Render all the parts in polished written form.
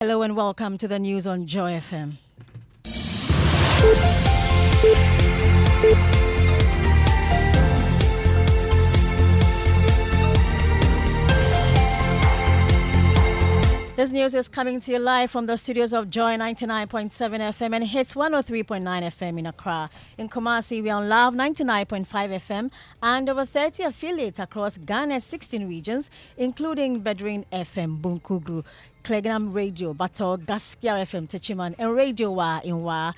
Hello and welcome to the news on Joy FM. This news is coming to you live from the studios of Joy 99.7 FM and hits 103.9 FM in Accra. In Kumasi, we are on Love 99.5 FM and over 30 affiliates across Ghana's 16 regions, including Bedouin FM, Bunkugru, Clegnam Radio, Bato, Gaskia FM, Techiman, and Radio Wa in Wa.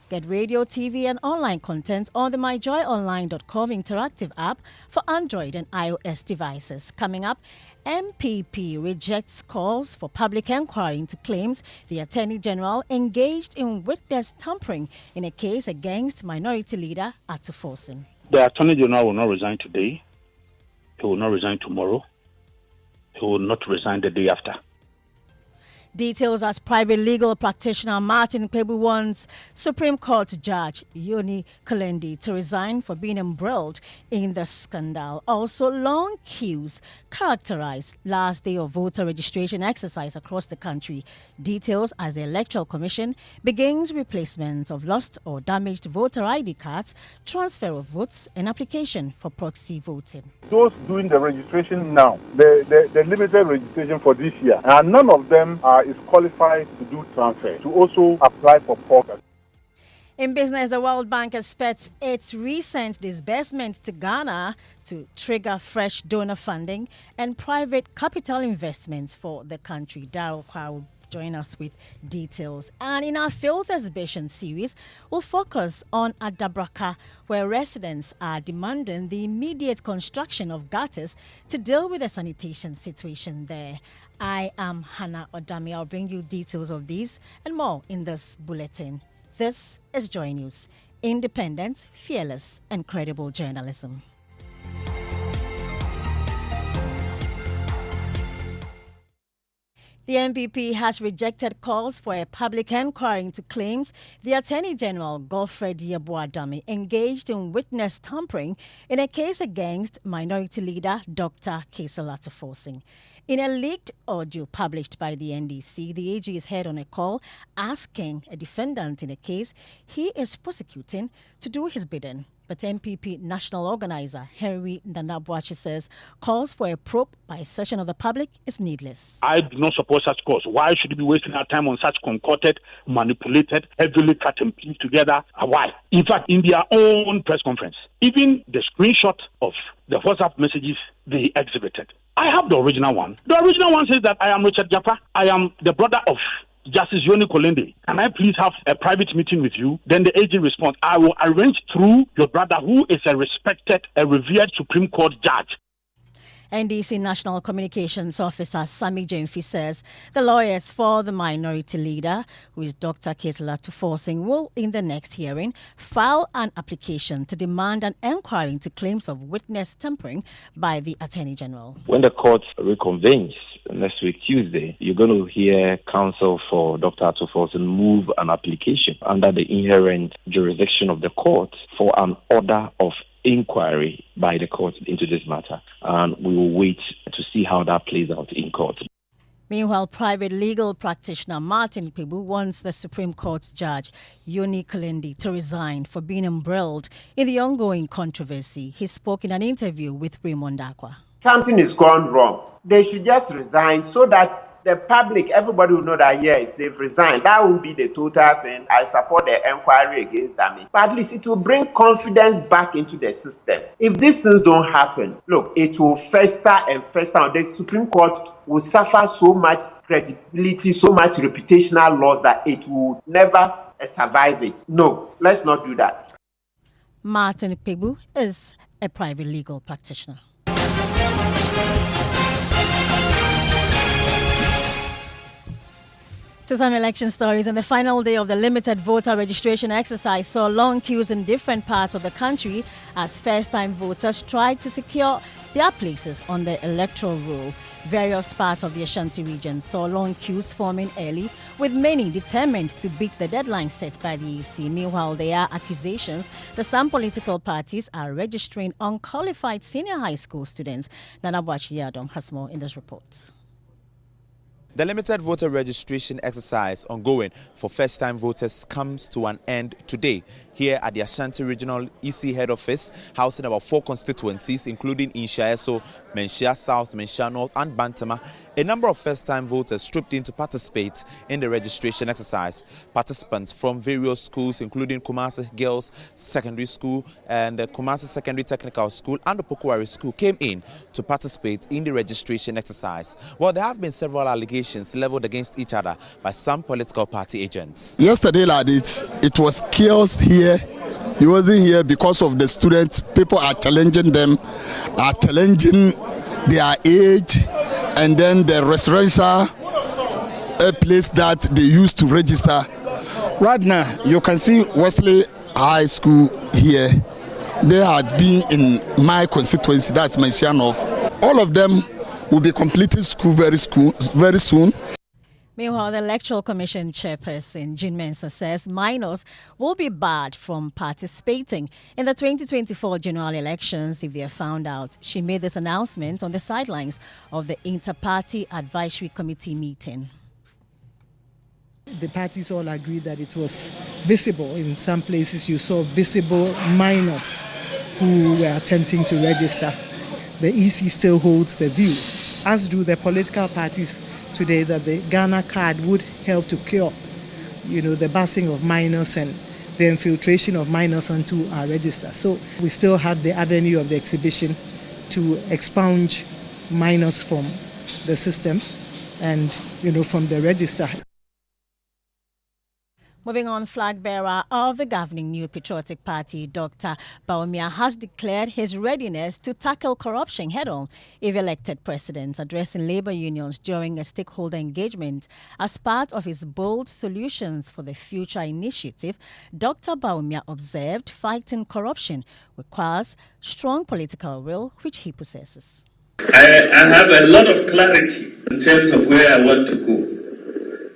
Get radio, TV, and online content on the myjoyonline.com interactive app for Android and iOS devices. Coming up, MPP rejects calls for public inquiry into claims the Attorney General engaged in witness tampering in a case against Minority Leader Atuforsen. The Attorney General will not resign today. He will not resign tomorrow. He will not resign the day after. Details as private legal practitioner Martin Kwebu wants Supreme Court Judge Yoni Kalendi to resign for being embroiled in the scandal. Also, long queues characterized last day of voter registration exercise across the country. Details as the Electoral Commission begins replacement of lost or damaged voter ID cards, transfer of votes, and application for proxy voting. Those doing the registration now, the limited registration for this year, and none of them is qualified to do transfer, to also apply for POCA. In business, the World Bank expects its recent disbursement to Ghana to trigger fresh donor funding and private capital investments for the country. Adabraka will join us with details. And in our Field Exhibition series, we'll focus on Adabraka, where residents are demanding the immediate construction of gutters to deal with the sanitation situation there. I am Hannah Odami. I'll bring you details of these and more in this bulletin. This is Joy News, independent, fearless, and credible journalism. The MPP has rejected calls for a public inquiry into claims the Attorney General Godfred Yeboah-Dame engaged in witness tampering in a case against Minority Leader Dr. Kesel Atuforsen. In a leaked audio published by the NDC, the AG is heard on a call asking a defendant in a case he is prosecuting to do his bidding. But MPP National Organizer Henry Ndanabwachi says calls for a probe by a session of the public is needless. I do not support such calls. Why should we be wasting our time on such concocted, manipulated, heavily cut and pieced together? Why? In fact, in their own press conference, even the screenshot of the WhatsApp messages they exhibited, I have the original one. The original one says that I am Richard Japa. I am the brother of Justice Yoni Kalendi. Can I please have a private meeting with you? Then the agent responds, I will arrange through your brother, who is a respected, a revered Supreme Court judge. NDC National Communications Officer Sami Jemfi says the lawyers for the Minority Leader, who is Dr. Kesel Atuforsen, will, in the next hearing, file an application to demand an inquiry into claims of witness tampering by the Attorney General. When the court reconvenes next week, Tuesday, you're going to hear counsel for Dr. Atuforsen move an application under the inherent jurisdiction of the court for an order of inquiry by the court into this matter, and we will wait to see how that plays out in court. Meanwhile, private legal practitioner Martin Kwebu wants the Supreme Court Judge Yoni Kalendi to resign for being embroiled in the ongoing controversy. He spoke in an interview with Raymond Akwa. Something is gone wrong. They should just resign so that the public, everybody will know that, yes, they've resigned. That will be the total thing. I support the inquiry against them. But at least it will bring confidence back into the system. If these things don't happen, look, it will fester and fester. The Supreme Court will suffer so much credibility, so much reputational loss that it will never survive it. No, let's not do that. Martin Kwebu is a private legal practitioner. To some election stories, on the final day of the limited voter registration exercise saw long queues in different parts of the country as first-time voters tried to secure their places on the electoral roll. Various parts of the Ashanti region saw long queues forming early, with many determined to beat the deadline set by the EC. Meanwhile, there are accusations that some political parties are registering unqualified senior high school students. Nana Bwachi Yadom has more in this report. The limited voter registration exercise ongoing for first-time voters comes to an end today here at the Ashanti Regional EC head office, housing about 4 constituencies, including Inshaeso, Menchia South, Menchia North, and Bantama. A number of first-time voters trooped in to participate in the registration exercise. Participants from various schools, including Kumasi Girls Secondary School and the Kumasi Secondary Technical School and the Pokuwari School, came in to participate in the registration exercise. Well, there have been several allegations leveled against each other by some political party agents. Yesterday, like it was chaos here. He wasn't here because of the students. People are challenging them, are challenging their age, and then the residential place that they used to register. Right now, you can see Wesley High School here. They had been in my constituency, that's Menchia North. All of them will be completing school very soon. Meanwhile, the Electoral Commission chairperson, Jean Mensah, says minors will be barred from participating in the 2024 general elections if they are found out. She made this announcement on the sidelines of the Inter-Party Advisory Committee meeting. The parties all agreed that it was visible. In some places, you saw visible minors who were attempting to register. The EC still holds the view, as do the political parties today, that the Ghana card would help to cure, the busing of minors and the infiltration of minors onto our register. So we still have the avenue of the exhibition to expunge minors from the system and, from the register. Moving on, flag bearer of the governing New Patriotic Party, Dr. Bawumia, has declared his readiness to tackle corruption head-on if elected president, addressing labor unions during a stakeholder engagement. As part of his Bold Solutions for the Future initiative, Dr. Bawumia observed fighting corruption requires strong political will, which he possesses. I have a lot of clarity in terms of where I want to go.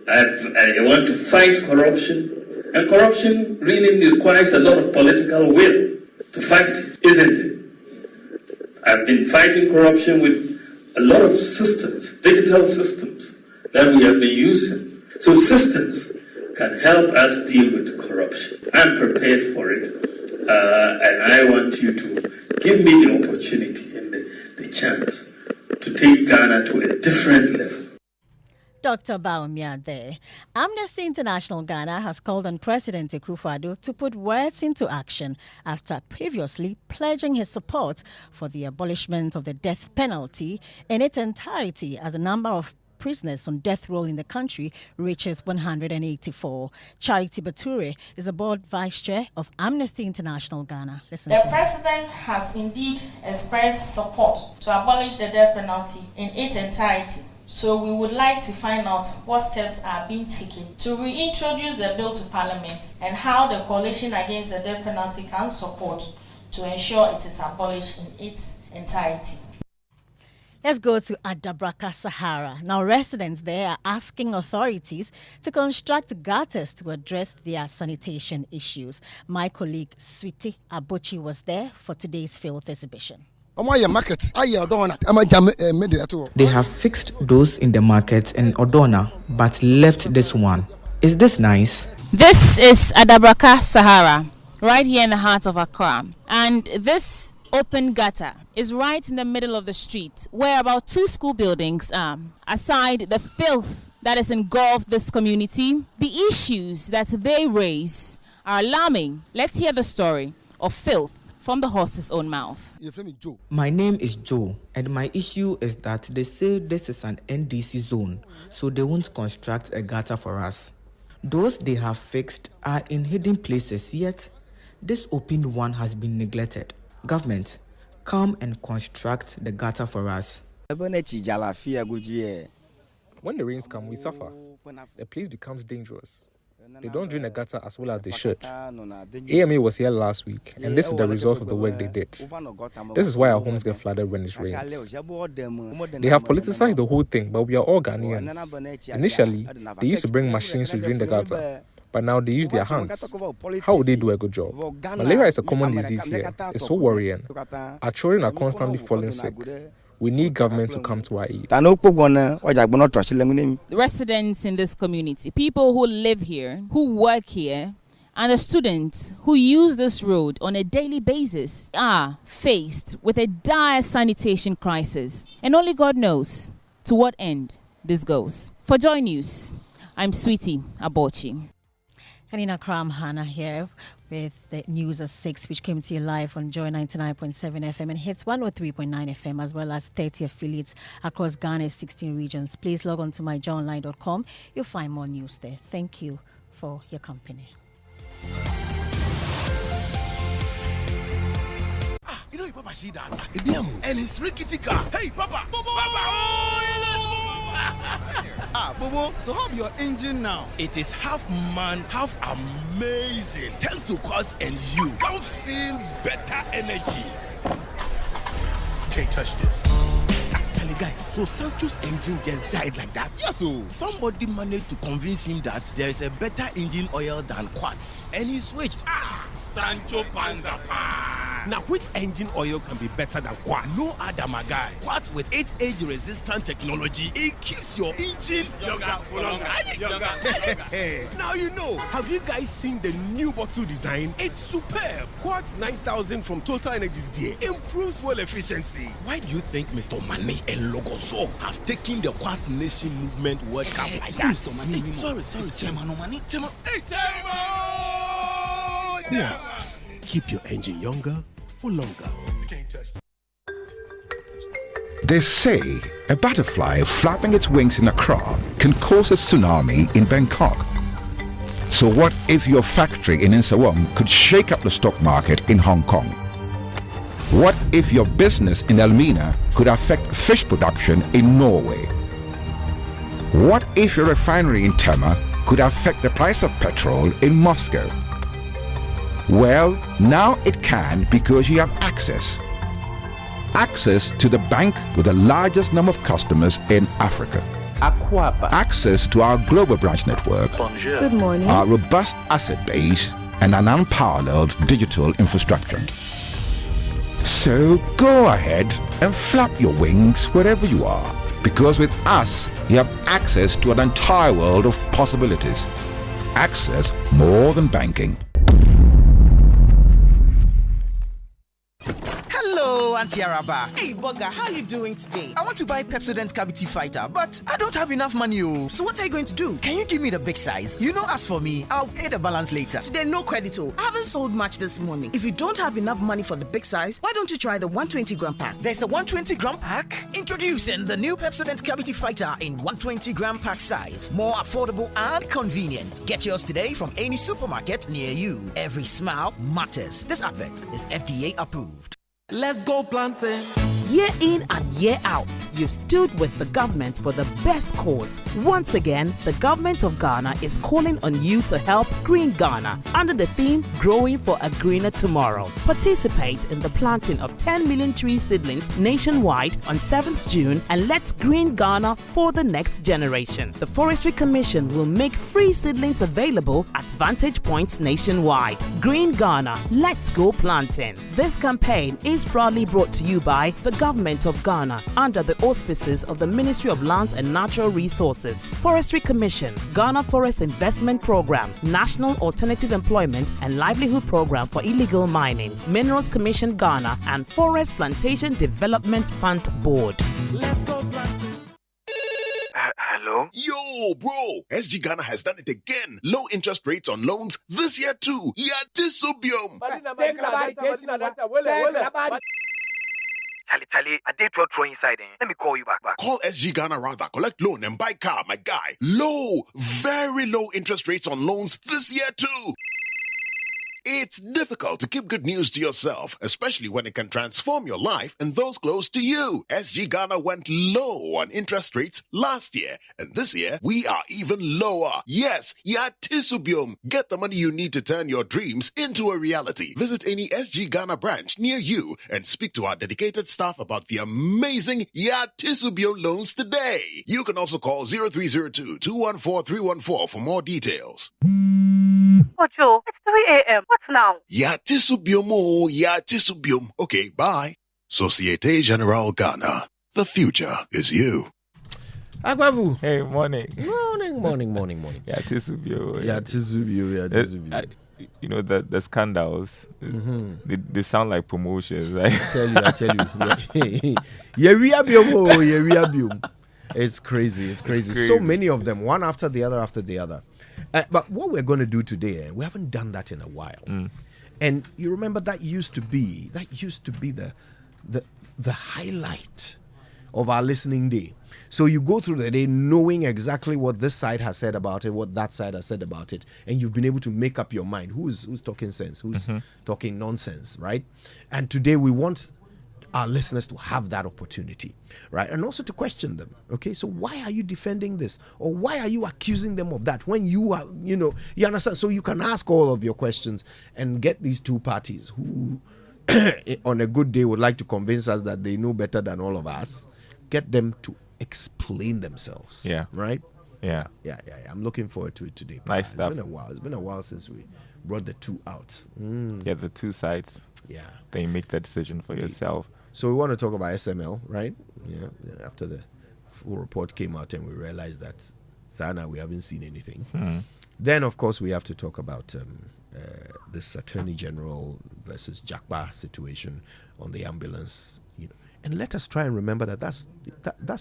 I want to fight corruption, and corruption really requires a lot of political will to fight, isn't it? I've been fighting corruption with a lot of systems, digital systems that we have been using. So systems can help us deal with corruption. I'm prepared for it, and I want you to give me the opportunity and the chance to take Ghana to a different level. Dr. Bawumia there. Amnesty International Ghana has called on President Akufo-Addo to put words into action after previously pledging his support for the abolishment of the death penalty in its entirety as the number of prisoners on death row in the country reaches 184. Charity Bature is the board vice chair of Amnesty International Ghana. Listen the president has indeed expressed support to abolish the death penalty in its entirety. So we would like to find out what steps are being taken to reintroduce the bill to Parliament and how the coalition against the death penalty can support to ensure it is abolished in its entirety. Let's go to Adabraka, Sahara. Now, residents there are asking authorities to construct gutters to address their sanitation issues. My colleague, Sweetie Abochi, was there for today's field exhibition. They have fixed those in the market in Odona, but left this one. Is this nice? This is Adabraka, Sahara, right here in the heart of Accra. And this open gutter is right in the middle of the street, where about 2 school buildings are. Aside the filth that has engulfed this community, the issues that they raise are alarming. Let's hear the story of filth from the horse's own mouth. My name is Joe, and my issue is that they say this is an NDC zone, so they won't construct a gutter for us. Those they have fixed are in hidden places, yet this open one has been neglected. Government, come and construct the gutter for us. When the rains come, we suffer. The place becomes dangerous. They don't drain the gutter as well as they should. AMA was here last week, and this is the result of the work they did. This is why our homes get flooded when it rains. They have politicized the whole thing, but we are all Ghanaians. Initially, they used to bring machines to drain the gutter, but now they use their hands. How would they do a good job? Malaria is a common disease here. It's so worrying. Our children are constantly falling sick. We need government to come to our aid. The residents in this community, people who live here, who work here, and the students who use this road on a daily basis are faced with a dire sanitation crisis. And only God knows to what end this goes. For Joy News, I'm Sweetie Abochi. Kanina Kram Hannah here with the news at 6, which came to you live on Joy 99.7 FM and hits 103.9 FM, as well as 30 affiliates across Ghana's 16 regions. Please log on to myjoyonline.com. You'll find more news there. Thank you for your company. You know, Papa, see that? And it's rickety car. Hey, Papa! Papa! Bobo, so how your engine now? It is half man, half amazing. Thanks to Quartz and you can feel better energy. Can't touch this. Actually, guys, so Sancho's engine just died like that. Yes, so somebody managed to convince him that there is a better engine oil than Quartz, and he switched. Sancho Panzapa. Now, which engine oil can be better than Quartz? No other, my guy. Quartz with its age-resistant technology, it keeps your engine younger for longer. Now you know. Have you guys seen the new bottle design? It's superb. Quartz 9000 from Total Energies there improves fuel efficiency. Why do you think Mr. Mane and Logoso have taken the Quartz Nation movement World Cup like that? Hey, sorry. Chairman. Quartz. Keep your engine younger for longer. They say a butterfly flapping its wings in Accra can cause a tsunami in Bangkok. So what if your factory in Insawam could shake up the stock market in Hong Kong? What if your business in Elmina could affect fish production in Norway? What if your refinery in Tema could affect the price of petrol in Moscow? Well, now it can because you have access. Access to the bank with the largest number of customers in Africa. Akwaba. Access to our global branch network. Bonjour. Good morning. Our robust asset base and an unparalleled digital infrastructure. So go ahead and flap your wings wherever you are, because with us, you have access to an entire world of possibilities. Access more than banking. Hello, Auntie Araba. Hey, Bugger, how are you doing today? I want to buy Pepsodent Cavity Fighter, but I don't have enough money. So what are you going to do? Can you give me the big size? You know, as for me, I'll pay the balance later. Today, no credit. I haven't sold much this morning. If you don't have enough money for the big size, why don't you try the 120-gram pack? There's a 120-gram pack? Introducing the new Pepsodent Cavity Fighter in 120-gram pack size. More affordable and convenient. Get yours today from any supermarket near you. Every smile matters. This advert is FDA approved. Let's go planting. Year in and year out, you've stood with the government for the best cause. Once again, the government of Ghana is calling on you to help Green Ghana under the theme Growing for a Greener Tomorrow. Participate in the planting of 10 million tree seedlings nationwide on 7th June and let's green Ghana for the next generation. The Forestry Commission will make free seedlings available at vantage points nationwide. Green Ghana, let's go planting. This campaign is proudly brought to you by the Government of Ghana under the auspices of the Ministry of Lands and Natural Resources, Forestry Commission, Ghana Forest Investment Program, National Alternative Employment and Livelihood Program for Illegal Mining, Minerals Commission Ghana, and Forest Plantation Development Fund Board. Let's go planting. Hello? Yo, bro! SG Ghana has done it again. Low interest rates on loans this year too. Yatisubium. Charlie, I did throw inside. Let me call you back. Call SG Ghana rather. Collect loan and buy car, my guy. Very low interest rates on loans this year too. It's difficult to keep good news to yourself, especially when it can transform your life and those close to you. SG Ghana went low on interest rates last year, and this year we are even lower. Yes, Yatisubium. Get the money you need to turn your dreams into a reality. Visit any SG Ghana branch near you and speak to our dedicated staff about the amazing Yatisubium loans today. You can also call 0302-214-314 for more details. Oh, Joe, it's 3 a.m. What now? Yatisubium. Okay, bye. Societe Generale Ghana. The future is you. Agwavu. Hey, morning. Morning. Yeah, Tisubio. You know, the scandals, they sound like promotions. Right? I tell you. It's crazy. It's crazy. So many of them, one after the other. But what we're going to do today, we haven't done that in a while. And you remember that used to be the highlight of our listening day. So you go through the day knowing exactly what this side has said about it, what that side has said about it, and you've been able to make up your mind who's talking sense, who's talking nonsense, right? And today we want our listeners to have that opportunity, right? And also to question them, okay? So why are you defending this? Or why are you accusing them of that when you are, you understand? So you can ask all of your questions and get these two parties who on a good day would like to convince us that they know better than all of us, get them to explain themselves. Yeah. Right? Yeah. I'm looking forward to it today. Nice stuff. It's been a while since we brought the two out. Yeah, the two sides. Yeah. Then you make that decision for yourself. So we want to talk about SML, right? Yeah. After the full report came out and we realized that Sana, we haven't seen anything. Then, of course, we have to talk about this Attorney General versus Jakba situation on the ambulance. And let us try and remember that that's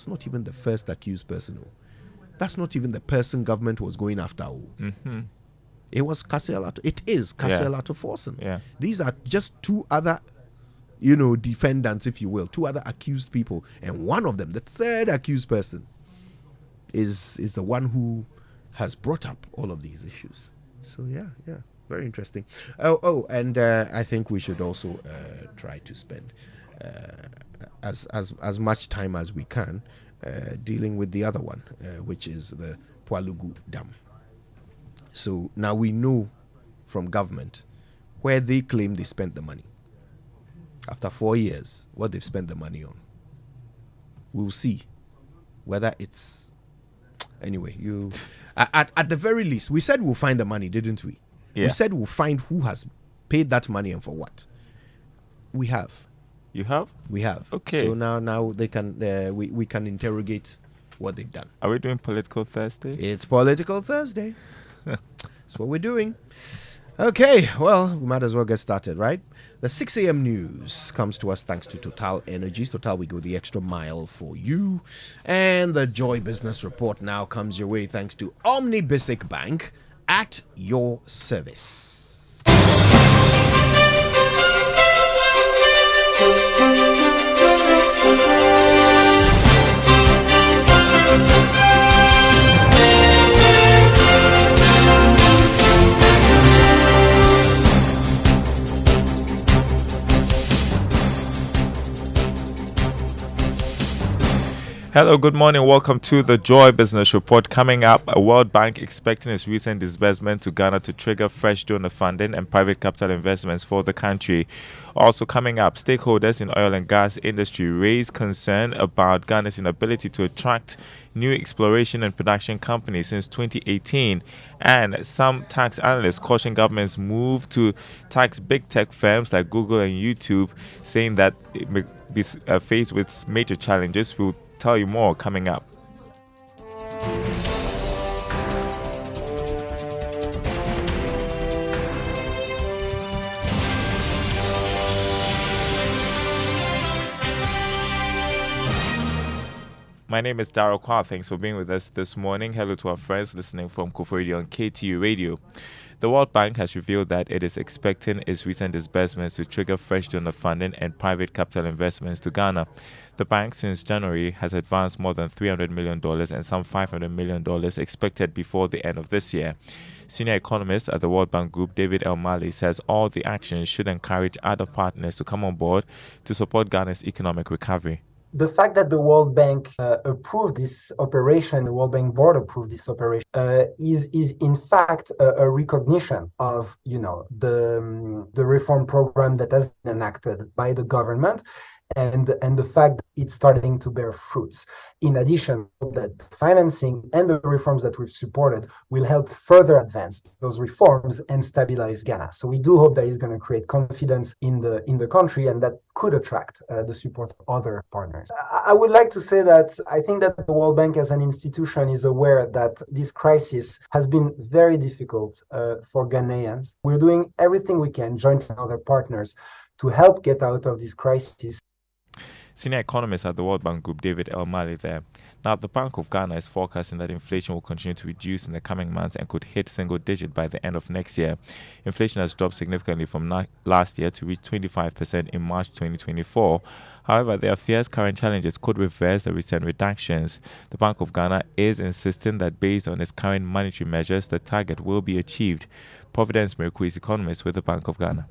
not even the first accused person. That's not even the person government was going after. It was Kasel. It is Kasel Atoforsen. Yeah. These are just two other, defendants, if you will, two other accused people, and one of them, the third accused person, is the one who has brought up all of these issues. So yeah, very interesting. And I think we should also try to spend as much time as we can dealing with the other one, which is the Pwalugu Dam. So now we know from government where they claim they spent the money. After 4 years, what they've spent the money on. We'll see whether it's... Anyway, at the very least, we said we'll find the money, didn't we? Yeah. We said we'll find who has paid that money and for what. We have. You have? We have. Okay. So now they can we can interrogate what they've done. Are we doing Political Thursday? It's Political Thursday. That's what we're doing. Okay, well, we might as well get started, right? The 6 a.m. news comes to us thanks to Total Energies. Total, we go the extra mile for you. And the Joy Business Report now comes your way thanks to Omni Basic Bank at your service. Hello, good morning. Welcome to the Joy Business Report. Coming up, a World Bank expecting its recent disbursement to Ghana to trigger fresh donor funding and private capital investments for the country. Also coming up, stakeholders in oil and gas industry raise concern about Ghana's inability to attract new exploration and production companies since 2018. And some tax analysts caution government's move to tax big tech firms like Google and YouTube, saying that it may be faced with major challenges. We'll tell you more coming up. My name is Adabraka. Thanks for being with us this morning. Hello to our friends listening from Kofor on KTU Radio. The World Bank has revealed that it is expecting its recent disbursements to trigger fresh donor funding and private capital investments to Ghana. The bank, since January, has advanced more than $300 million and some $500 million expected before the end of this year. Senior economist at the World Bank Group, David L. Malley, says all the actions should encourage other partners to come on board to support Ghana's economic recovery. The fact that the World Bank approved this operation, the World Bank board approved this operation, is in fact a recognition of, the reform program that has been enacted by the government, and the fact that it's starting to bear fruits. In addition, that financing and the reforms that we've supported will help further advance those reforms and stabilize Ghana. So we do hope that it's going to create confidence in the country, and that could attract the support of other partners. I would like to say that I think that the World Bank as an institution is aware that this crisis has been very difficult for Ghanaians. We're doing everything we can, jointly with other partners, to help get out of this crisis. Senior economist at the World Bank Group, David Elmali there. Now, the Bank of Ghana is forecasting that inflation will continue to reduce in the coming months and could hit single digit by the end of next year. Inflation has dropped significantly from last year to reach 25% in March 2024. However, there are fears current challenges could reverse the recent reductions. The Bank of Ghana is insisting that based on its current monetary measures, the target will be achieved. Providence Miracle is economist with the Bank of Ghana.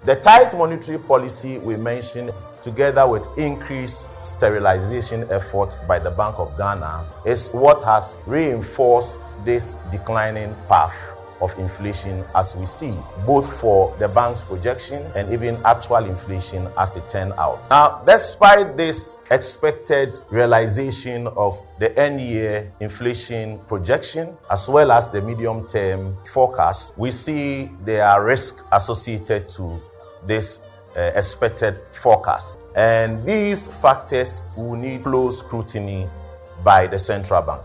The tight monetary policy we mentioned, together with increased sterilization effort by the Bank of Ghana, is what has reinforced this declining path of inflation as we see, both for the bank's projection and even actual inflation as it turned out. Now, despite this expected realization of the end-year inflation projection, as well as the medium-term forecast, we see there are risks associated to this expected forecast. And these factors will need close scrutiny by the central bank.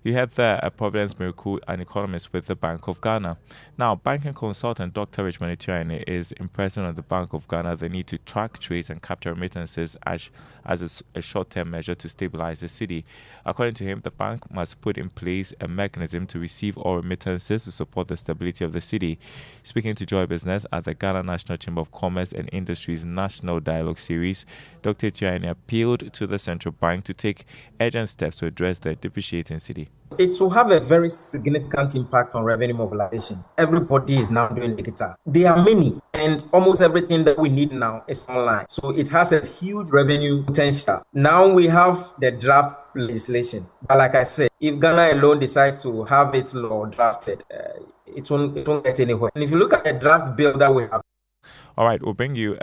You have there Providence Miracle, an economist with the Bank of Ghana. Now, banking consultant Dr. Richmond Etienne is impressing on the Bank of Ghana the need to track, trace, and capture remittances as a short-term measure to stabilize the city. According to him, the bank must put in place a mechanism to receive all remittances to support the stability of the city. Speaking to Joy Business at the Ghana National Chamber of Commerce and Industry's National Dialogue Series, Dr. Etienne appealed to the central bank to take urgent steps to address the depreciating city. It will have a very significant impact on revenue mobilization. Everybody is now doing digital. There are many, and almost everything that we need now is online. So it has a huge revenue potential. Now we have the draft legislation. But like I said, if Ghana alone decides to have its law drafted, it won't get anywhere. And if you look at the draft bill that we have. All right, we'll bring you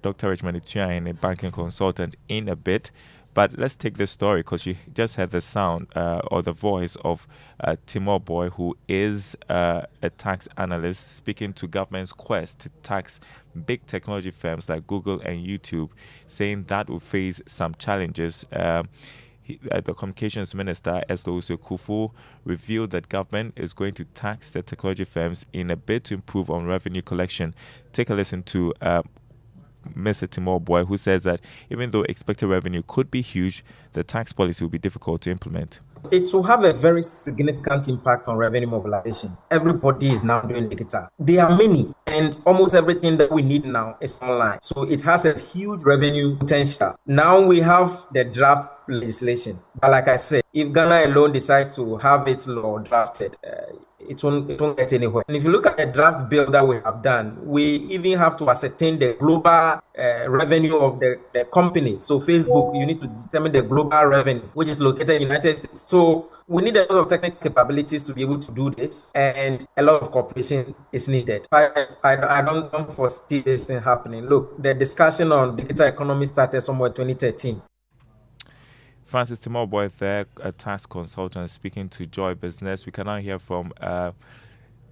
Dr. Richmond Etienne, a banking consultant, in a bit. But let's take this story because you just heard the sound or the voice of Timor Boy, who is a tax analyst speaking to government's quest to tax big technology firms like Google and YouTube, saying that will face some challenges. The Communications Minister, Eslo Kufu, revealed that government is going to tax the technology firms in a bid to improve on revenue collection. Take a listen to Mr. Timor Boy, who says that even though expected revenue could be huge, the tax policy will be difficult to implement. It will have a very significant impact on revenue mobilization. Everybody is now doing digital. There are many, and almost everything that we need now is online. So it has a huge revenue potential. Now we have the draft legislation. But like I said, if Ghana alone decides to have its law drafted, it won't get anywhere. And if you look at the draft bill that we have done, we even have to ascertain the global revenue of the company. So Facebook, you need to determine the global revenue, which is located in the United States. So we need a lot of technical capabilities to be able to do this, and a lot of cooperation is needed. I don't foresee this thing happening. Look, the discussion on digital economy started somewhere in 2013. Francis Timor Boy there, a tax consultant, speaking to Joy Business. We can now hear from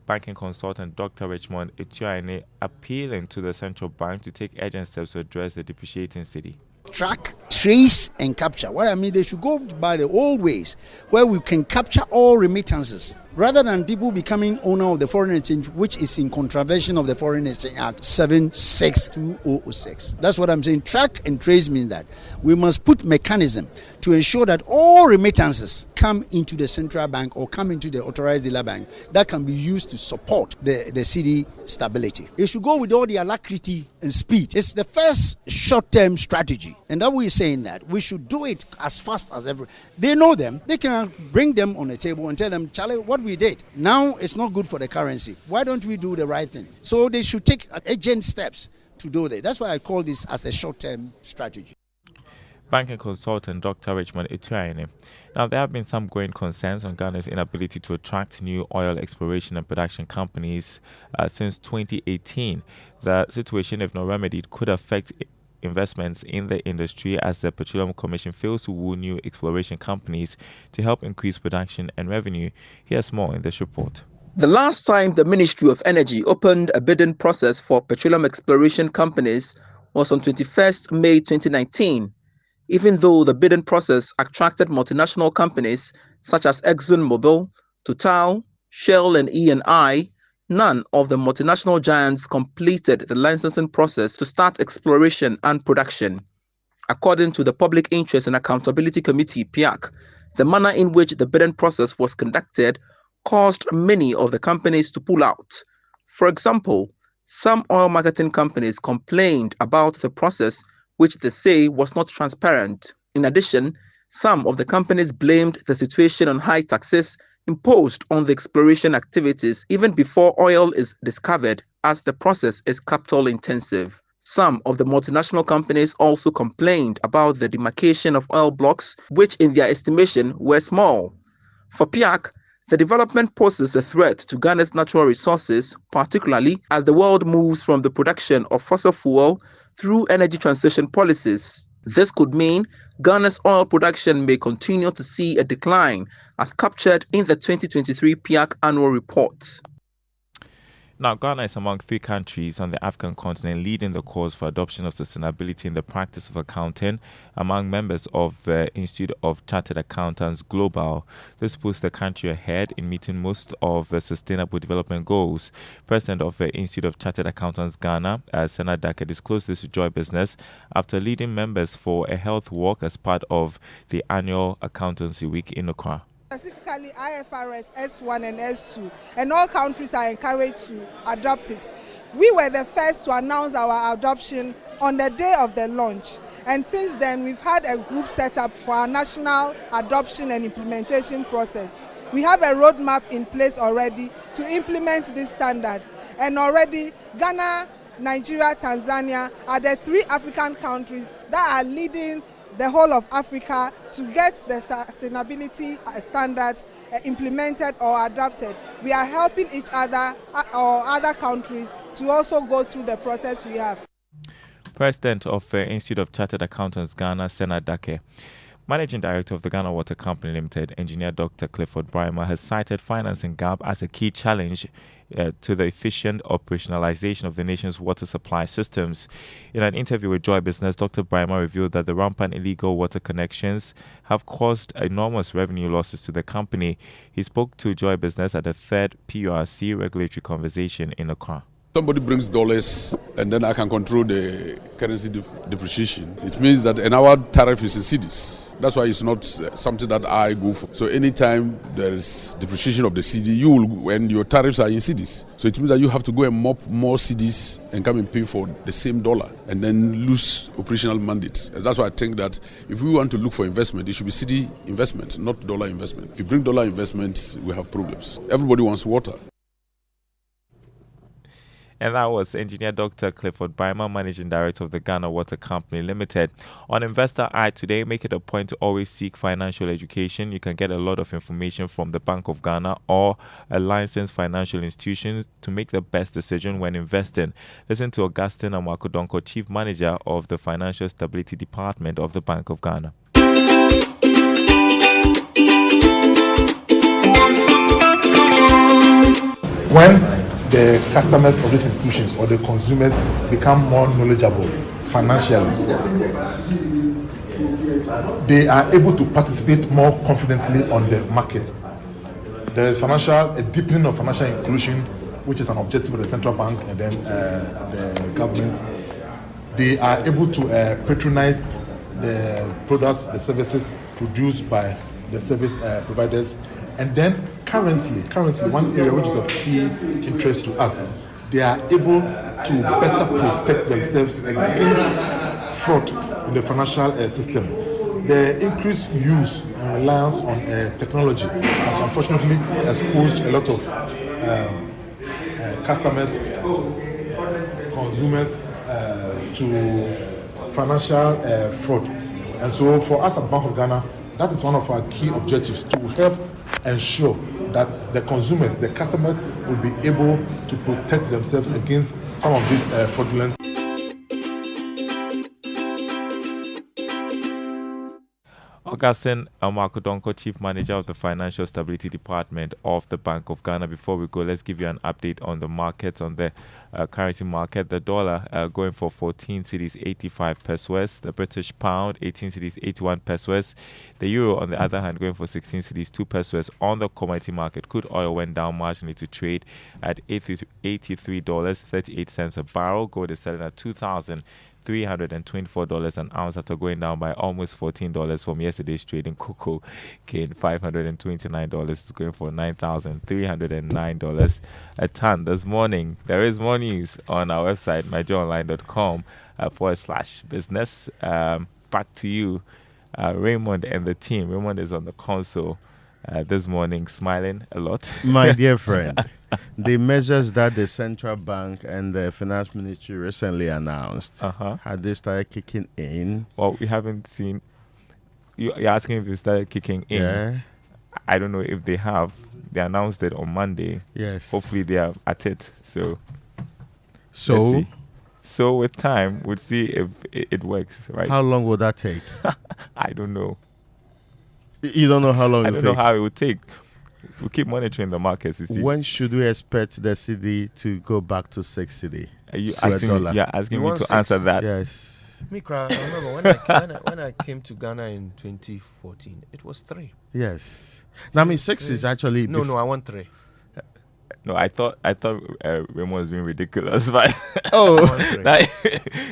banking consultant Dr. Richmond Etienne appealing to the central bank to take urgent steps to address the depreciating city. Track, trace, and capture. What I mean, they should go by the old ways where we can capture all remittances rather than people becoming owner of the foreign exchange, which is in contravention of the Foreign Exchange Act 76206. That's what I'm saying. Track and trace means that we must put mechanism to ensure that all remittances come into the central bank or come into the authorized dealer bank that can be used to support the city stability. It should go with all the alacrity and speed. It's the first short-term strategy. And that we're saying that we should do it as fast as ever. They know them. They can bring them on the table and tell them, Charlie, what we did now it's not good for the currency. Why don't we do the right thing? So they should take urgent steps to do that. That's why I call this as a short-term strategy. Banking consultant Dr. Richmond Etienne. Now, there have been some growing concerns on Ghana's inability to attract new oil exploration and production companies since 2018. The situation, if not remedied, could affect investments in the industry as the Petroleum Commission fails to woo new exploration companies to help increase production and revenue. Here's more in this report. The last time the Ministry of Energy opened a bidding process for petroleum exploration companies was on 21st May 2019. Even though the bidding process attracted multinational companies such as ExxonMobil, Total, Shell and E&I, none of the multinational giants completed the licensing process to start exploration and production. According to the Public Interest and Accountability Committee, PIAC, the manner in which the bidding process was conducted caused many of the companies to pull out. For example, some oil marketing companies complained about the process, which they say was not transparent. In addition, some of the companies blamed the situation on high taxes imposed on the exploration activities even before oil is discovered, as the process is capital intensive. Some of the multinational companies also complained about the demarcation of oil blocks, which in their estimation were small. For PIAC, the development poses a threat to Ghana's natural resources, particularly as the world moves from the production of fossil fuel through energy transition policies. This could mean Ghana's oil production may continue to see a decline, as captured in the 2023 PIAC annual report. Now, Ghana is among 3 countries on the African continent leading the cause for adoption of sustainability in the practice of accounting among members of the Institute of Chartered Accountants Global. This puts the country ahead in meeting most of the sustainable development goals. President of the Institute of Chartered Accountants Ghana, Adabraka, disclosed this to Joy Business after leading members for a health walk as part of the annual Accountancy Week in Accra. Specifically IFRS S1 and S2, and all countries are encouraged to adopt it. We were the first to announce our adoption on the day of the launch, and since then we've had a group set up for our national adoption and implementation process. We have a roadmap in place already to implement this standard, and already Ghana, Nigeria, Tanzania are the 3 African countries that are leading the whole of Africa to get the sustainability standards implemented or adopted. We are helping each other or other countries to also go through the process we have. President of the Institute of Chartered Accountants Ghana, Adabraka. Managing Director of the Ghana Water Company Limited, Engineer Dr. Clifford Brymer, has cited financing gap as a key challenge to the efficient operationalization of the nation's water supply systems. In an interview with Joy Business, Dr. Brymer revealed that the rampant illegal water connections have caused enormous revenue losses to the company. He spoke to Joy Business at the 3rd PURC regulatory conversation in Accra. Somebody brings dollars and then I can control the currency depreciation. It means that and our tariff is in cedis. That's why it's not something that I go for. So anytime there is depreciation of the cedi, you will, when your tariffs are in cedis. So it means that you have to go and mop more cedis and come and pay for the same dollar and then lose operational mandate. And that's why I think that if we want to look for investment, it should be cedi investment, not dollar investment. If you bring dollar investment, we have problems. Everybody wants water. And that was Engineer Dr. Clifford Brymer, Managing Director of the Ghana Water Company Limited. On Investor Eye today, make it a point to always seek financial education. You can get a lot of information from the Bank of Ghana or a licensed financial institution to make the best decision when investing. Listen to Augustine Amakudonko, Chief Manager of the Financial Stability Department of the Bank of Ghana. When the customers of these institutions or the consumers become more knowledgeable financially, they are able to participate more confidently on the market. There is a deepening of financial inclusion, which is an objective of the central bank and then the government. They are able to patronize the products, the services produced by the service providers. And then currently, one area which is of key interest to us, they are able to better protect themselves against fraud in the financial system. The increased use and reliance on technology has unfortunately exposed a lot of customers, consumers to financial fraud. And so for us at Bank of Ghana, that is one of our key objectives, to help ensure that the consumers, the customers, will be able to protect themselves against some of these fraudulent. Augustine Amakodonko, Chief Manager of the Financial Stability Department of the Bank of Ghana. Before we go, let's give you an update on the markets, on the currency market. The dollar going for 14 cedis 85 pesos. The British pound 18 cedis 81 pesos. The euro, on the other hand, going for 16 cedis 2 pesos. On the commodity market, crude oil went down marginally to trade at $83.38 a barrel. Gold is selling at $2,324 an ounce after going down by almost $14 from yesterday's trading. Cocoa cane $529 is going for $9,309 a ton. This morning, there is more news on our website, myjoyonline.com/business. Back to you, Raymond and the team. Raymond is on the console this morning, smiling a lot. My dear friend, the measures that the central bank and the finance ministry recently announced, had they started kicking in? Well, we haven't seen. You're asking if they started kicking in. Yeah. I don't know if they have. They announced it on Monday. Yes. Hopefully they are at it. So So? let's see. So with time, we'll see if it works, right? How long will that take? I don't know. You don't know how long I it don't will know take? how it will take. We'll keep monitoring the markets. You see. When should we expect the CD to go back to 6 CD? Are you To a asking, dollar? you're asking You me want to six? answer that? Yes. Mikra, I remember when I came to Ghana in 2014, it was 3. Yes. Now, I mean, 6 is actually... No, I want 3. No, I thought Raymond was being ridiculous, but Oh. I want 3. like,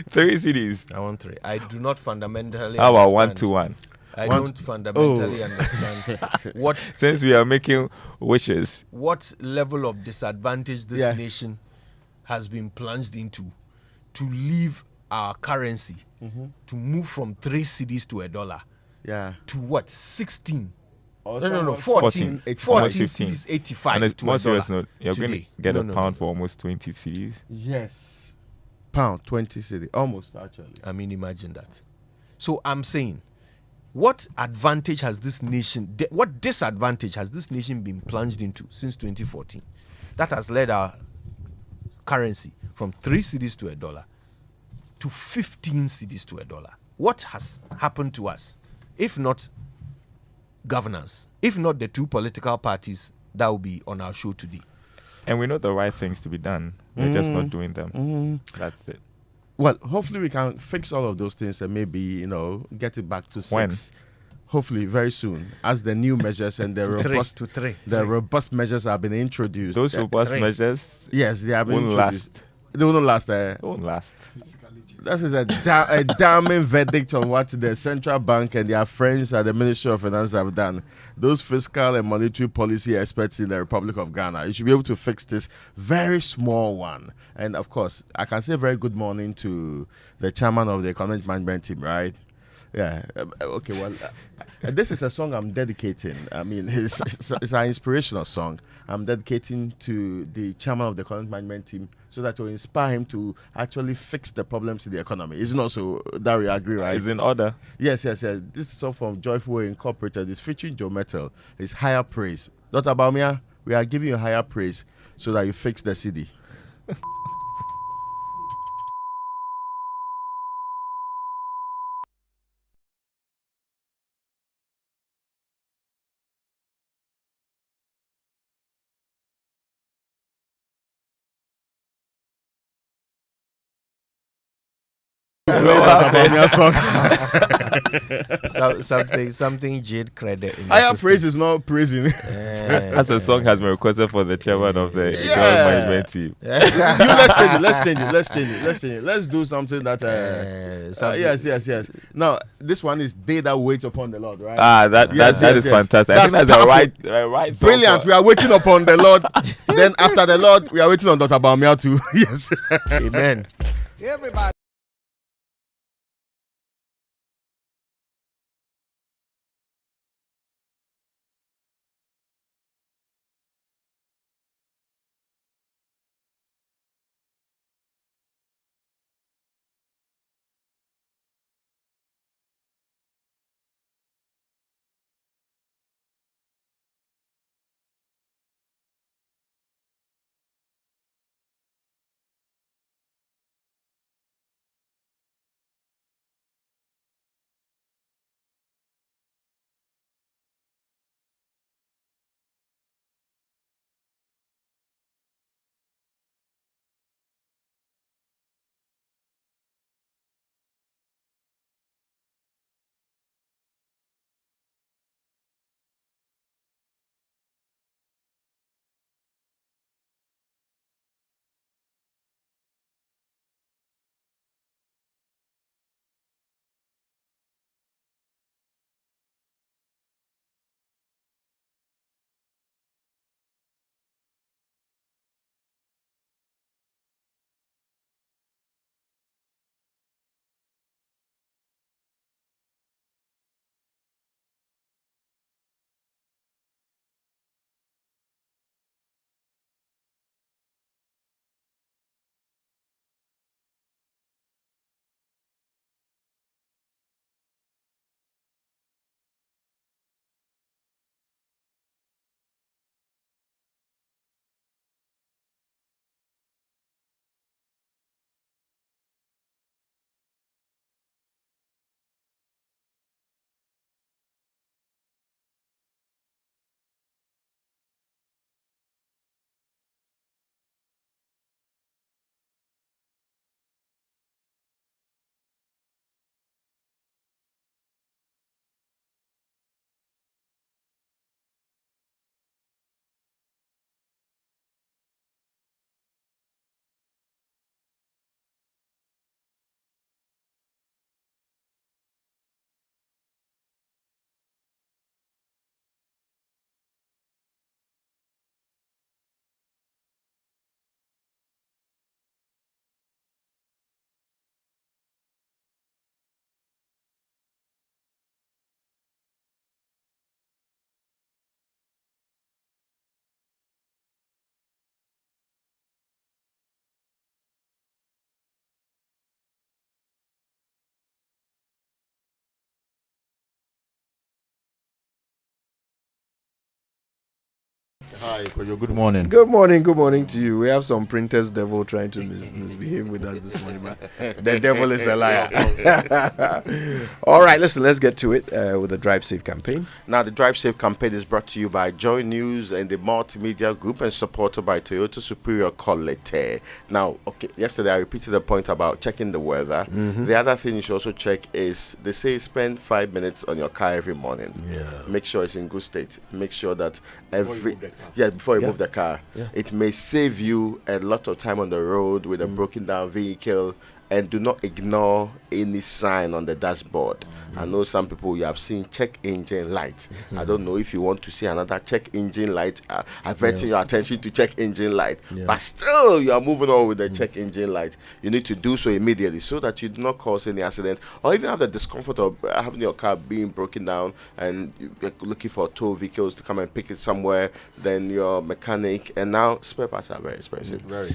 3 CDs. I want 3. I do not fundamentally How about understand. 1-1? I don't fundamentally Oh. understand what Since we are making wishes. what level of disadvantage this Yeah. nation has been plunged into to leave our currency to move from 3 cedis to $1 Yeah. to what 16. Or No, someone 14. 85. 14 cedis 85 On a to more $1 serious note, you're going today. to get a No, pound for almost 20 CDs. Yes. Pound, 20 CD. Almost, actually. I mean, imagine that. So I'm saying, what advantage has this nation, what disadvantage has this nation been plunged into since 2014? That has led our currency from 3 cedis to $1 to 15 cedis to $1. What has happened to us, if not governance, if not the 2 political parties that will be on our show today? And we know the right things to be done. We're just not doing them. That's it. Well, hopefully we can fix all of those things and maybe, get it back to 6. When? Hopefully very soon, as the new measures and the robust measures have been introduced. Those robust measures, yes, they have been won't introduced. last. They won't last. They won't last. This is a damning verdict on what the central bank and their friends at the Ministry of Finance have done. Those fiscal and monetary policy experts in the Republic of Ghana, you should be able to fix this very small one. And of course, I can say very good morning to the chairman of the economic management team, right? Yeah. Okay. Well, this is a song I'm dedicating. I mean, it's an inspirational song. I'm dedicating to the chairman of the economic management team so that will inspire him to actually fix the problems in the economy. Isn't also that we agree, right? It's in order. Yes. This is song from Joyful Way Incorporated. It's featuring Joe Metal. It's Higher Praise. Dr. Baumia, we are giving you higher praise so that you fix the CD. Something Jade credit. Higher praise is not praising. As a song has been requested for the chairman of the economic management team. Let's change it. Let's do something that. Yes. Now this one is "They That Wait Upon the Lord," right? That is fantastic. I think that's a right. Brilliant. We are waiting upon the Lord. Then after the Lord, we are waiting on Dr. Baumia too. Yes. Amen. Everybody. Hi, Kojo. Good morning. Good morning to you. We have some printers devil trying to misbehave with us this morning, but the devil is a liar. All right, listen, let's get to it with the Drive Safe campaign. Now, the Drive Safe campaign is brought to you by Joy News and the Multimedia Group and supported by Toyota Superior Colette. Now, okay, yesterday I repeated the point about checking the weather. The other thing you should also check is they say spend 5 minutes on your car every morning. Yeah. Make sure it's in good state. Make sure that Yeah. before you move the car, it may save you a lot of time on the road with a broken down vehicle. And do not ignore any sign on the dashboard. I know some people you have seen check engine light. I don't know if you want to see another check engine light, averting your attention to check engine light. But still, you are moving on with the check engine light. You need to do so immediately so that you do not cause any accident or even have the discomfort of having your car being broken down and you're looking for tow vehicles to come and pick it somewhere. Then your mechanic, and now spare parts are very expensive. I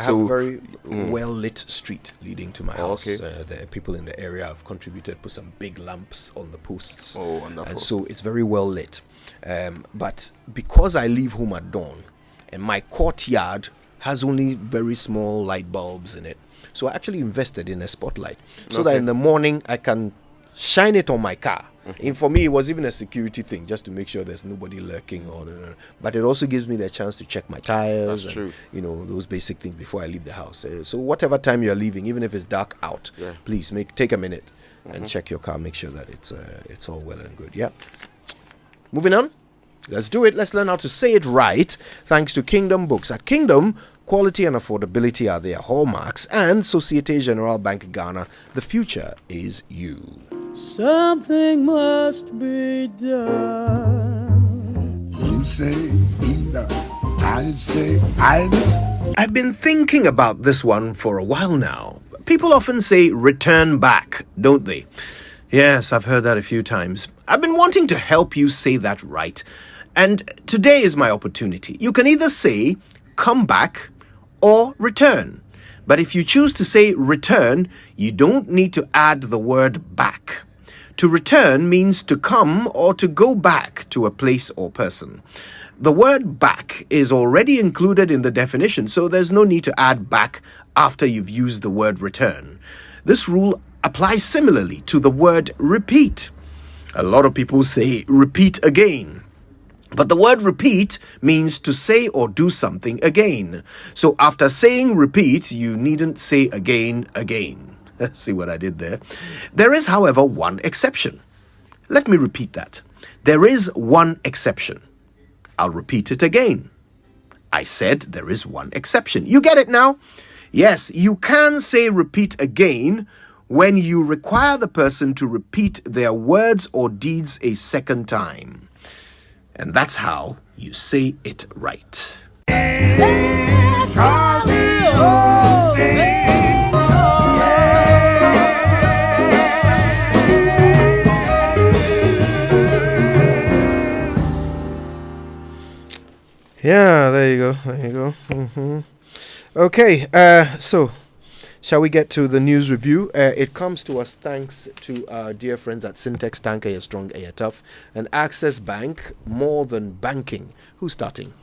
have a very well lit street leading to my house. The people in the area have contributed, put some big lamps on the posts. And so it's very well lit. But because I leave home at dawn and my courtyard has only very small light bulbs in it, so I actually invested in a spotlight so that in the morning I can shine it on my car. And for me, it was even a security thing, just to make sure there's nobody lurking. But it also gives me the chance to check my tires and those basic things before I leave the house. So whatever time you're leaving, even if it's dark out, please take a minute and check your car. Make sure that it's all well and good. Yeah. Moving on. Let's do it. Let's learn how to say it right. Thanks to Kingdom Books. At Kingdom, quality and affordability are their hallmarks. And Societe Generale Bank Ghana, the future is you. Something must be done. You say either, I say either. I've been thinking about this one for a while now. People often say return back, don't they? Yes, I've heard that a few times. I've been wanting to help you say that right. And today is my opportunity. You can either say come back or return. But if you choose to say return, you don't need to add the word back. To return means to come or to go back to a place or person. The word back is already included in the definition, so there's no need to add back after you've used the word return. This rule applies similarly to the word repeat. A lot of people say repeat again. But the word repeat means to say or do something again. So after saying repeat, you needn't say again. See what I did there? There is, however, one exception. Let me repeat that. There is one exception. I'll repeat it again. I said there is one exception. You get it now? Yes, you can say repeat again when you require the person to repeat their words or deeds a second time. And that's how you say it right. Yeah, there you go. Okay, so shall we get to the news review? It comes to us thanks to our dear friends at Syntex Tank, Air Strong, Air Tough, and Access Bank, more than banking. Who's starting?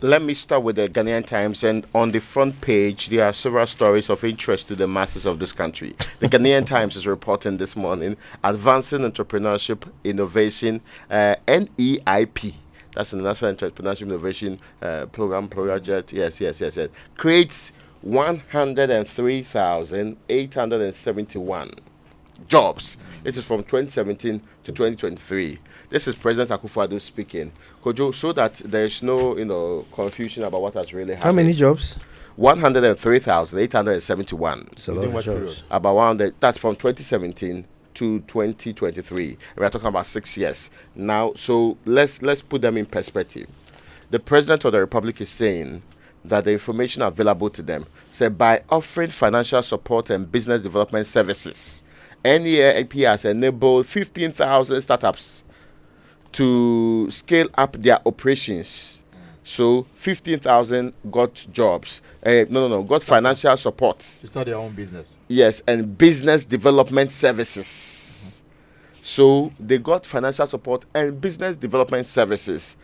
Let me start with the Ghanaian Times, and on the front page, there are several stories of interest to the masses of this country. The Ghanaian Times is reporting this morning, Advancing Entrepreneurship Innovation, NEIP. That's the National Entrepreneurship Innovation Program project. Yes. Creates 103,871 jobs. This is from 2017 to 2023. This is President Akufo-Addo speaking. Kojo, so that there is no, confusion about what has really happened. How many jobs? 103,871. It's a lot of jobs. About 100. That's from 2017 to 2023. We are talking about 6 years now. So let's put them in perspective. The President of the Republic is saying that the information available to them said by offering financial support and business development services, NEIP has enabled 15,000 startups to scale up their operations. So 15,000 got jobs. Got financial support. To start their own business. Yes, and business development services. So they got financial support and business development services.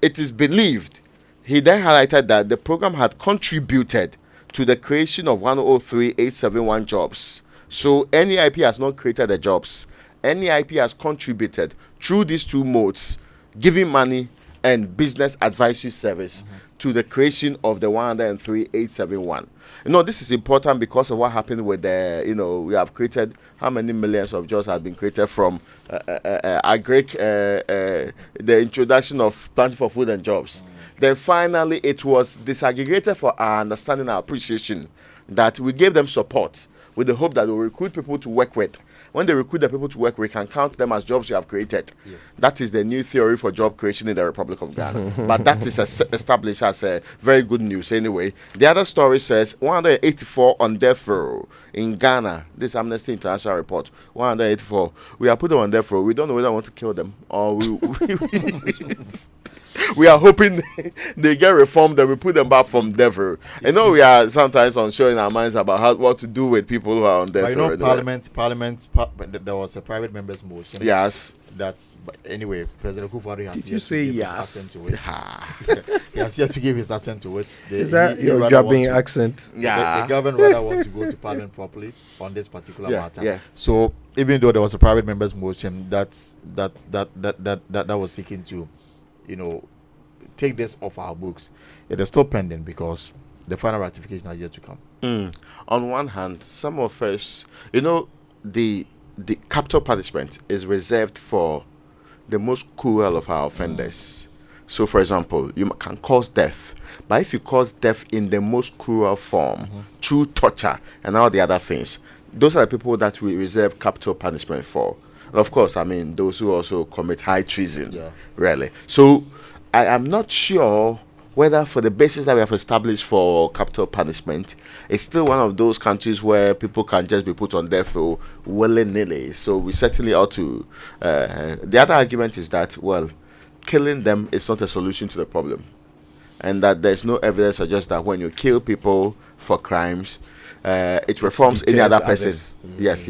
it is believed, he then highlighted that the program had contributed to the creation of 103,871 jobs. So NEIP has not created the jobs. NEIP has contributed through these two modes, giving money and business advisory service to the creation of the 103,871. This is important because of what happened with the, we have created, how many millions of jobs have been created from the introduction of Planting for Food and Jobs. Then finally, it was disaggregated for our understanding and appreciation that we gave them support with the hope that they will recruit people to work with. When they recruit the people to work, we can count them as jobs we have created. Yes. That is the new theory for job creation in the Republic of Ghana. But that is established as very good news anyway. The other story says 184 on death row in Ghana. This Amnesty International report, 184. We are put them on death row. We don't know whether I want to kill them or we are hoping they get reformed and we put them back from death row. We are sometimes unsure in our minds about what to do with people who are on death row. Parliament, there was a private member's motion. Yes. But anyway, President Akufo-Addo has Did you say yes? He has yet to give his assent to it. Is that your jabbing accent? Yeah. The government rather want to go to Parliament properly on this particular matter. Yeah. So even though there was a private member's motion that was seeking to, take this off our books, it is still pending because the final ratification has yet to come. On one hand, some of us, the capital punishment is reserved for the most cruel of our offenders. So, for example, you can cause death, but if you cause death in the most cruel form, through torture and all the other things, those are the people that we reserve capital punishment for. And of course, those who also commit high treason, really. So, I am not sure whether for the basis that we have established for capital punishment, it's still one of those countries where people can just be put on death row willy-nilly. So we certainly ought to... the other argument is that, killing them is not a solution to the problem. And that there's no evidence to suggest that when you kill people for crimes, it reforms any other person. Yes.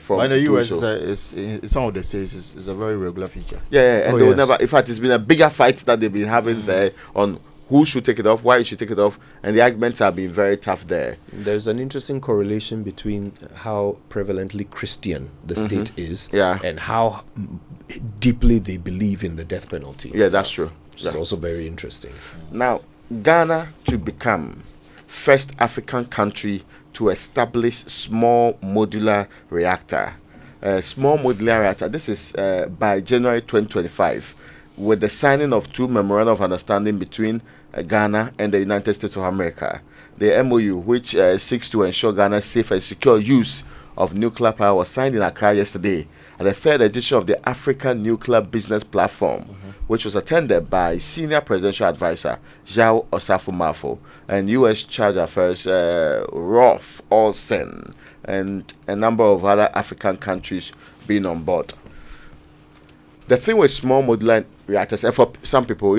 From in the US, in some of the states, it's a very regular feature. And they will never. In fact, it's been a bigger fight that they've been having there on who should take it off, why you should take it off, and the arguments have been very tough there. There's an interesting correlation between how prevalently Christian the state is, and how deeply they believe in the death penalty. Yeah, that's true. It's also very interesting. Now, Ghana to become first African country to establish small modular reactor. Small modular reactor, this is by January 2025, with the signing of two memoranda of understanding between Ghana and the United States of America. The MOU, which seeks to ensure Ghana's safe and secure use of nuclear power, was signed in Accra yesterday at the third edition of the African Nuclear Business Platform, which was attended by Senior Presidential Advisor Zhao Osafo-Mafo and U.S. Charge Affairs Rolf Olsen, and a number of other African countries being on board. The thing with small modular reactors, and for some people,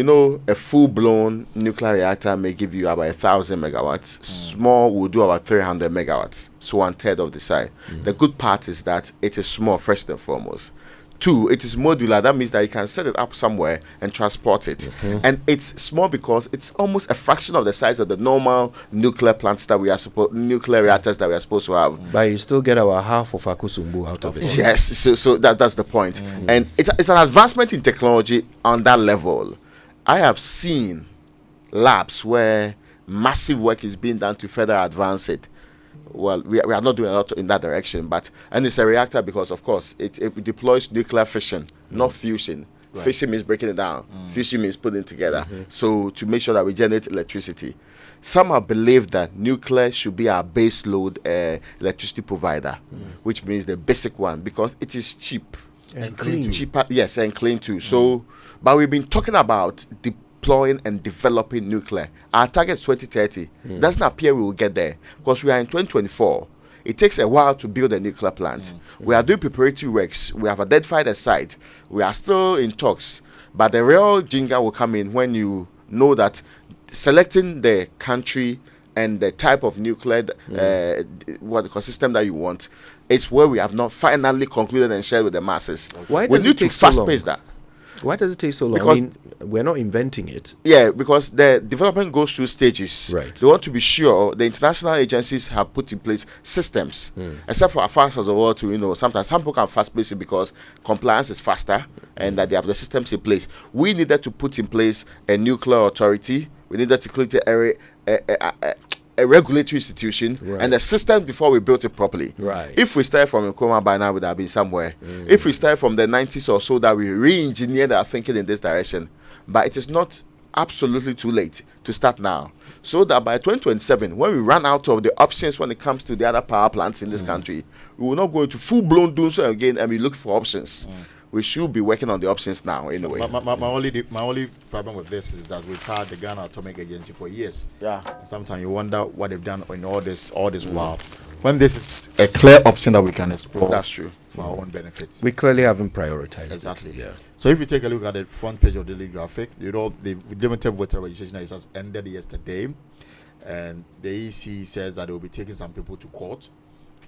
a full-blown nuclear reactor may give you about 1,000 megawatts. Small will do about 300 megawatts, so 1/3 of the size. The good part is that it is small, first and foremost. 2, it is modular. That means that you can set it up somewhere and transport it. And it's small because it's almost a fraction of the size of the normal nuclear plants that we are nuclear reactors that we are supposed to have. But you still get our half of Akusumbu out of it. Yes, so that's the point. And it's an advancement in technology on that level. I have seen labs where massive work is being done to further advance it. Well, we are not doing a lot in that direction, and it's a reactor because, of course, it deploys nuclear fission, not fusion. Right. Fission means breaking it down. Fusion means putting it together. So to make sure that we generate electricity. Some have believed that nuclear should be our base load electricity provider, which means the basic one, because it is cheap. And clean. Cheaper, yes, and clean too. So, but we've been talking about deploying and developing nuclear. Our target is 2030. Doesn't appear we will get there because we are in 2024. It takes a while to build a nuclear plant. We are doing preparatory works. We have identified a site. We are still in talks. But the real jingle will come in when you know that selecting the country and the type of nuclear system that you want is where we have not finally concluded and shared with the masses. Why does we need it take to so fast long? pace that. Why does it take so long? Because I mean, we're not inventing it. Yeah, because the development goes through stages. Right. They want to be sure the international agencies have put in place systems, except for fast as well to, sometimes some people can fast place it because compliance is faster and that they have the systems in place. We needed to put in place a nuclear authority. We needed to create a regulatory institution and the system before we built it properly. Right. If we started from Nkrumah, by now, we would have been somewhere. If we started from the 90s or so, that we re-engineered our thinking in this direction. But it is not absolutely too late to start now. So that by 2027, when we run out of the options when it comes to the other power plants in this country, we will not go into full-blown doing so again and we look for options. We should be working on the options now anyway. My only problem with this is that we've had the Ghana Atomic Agency for years. Yeah. Sometimes you wonder what they've done in all this while. When this is a clear option that we can explore. That's true. For our own benefits. We clearly haven't prioritized Exactly. it. Yeah. So if you take a look at the front page of the daily graphic, the limited voter registration has ended yesterday, and the EC says that they will be taking some people to court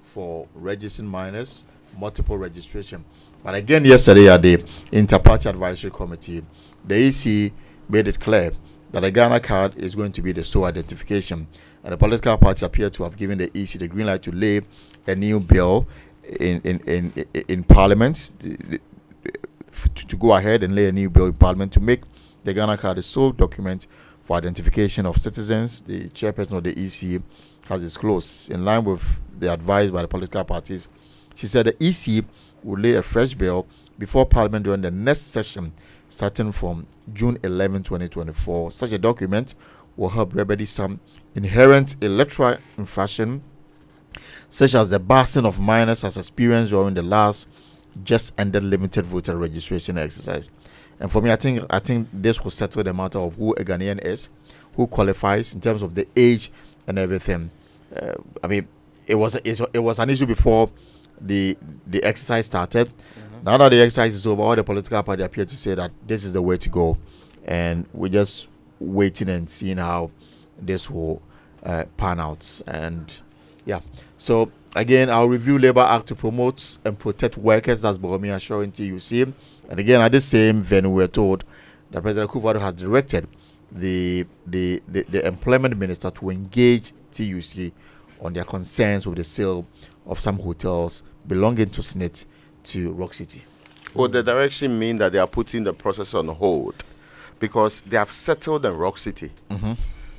for registering minors, multiple registration. But again, yesterday at the Inter-Party Advisory Committee, the EC made it clear that the Ghana card is going to be the sole identification, and the political parties appear to have given the EC the green light to lay a new bill in Parliament to go ahead and lay a new bill in Parliament to make the Ghana card the sole document for identification of citizens. The chairperson of the EC has disclosed, in line with the advice by the political parties. She said the EC will lay a fresh bill before Parliament during the next session, starting from June 11, 2024. Such a document will help remedy some inherent electoral infraction, such as the busing of minors has experienced during the last just ended limited voter registration exercise. And for me, I think this will settle the matter of who a Ghanaian is, who qualifies in terms of the age and everything. I mean, it was an issue before the exercise started. Now that the exercise is over, all the political parties appear to say that this is the way to go, and we're just waiting and seeing how this will pan out. And yeah, so again, I'll review Labour Act to promote and protect workers. That's Boromir assuring TUC. And again, at the same venue, we're told that President Akufo-Addo has directed the employment minister to engage TUC on their concerns with the sale of some hotels belonging to SSNIT to Rock City. Would the direction mean that they are putting the process on hold because they have settled in Rock City?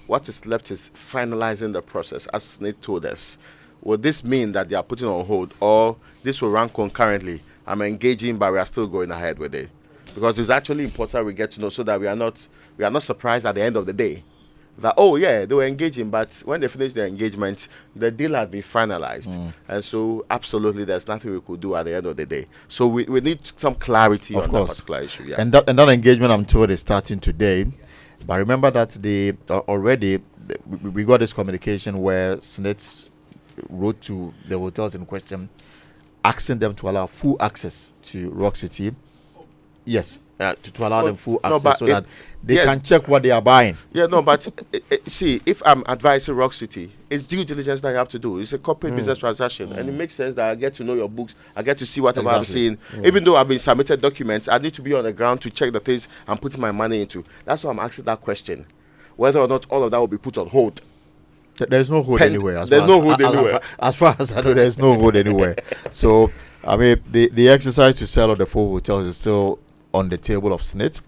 What is left is finalizing the process, as SSNIT told us. Would this mean that they are putting on hold, or this will run concurrently? I'm engaging, but we are still going ahead with it, because it's actually important we get to know so that we are not surprised at the end of the day that, oh yeah, they were engaging, but when they finished their engagement, the deal had been finalized. And so absolutely there's nothing we could do at the end of the day. So we need some clarity on that particular issue. Yeah. And that engagement, I'm told, is starting today. But remember that we got this communication where SSNIT wrote to the hotels in question, asking them to allow full access to Rock City. Yes. To allow them full access that they can check what they are buying. Yeah, no, but see, if I'm advising Rock City, it's due diligence that you have to do. It's a corporate business transaction, and it makes sense that I get to know your books. I get to see whatever I'm seeing. Even though I've been submitted documents, I need to be on the ground to check the things I'm putting my money into. That's why I'm asking that question, whether or not all of that will be put on hold. There's no hold anywhere. There's no hold anywhere. As far as I know, there's no hold anywhere. So, I mean, the exercise to sell of the 4 hotels is still on the table of SSNIT.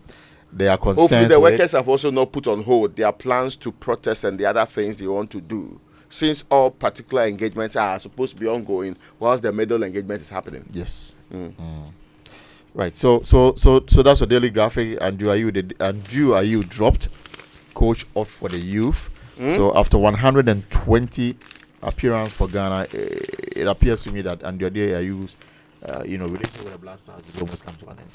They are concerned. Hopefully the workers have also not put on hold their plans to protest and the other things they want to do, since all particular engagements are supposed to be ongoing whilst the middle engagement is happening. Yes. Right. So that's a daily graphic. And are you dropped coach off for the youth? So after 120 appearance for Ghana, it appears to me that Andrew Ayu's relationship with the Black Stars is almost come to an end.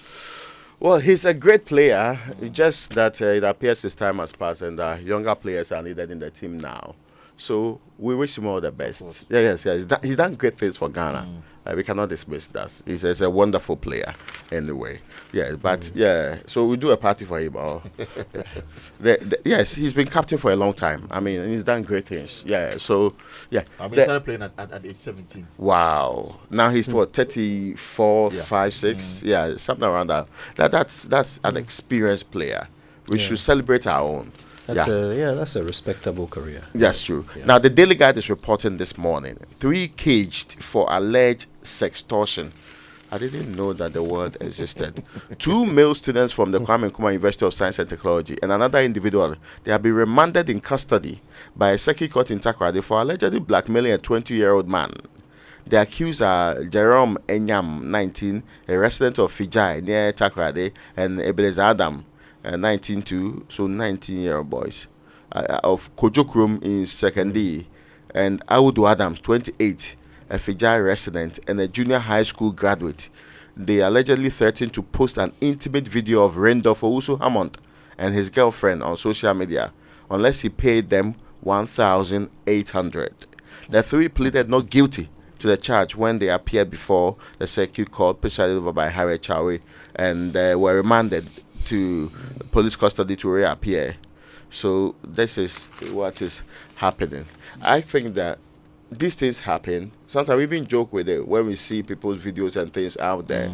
Well, he's a great player. It's just that it appears his time has passed and younger players are needed in the team now. So we wish him all the best. Yes. He's done great things for Ghana. We cannot dismiss that. He's a wonderful player anyway. Yeah, but so we do a party for him. Yes, he's been captain for a long time. I mean, and he's done great things. Yeah, so yeah. I mean, he started playing at age 17. Wow. Now he's 34, 5, 6. Yeah, something around that. That's an experienced player. We should celebrate our own. That's a respectable career. That's true. Now, the Daily Guide is reporting this morning 3 caged for alleged sextortion. I didn't know that the word existed. 2 male students from the Kwame Nkrumah University of Science and Technology and another individual, they have been remanded in custody by a circuit court in Takoradi for allegedly blackmailing a 20-year-old man. The accused are Jerome Enyam, 19, a resident of Fijai near Takoradi, and Ebenezer Adam, 19 too, so 19-year-old boys, of Kojokrum in Sekondi, and Audu Adams, 28, a Fijai resident and a junior high school graduate. They allegedly threatened to post an intimate video of Randolph Owusu Hammond and his girlfriend on social media unless he paid them 1,800. The 3 pleaded not guilty to the charge when they appeared before the circuit court presided over by Harry Chawi, and were remanded to police custody to reappear. So this is what is happening. I think that these things happen. Sometimes we even joke with it when we see people's videos and things out there.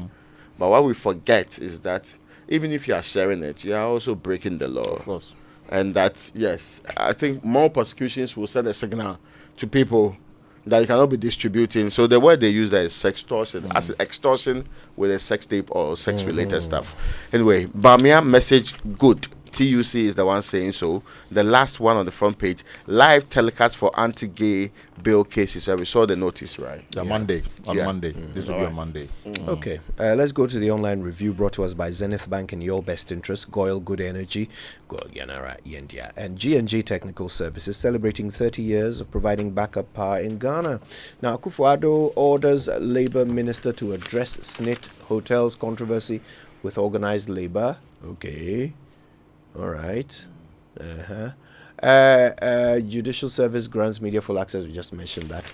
But what we forget is that even if you are sharing it, you are also breaking the law. Of course. And that, yes, I think more prosecutions will send a signal to people that you cannot be distributing. So the word they use there is sextortion, as extortion with a sex tape or sex-related stuff. Anyway, Bamia message good. TUC is the one saying so. The last one on the front page, live telecast for anti-gay bill cases. We saw the notice, right? Monday. Monday. This will be on Monday. Okay, let's go to the online review brought to us by Zenith Bank in your best interest, Goyle Good Energy, and G&G Technical Services, celebrating 30 years of providing backup power in Ghana. Now, Akufo-Addo orders Labour Minister to address SSNIT hotels controversy with organized labour. Okay. All right. Judicial Service grants media full access. We just mentioned that.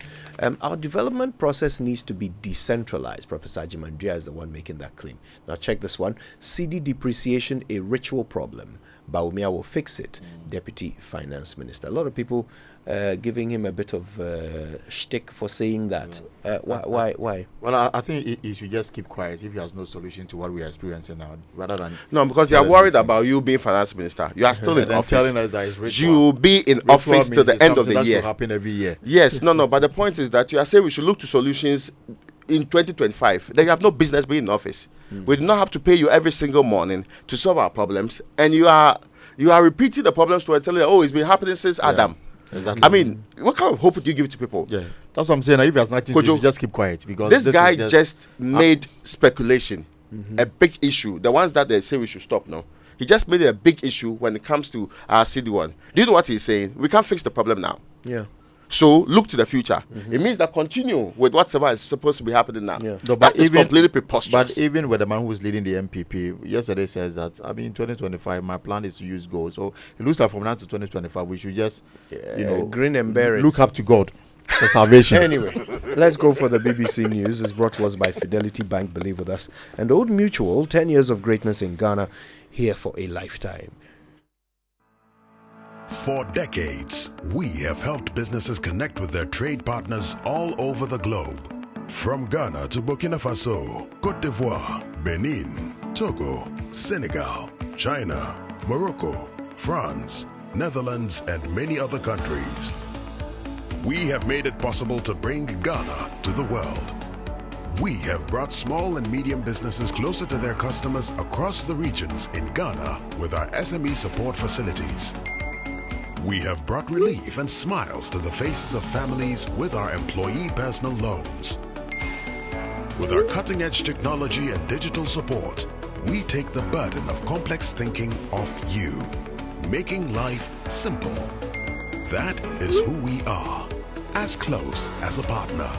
Our development process needs to be decentralized. Professor Ajimandria is the one making that claim. Now check this one. CD depreciation, a ritual problem. Baumia will fix it. Deputy Finance Minister. A lot of people giving him a bit of shtick for saying that. Why? Well, I think he should just keep quiet if he has no solution to what we are experiencing now, rather than because you are worried about you being finance minister. You are still in office. Telling us that it's ritual. You will be in office till the end of the year. That should happen every year. Yes, but the point is that you are saying we should look to solutions in 2025. Then you have no business being in office. We do not have to pay you every single morning to solve our problems, and you are repeating the problems to tell you, it's been happening since Adam. Exactly. I mean, what kind of hope do you give to people? Yeah, that's what I'm saying. If he has nothing to do, just keep quiet, because this guy just made speculation a big issue. The ones that they say we should stop now. He just made it a big issue when it comes to our CD1. Do you know what he's saying? We can't fix the problem now. Yeah. So look to the future. It means that continue with whatever is supposed to be happening now. Yeah. No, but even completely preposterous. But even with the man who's leading the MPP yesterday says that, I mean, in 2025, my plan is to use gold. So it looks like from now to 2025, we should just, grin and bear it. Look up to God for salvation. Anyway, let's go for the BBC News. It's brought to us by Fidelity Bank. Believe with us. And Old Mutual, 10 years of greatness in Ghana, here for a lifetime. For decades, we have helped businesses connect with their trade partners all over the globe. From Ghana to Burkina Faso, Côte d'Ivoire, Benin, Togo, Senegal, China, Morocco, France, Netherlands, and many other countries. We have made it possible to bring Ghana to the world. We have brought small and medium businesses closer to their customers across the regions in Ghana with our SME support facilities. We have brought relief and smiles to the faces of families with our employee personal loans. With our cutting-edge technology and digital support, we take the burden of complex thinking off you, making life simple. That is who we are, as close as a partner.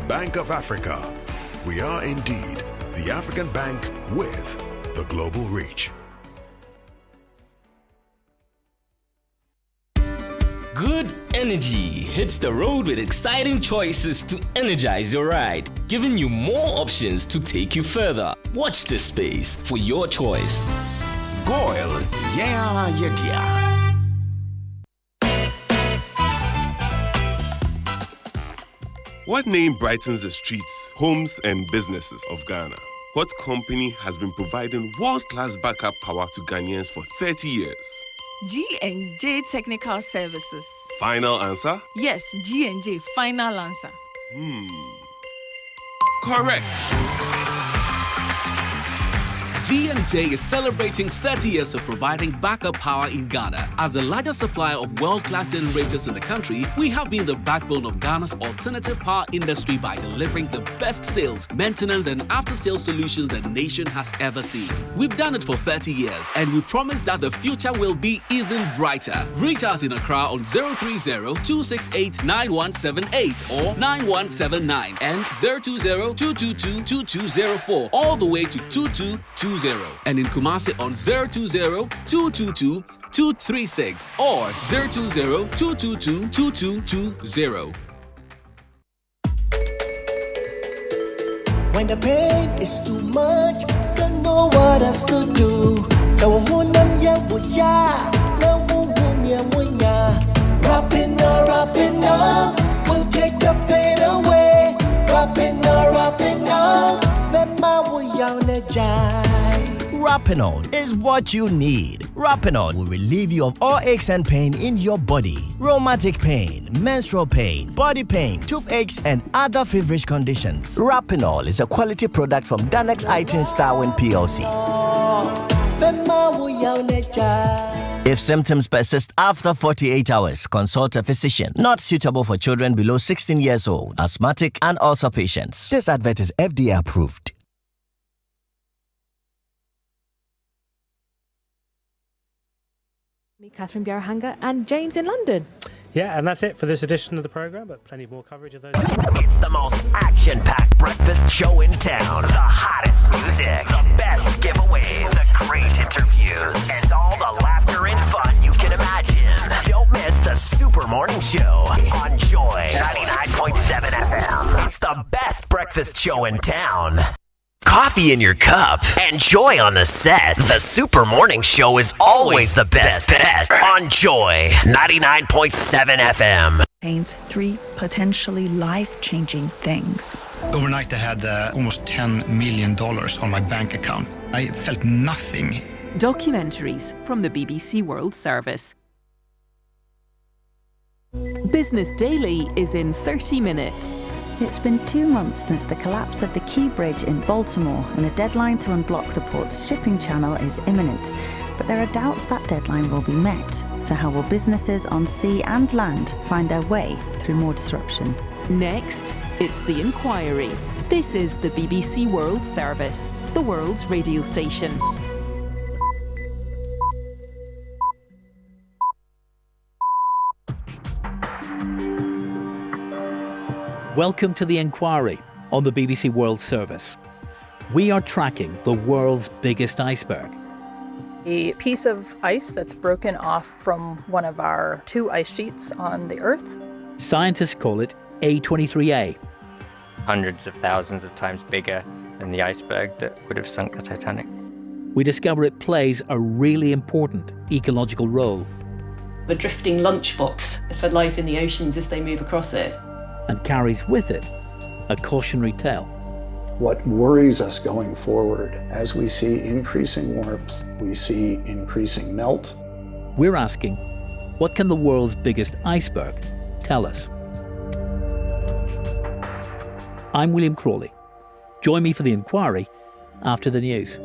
Bank of Africa. We are indeed the African bank with the global reach. Good energy hits the road with exciting choices to energize your ride, giving you more options to take you further. Watch this space for your choice. Goil, yeah. What name brightens the streets, homes, and businesses of Ghana? What company has been providing world-class backup power to Ghanaians for 30 years? G&J Technical Services. Final answer? Yes, G&J, final answer. Correct. G&J is celebrating 30 years of providing backup power in Ghana. As the largest supplier of world-class generators in the country, we have been the backbone of Ghana's alternative power industry by delivering the best sales, maintenance, and after-sales solutions the nation has ever seen. We've done it for 30 years, and we promise that the future will be even brighter. Reach us in Accra on 030-268-9178 or 9179 and 020-222-2204 all the way to 2220. And in Kumasi on 020-222-236 or 020-222-2220. When the pain is too much, don't know what else to do. So rapping all, will take the pain away. Rapping all, Rapinol is what you need. Rapinol will relieve you of all aches and pain in your body. Rheumatic pain, menstrual pain, body pain, toothaches, and other feverish conditions. Rapinol is a quality product from Danex Itin Starwin PLC. If symptoms persist after 48 hours, consult a physician. Not suitable for children below 16 years old, asthmatic, and ulcer patients. This advert is FDA approved. Me, Catherine Bjarhanga, and James in London. Yeah, and that's it for this edition of the programme, but plenty more coverage of those. It's the most action-packed breakfast show in town. The hottest music, the best giveaways, the great interviews, and all the laughter and fun you can imagine. Don't miss the Super Morning Show on Joy 99.7 FM. It's the best breakfast show in town. Coffee in your cup and joy on the set. The Super Morning Show is always the best bet on Joy 99.7 FM. Contains 3 potentially life-changing things. Overnight I had almost $10 million on my bank account. I felt nothing. Documentaries from the BBC World Service. Business Daily is in 30 minutes. It's been 2 months since the collapse of the Key Bridge in Baltimore, and a deadline to unblock the port's shipping channel is imminent. But there are doubts that deadline will be met. So how will businesses on sea and land find their way through more disruption? Next, it's The Inquiry. This is the BBC World Service, the world's radio station. Welcome to The Inquiry on the BBC World Service. We are tracking the world's biggest iceberg. A piece of ice that's broken off from one of our 2 ice sheets on the Earth. Scientists call it A23A. Hundreds of thousands of times bigger than the iceberg that would have sunk the Titanic. We discover it plays a really important ecological role. A drifting lunchbox for life in the oceans as they move across it. And carries with it a cautionary tale. What worries us going forward, as we see increasing warmth, we see increasing melt. We're asking, what can the world's biggest iceberg tell us? I'm William Crawley. Join me for The Inquiry after the news.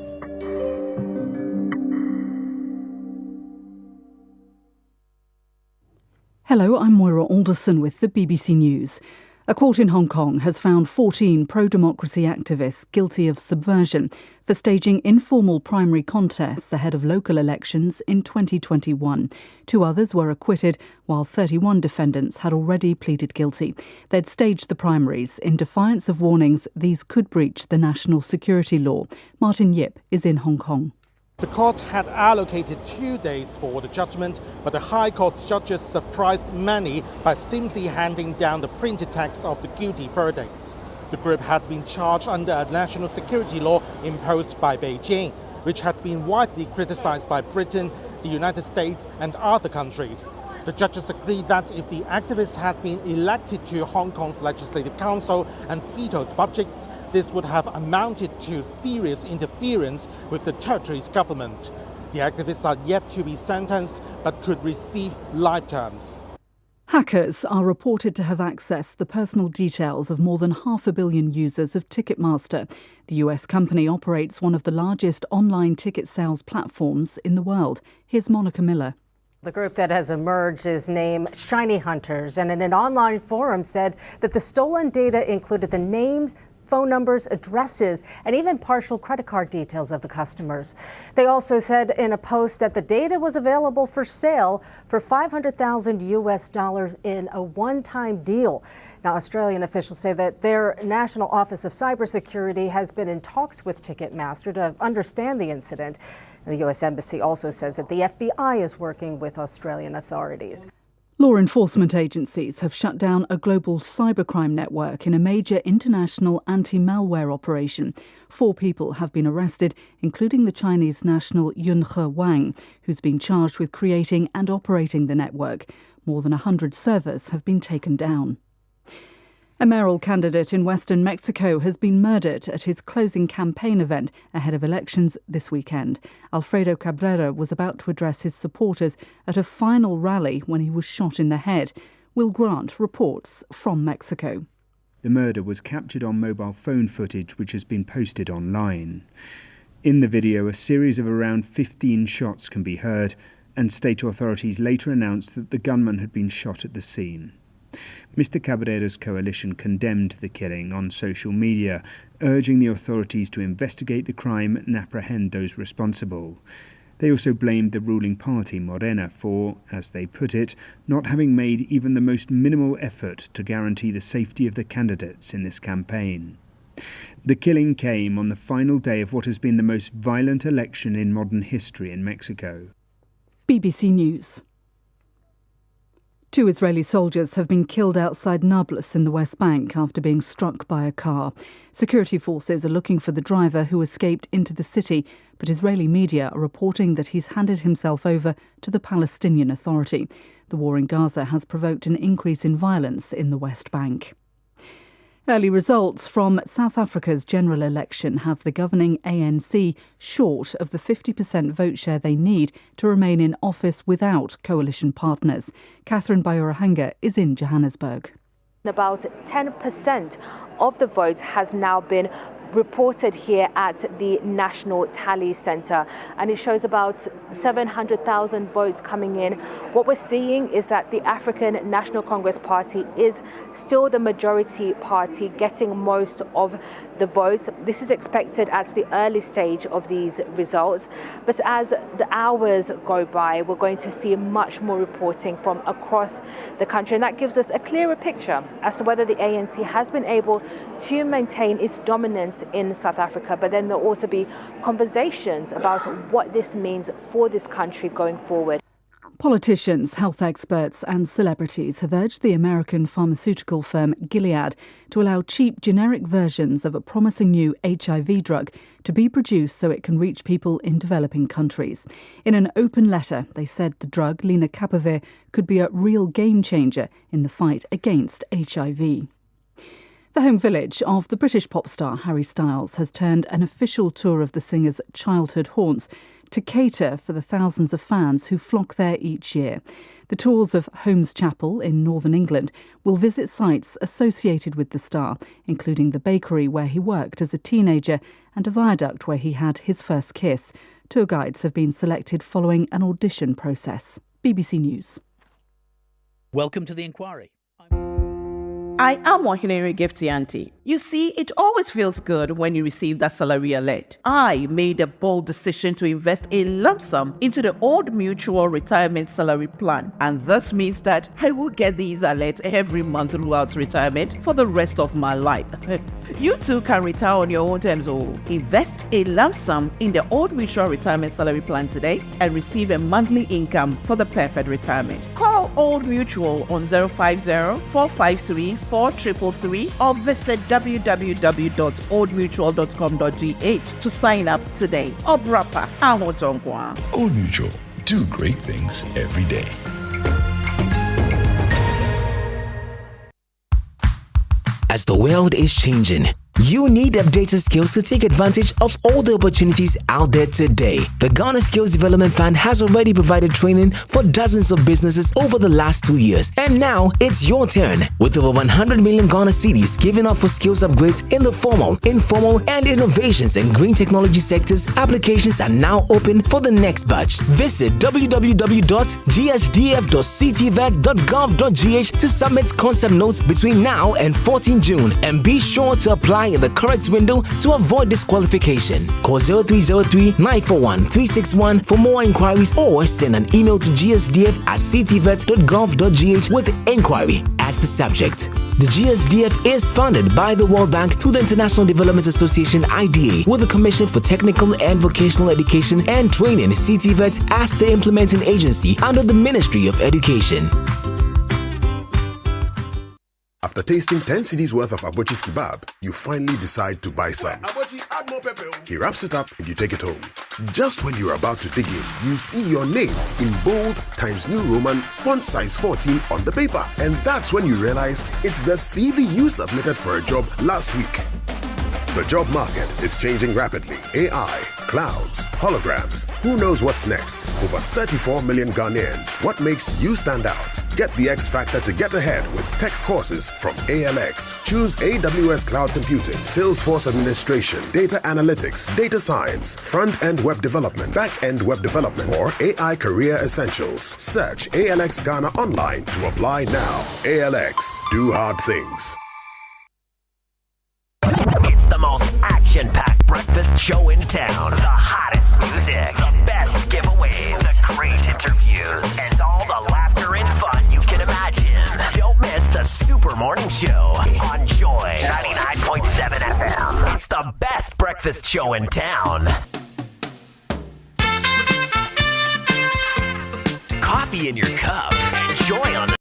Hello, I'm Moira Alderson with the BBC News. A court in Hong Kong has found 14 pro-democracy activists guilty of subversion for staging informal primary contests ahead of local elections in 2021. 2 others were acquitted, while 31 defendants had already pleaded guilty. They'd staged the primaries in defiance of warnings these could breach the national security law. Martin Yip is in Hong Kong. The court had allocated 2 days for the judgment, but the High Court judges surprised many by simply handing down the printed text of the guilty verdicts. The group had been charged under a national security law imposed by Beijing, which had been widely criticized by Britain, the United States, and other countries. The judges agreed that if the activists had been elected to Hong Kong's Legislative Council and vetoed budgets, this would have amounted to serious interference with the territory's government. The activists are yet to be sentenced but could receive life terms. Hackers are reported to have accessed the personal details of more than 500 million users of Ticketmaster. The US company operates one of the largest online ticket sales platforms in the world. Here's Monica Miller. The group that has emerged is named Shiny Hunters, and in an online forum said that the stolen data included the names, phone numbers, addresses, and even partial credit card details of the customers. They also said in a post that the data was available for sale for $500,000 US in a one-time deal. Now, Australian officials say that their National Office of Cybersecurity has been in talks with Ticketmaster to understand the incident. The U.S. Embassy also says that the FBI is working with Australian authorities. Law enforcement agencies have shut down a global cybercrime network in a major international anti-malware operation. 4 people have been arrested, including the Chinese national Yunhe Wang, who's been charged with creating and operating the network. More than 100 servers have been taken down. A mayoral candidate in western Mexico has been murdered at his closing campaign event ahead of elections this weekend. Alfredo Cabrera was about to address his supporters at a final rally when he was shot in the head. Will Grant reports from Mexico. The murder was captured on mobile phone footage which has been posted online. In the video, a series of around 15 shots can be heard, and state authorities later announced that the gunman had been shot at the scene. Mr. Cabrera's coalition condemned the killing on social media, urging the authorities to investigate the crime and apprehend those responsible. They also blamed the ruling party, Morena, for, as they put it, not having made even the most minimal effort to guarantee the safety of the candidates in this campaign. The killing came on the final day of what has been the most violent election in modern history in Mexico. BBC News. 2 Israeli soldiers have been killed outside Nablus in the West Bank after being struck by a car. Security forces are looking for the driver who escaped into the city, but Israeli media are reporting that he's handed himself over to the Palestinian Authority. The war in Gaza has provoked an increase in violence in the West Bank. Early results from South Africa's general election have the governing ANC short of the 50% vote share they need to remain in office without coalition partners. Catherine Bayorahanga is in Johannesburg. About 10% of the vote has now been reported here at the National Tally Centre, and it shows about 700,000 votes coming in. What we're seeing is that the African National Congress Party is still the majority party, getting most of the votes. This is expected at the early stage of these results, but as the hours go by, we're going to see much more reporting from across the country, and that gives us a clearer picture as to whether the ANC has been able to maintain its dominance in South Africa. But then there'll also be conversations about what this means for this country going forward. Politicians, health experts and celebrities have urged the American pharmaceutical firm Gilead to allow cheap generic versions of a promising new HIV drug to be produced so it can reach people in developing countries. In an open letter, they said the drug, lenacapavir, could be a real game changer in the fight against HIV. The home village of the British pop star Harry Styles has turned an official tour of the singer's childhood haunts to cater for the thousands of fans who flock there each year. The tours of Holmes Chapel in northern England will visit sites associated with the star, including the bakery where he worked as a teenager and a viaduct where he had his first kiss. Tour guides have been selected following an audition process. BBC News. Welcome to The Inquiry. I am Wahinere Gifty. You see, it always feels good when you receive that salary alert. I made a bold decision to invest a lump sum into the Old Mutual Retirement Salary Plan, and this means that I will get these alerts every month throughout retirement for the rest of my life. You too can retire on your own terms. Invest a lump sum in the Old Mutual Retirement Salary Plan today and receive a monthly income for the perfect retirement. Call Old Mutual on 050-453-4333 or visit www.oldmutual.com.gh to sign up today. Adabraka, Ahotonkwa. Old Mutual, do great things every day. As the world is changing, you need updated skills to take advantage of all the opportunities out there today. The Ghana Skills Development Fund has already provided training for dozens of businesses over the last 2 years. And now it's your turn. With over 100 million Ghana cedis given up for skills upgrades in the formal, informal, and innovations and green technology sectors, applications are now open for the next batch. Visit www.gsdf.ctvet.gov.gh to submit concept notes between now and 14 June. And be sure to apply in the correct window to avoid disqualification. Call 0303-941-361 for more inquiries or send an email to gsdf@ctvet.gov.gh with inquiry as the subject. The GSDF is funded by the World Bank through the International Development Association IDA with the Commission for Technical and Vocational Education and Training CTVET as the implementing agency under the Ministry of Education. After tasting 10 cedis worth of Abochi's kebab, you finally decide to buy some. He wraps it up and you take it home. Just when you're about to dig in, you see your name in bold Times New Roman font size 14 on the paper. And that's when you realize it's the CV you submitted for a job last week. The job market is changing rapidly. AI, clouds, holograms. Who knows what's next? Over 34 million Ghanaians. What makes you stand out? Get the X Factor to get ahead with tech courses from ALX. Choose AWS Cloud Computing, Salesforce Administration, Data Analytics, Data Science, Front-End Web Development, Back-End Web Development, or AI Career Essentials. Search ALX Ghana online to apply now. ALX. Do hard things. It's the most action-packed breakfast show in town. The hottest music, the best giveaways, the great interviews, and all the laughter and fun you can imagine. Don't miss the Super Morning Show on Joy 99.7 FM. It's the best breakfast show in town. Coffee in your cup. Joy on the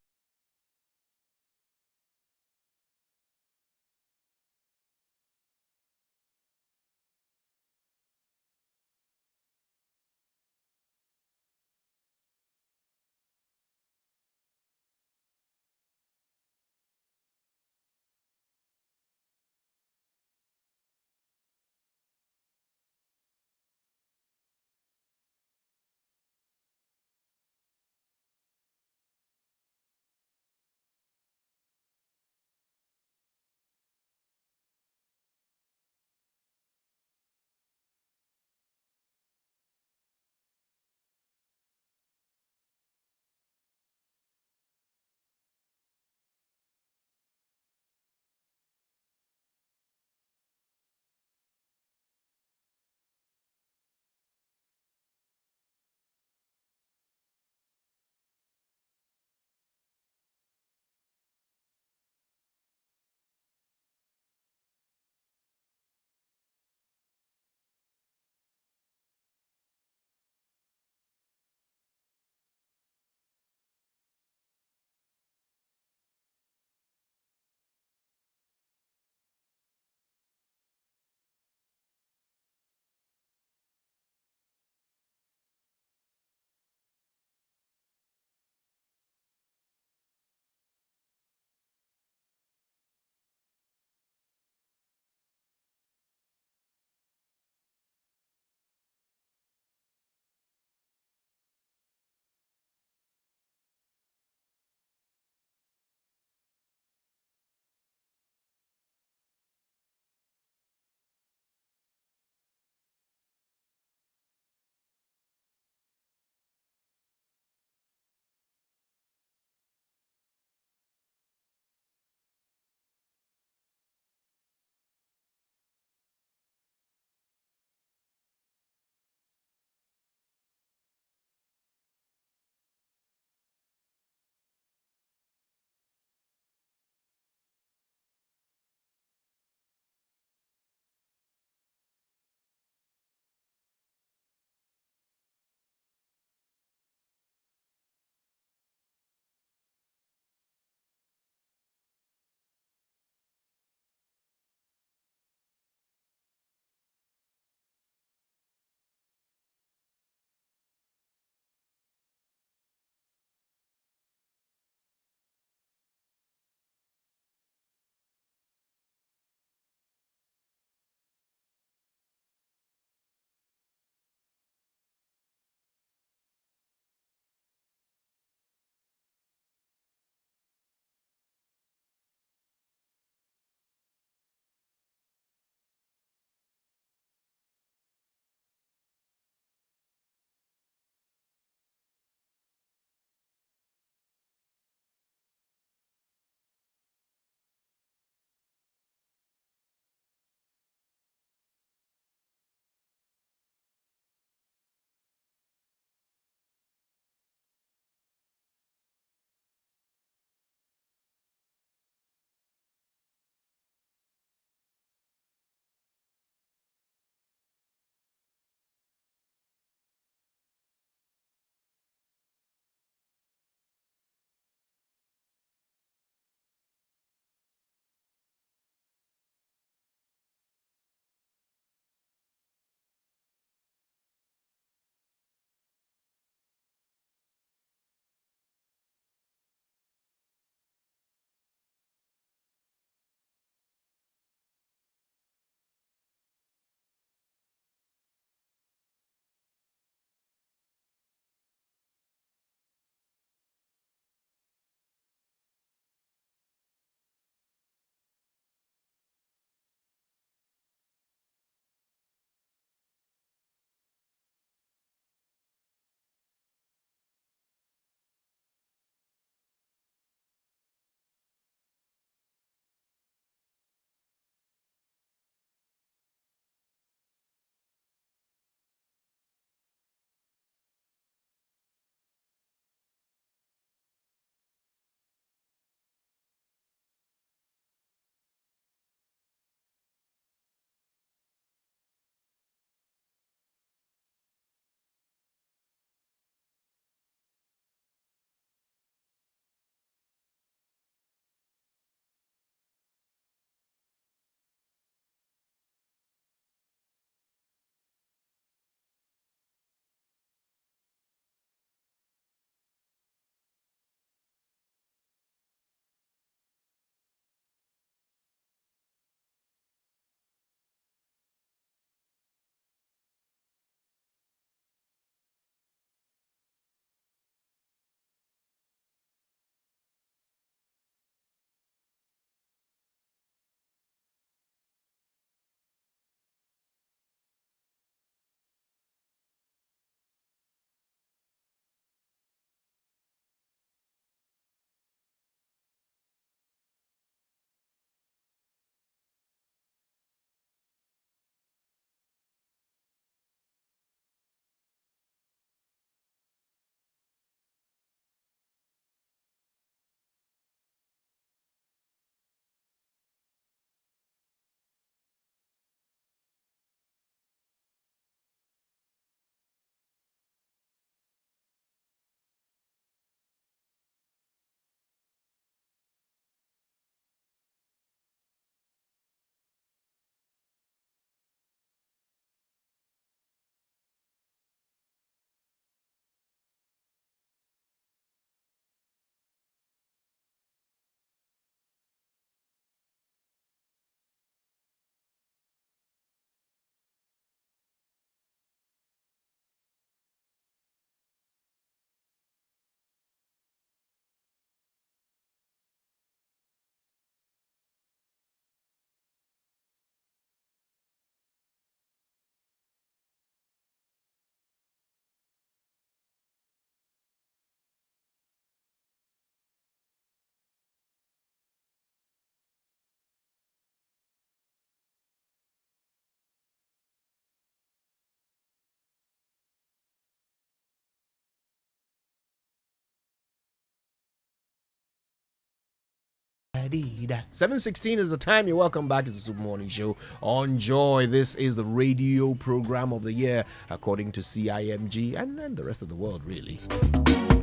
7:16 is the time. You're welcome back to the Super Morning Show on Joy. This is the radio program of the year, according to KPMG and the rest of the world, really.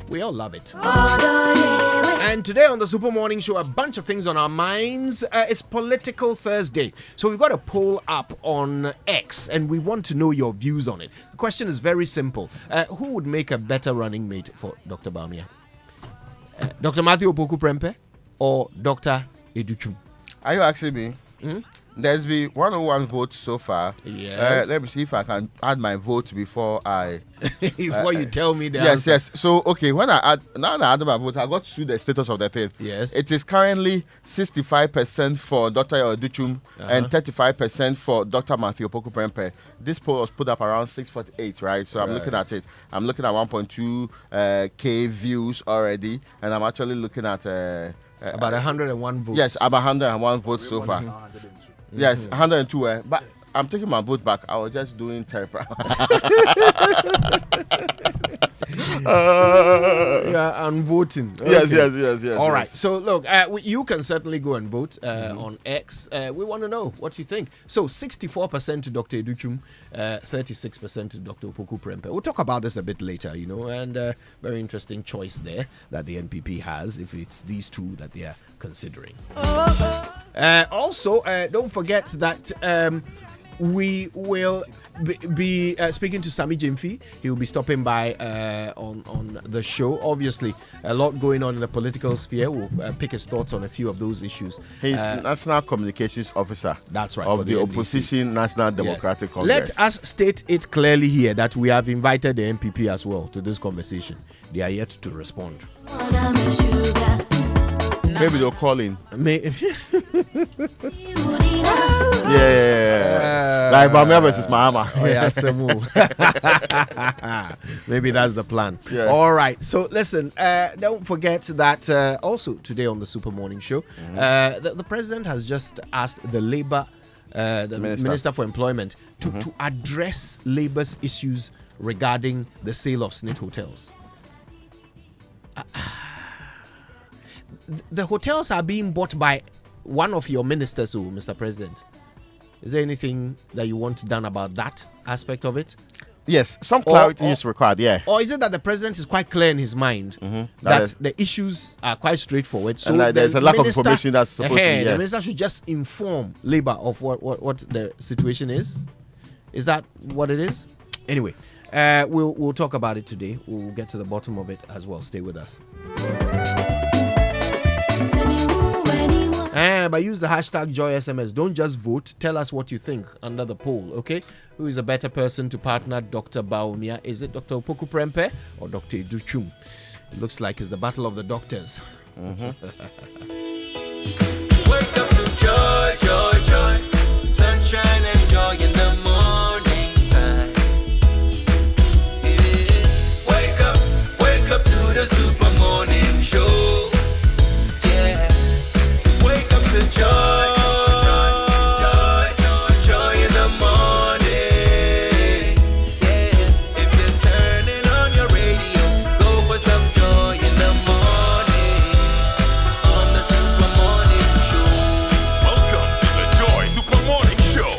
We all love it. And today on the Super Morning Show, a bunch of things on our minds. It's Political Thursday. So we've got a poll up on X, and we want to know your views on it. The question is very simple. Who would make a better running mate for Dr. Bawumia? Dr. Matthew Opoku Prempeh or Dr. Educhum? Are you asking me? There's been 101 votes so far. Yes. Let me see if I can add my vote before I... before you tell me the answer. Yes. So, okay, when I add my vote, I got to the status of the thing. Yes. It is currently 65% for Dr. Educhum and 35% for Dr. Matthew Opoku Prempeh. This poll was put up around 6:48, right? So I'm looking at it. I'm looking at 1.2K views already, and I'm actually looking at... about 101 votes. Yes, about 101 votes so far. Yes, 102. But I'm taking my vote back. I was just doing terrible. Yeah, I'm voting. Okay. Yes. All right. So look, you can certainly go and vote on X. We want to know what you think. So 64% to Dr. Educhum, 36% to Dr. Opoku Prempeh. We'll talk about this a bit later, and very interesting choice there that the NPP has, if it's these two that they are considering. Also, don't forget that we will be speaking to Sami Jimfi. He will be stopping by on the show. Obviously, a lot going on in the political sphere. We'll pick his thoughts on a few of those issues. He's National Communications Officer. That's right. Of the opposition National Democratic Congress. Let us state it clearly here that we have invited the NPP as well to this conversation. They are yet to respond. Maybe they'll call in. Like Bawumia versus Mahama. Maybe that's the plan. Yeah. All right. So listen, don't forget that also today on the Super Morning Show, the president has just asked the Labour, the Minister for Employment, to address Labour's issues regarding the sale of SSNIT hotels. The hotels are being bought by one of your ministers, Mr. President. Is there anything that you want done about that aspect of it? Yes, some clarity is required, yeah. Or is it that the president is quite clear in his mind that the issues are quite straightforward? So and there's a lack of information that's supposed to be. The minister should just inform Labour of what the situation is. Is that what it is? Anyway, we'll talk about it today. We'll get to the bottom of it as well. Stay with us. But use the hashtag JoySMS. Don't just vote. Tell us what you think under the poll, okay? Who is a better person to partner Dr. Bawumia? Is it Dr. Opoku Prempeh or Dr. Educhum? It looks like it's the battle of the doctors. Wake up to joy, joy, joy. Sunshine and joy in the morning time. Yeah. Wake up to the Super Morning Show. Joy, joy in the morning. Yeah, if you're turning on your radio, go for some joy in the morning. On the Super Morning Show. Welcome to the Joy Super Morning Show.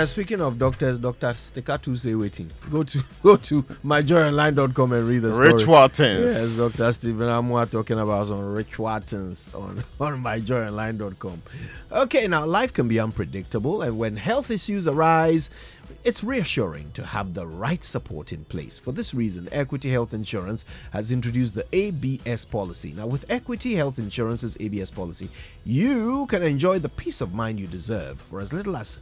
Speaking of doctors, Dr. Stikatu say waiting. Go to myjoyonline.com and read the story. Rich Wattens. Yes, Dr. Stephen Amwa talking about some Rich Wattens on myjoyonline.com. Okay, now life can be unpredictable, and when health issues arise, it's reassuring to have the right support in place. For this reason, Equity Health Insurance has introduced the ABS policy. Now, with Equity Health Insurance's ABS policy, you can enjoy the peace of mind you deserve for as little as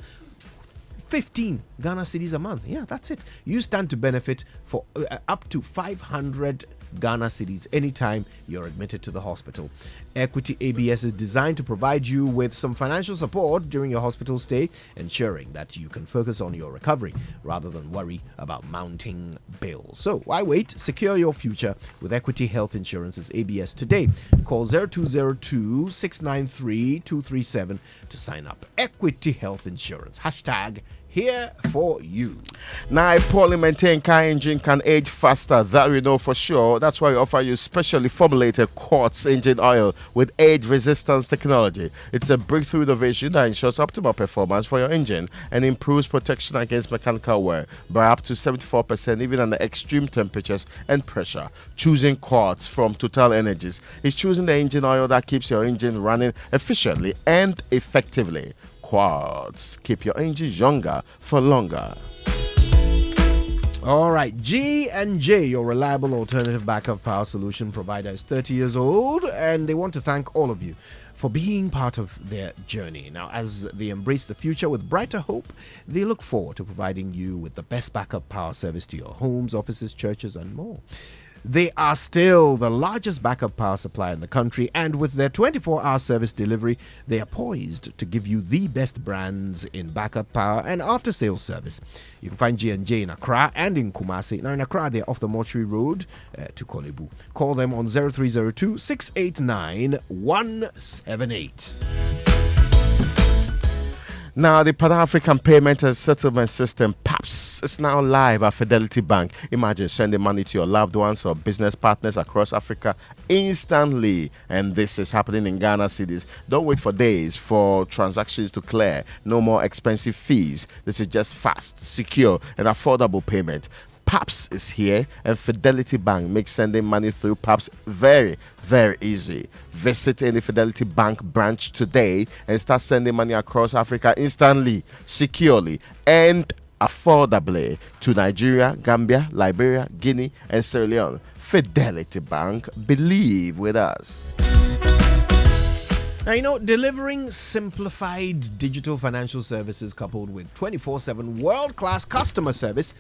15 Ghana cedis a month. Yeah, that's it. You stand to benefit for up to 500 Ghana cedis anytime you're admitted to the hospital. Equity ABS is designed to provide you with some financial support during your hospital stay, ensuring that you can focus on your recovery rather than worry about mounting bills. So why wait? Secure your future with Equity Health Insurance's ABS today. Call 0202-693-237 to sign up. Equity Health Insurance. Hashtag here for you. Now, a poorly maintained car engine can age faster. That we know for sure. That's why we offer you specially formulated quartz engine oil with age resistance technology. It's a breakthrough innovation that ensures optimal performance for your engine and improves protection against mechanical wear by up to 74%, even under extreme temperatures and pressure. Choosing quartz from Total Energies is choosing the engine oil that keeps your engine running efficiently and effectively. Quartz. Keep your engine younger for longer. All right, G&J, your reliable alternative backup power solution provider, is 30 years old, and they want to thank all of you for being part of their journey. Now, as they embrace the future with brighter hope, they look forward to providing you with the best backup power service to your homes, offices, churches, and more. They are still the largest backup power supplier in the country, and with their 24-hour service delivery, they are poised to give you the best brands in backup power and after-sales service. You can find G&J in Accra and in Kumasi. Now, in Accra, they're off the Mortuary Road to Kolebu. Call them on 0302 689 178. Now, the Pan-African Payment and Settlement System, PAPS, is now live at Fidelity Bank. Imagine sending money to your loved ones or business partners across Africa instantly. And this is happening in Ghana cities. Don't wait for days for transactions to clear. No more expensive fees. This is just fast, secure, and affordable payment. PAPS is here, and Fidelity Bank makes sending money through PAPS very, very easy. Visit any Fidelity Bank branch today and start sending money across Africa instantly, securely, and affordably to Nigeria, Gambia, Liberia, Guinea, and Sierra Leone. Fidelity Bank, believe with us. Now, delivering simplified digital financial services coupled with 24/7 world-class customer service,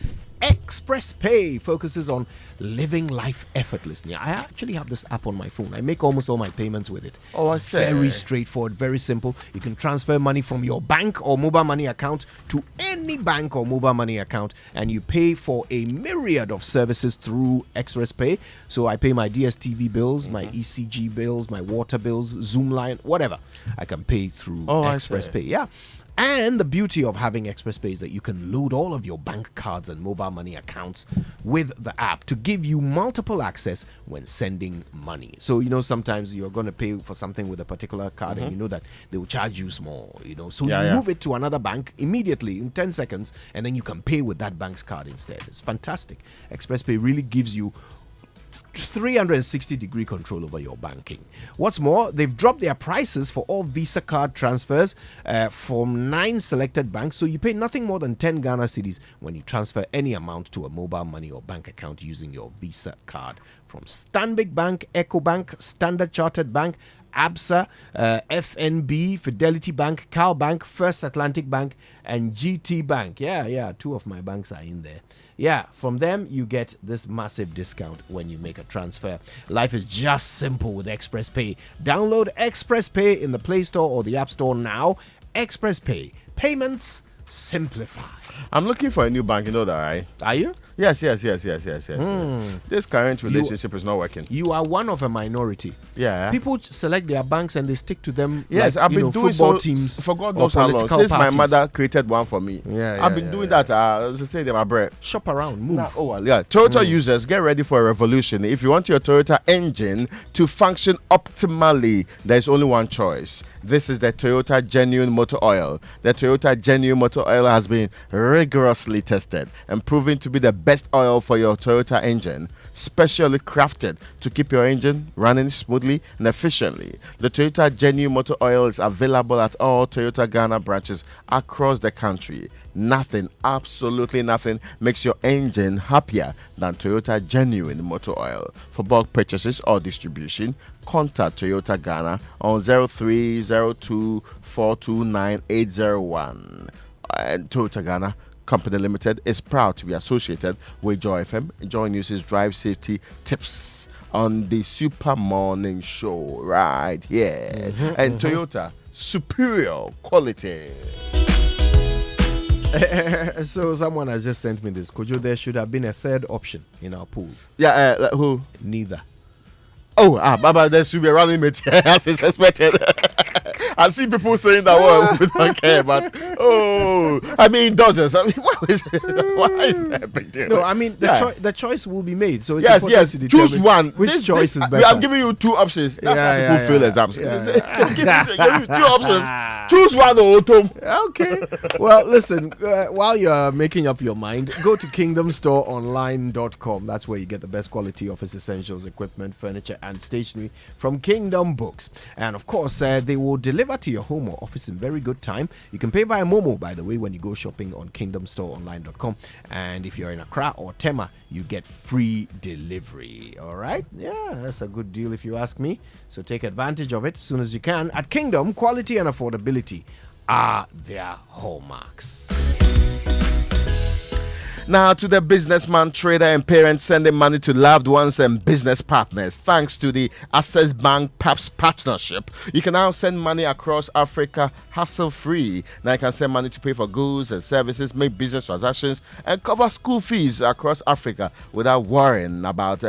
Express Pay focuses on living life effortlessly. I actually have this app on my phone. I make almost all my payments with it. Oh, I see. Very straightforward, very simple. You can transfer money from your bank or mobile money account to any bank or mobile money account, and you pay for a myriad of services through Express Pay. So I pay my DSTV bills, my ECG bills, my water bills, Zoomline, whatever. I can pay through Express Pay. Yeah. And the beauty of having Express Pay is that you can load all of your bank cards and mobile money accounts with the app to give you multiple access when sending money. So, sometimes you're going to pay for something with a particular card and you know that they will charge you small, So you move it to another bank immediately in 10 seconds and then you can pay with that bank's card instead. It's fantastic. Express Pay really gives you 360-degree control over your banking. What's more, they've dropped their prices for all Visa card transfers from 9 selected banks, so you pay nothing more than 10 Ghana cedis when you transfer any amount to a mobile money or bank account using your Visa card. From Stanbic Bank, EcoBank, Standard Chartered Bank, ABSA, FNB, Fidelity Bank, Cal Bank, First Atlantic Bank, and GT Bank. Yeah, 2 of my banks are in there. Yeah, from them, you get this massive discount when you make a transfer. Life is just simple with Express Pay. Download Express Pay in the Play Store or the App Store now. Express Pay. Payments simplified. I'm looking for a new bank, you know that, right? Are you? Yes. This current relationship is not working. You are one of a minority. Yeah. People select their banks and they stick to them. Yes, like, I've been doing football so teams for God knows how long. Since my mother created one for me. I've been doing that. As I say, my bread. Shop around, move. Toyota users, get ready for a revolution. If you want your Toyota engine to function optimally, there's only one choice. This is the Toyota Genuine Motor Oil. The Toyota Genuine Motor Oil has been rigorously tested and proven to be the best oil for your Toyota engine, specially crafted to keep your engine running smoothly and efficiently. The Toyota Genuine Motor Oil is available at all Toyota Ghana branches across the country. Nothing, absolutely nothing, makes your engine happier than Toyota Genuine Motor Oil. For bulk purchases or distribution, contact Toyota Ghana on 0302 429 801. And Toyota Ghana Company Limited is proud to be associated with Joy FM. Joy News' drive safety tips on the Super Morning Show right here. And Toyota, superior quality. So someone has just sent me this. Kojo, there should have been a third option in our pool. Yeah, who? Neither. Oh, Baba, there should be a running mate as is expected. I see people saying that word, we don't care, but No, I mean indulgence. I mean, why is that a big deal? No, I mean the choice will be made. So it's yes, important to determine choose one. Which choice is better? I'm giving you 2 options. That's how people fail exams. Give you 2 options. Choose one or Tom. Okay. Well, listen. While you're making up your mind, go to KingdomStoreOnline.com. That's where you get the best quality office essentials, equipment, furniture, and stationery from Kingdom Books. And of course, they will deliver to your home or office in very good time. You can pay via Momo, by the way, when you go shopping on KingdomStoreOnline.com. And if you're in Accra or Tema, you get free delivery. All right? Yeah, that's a good deal if you ask me. So take advantage of it as soon as you can. At Kingdom, quality and affordability are their hallmarks. Now to the businessman, trader, and parents sending money to loved ones and business partners. Thanks to the Access Bank PAPS partnership, you can now send money across Africa hassle-free. Now you can send money to pay for goods and services, make business transactions, and cover school fees across Africa without worrying about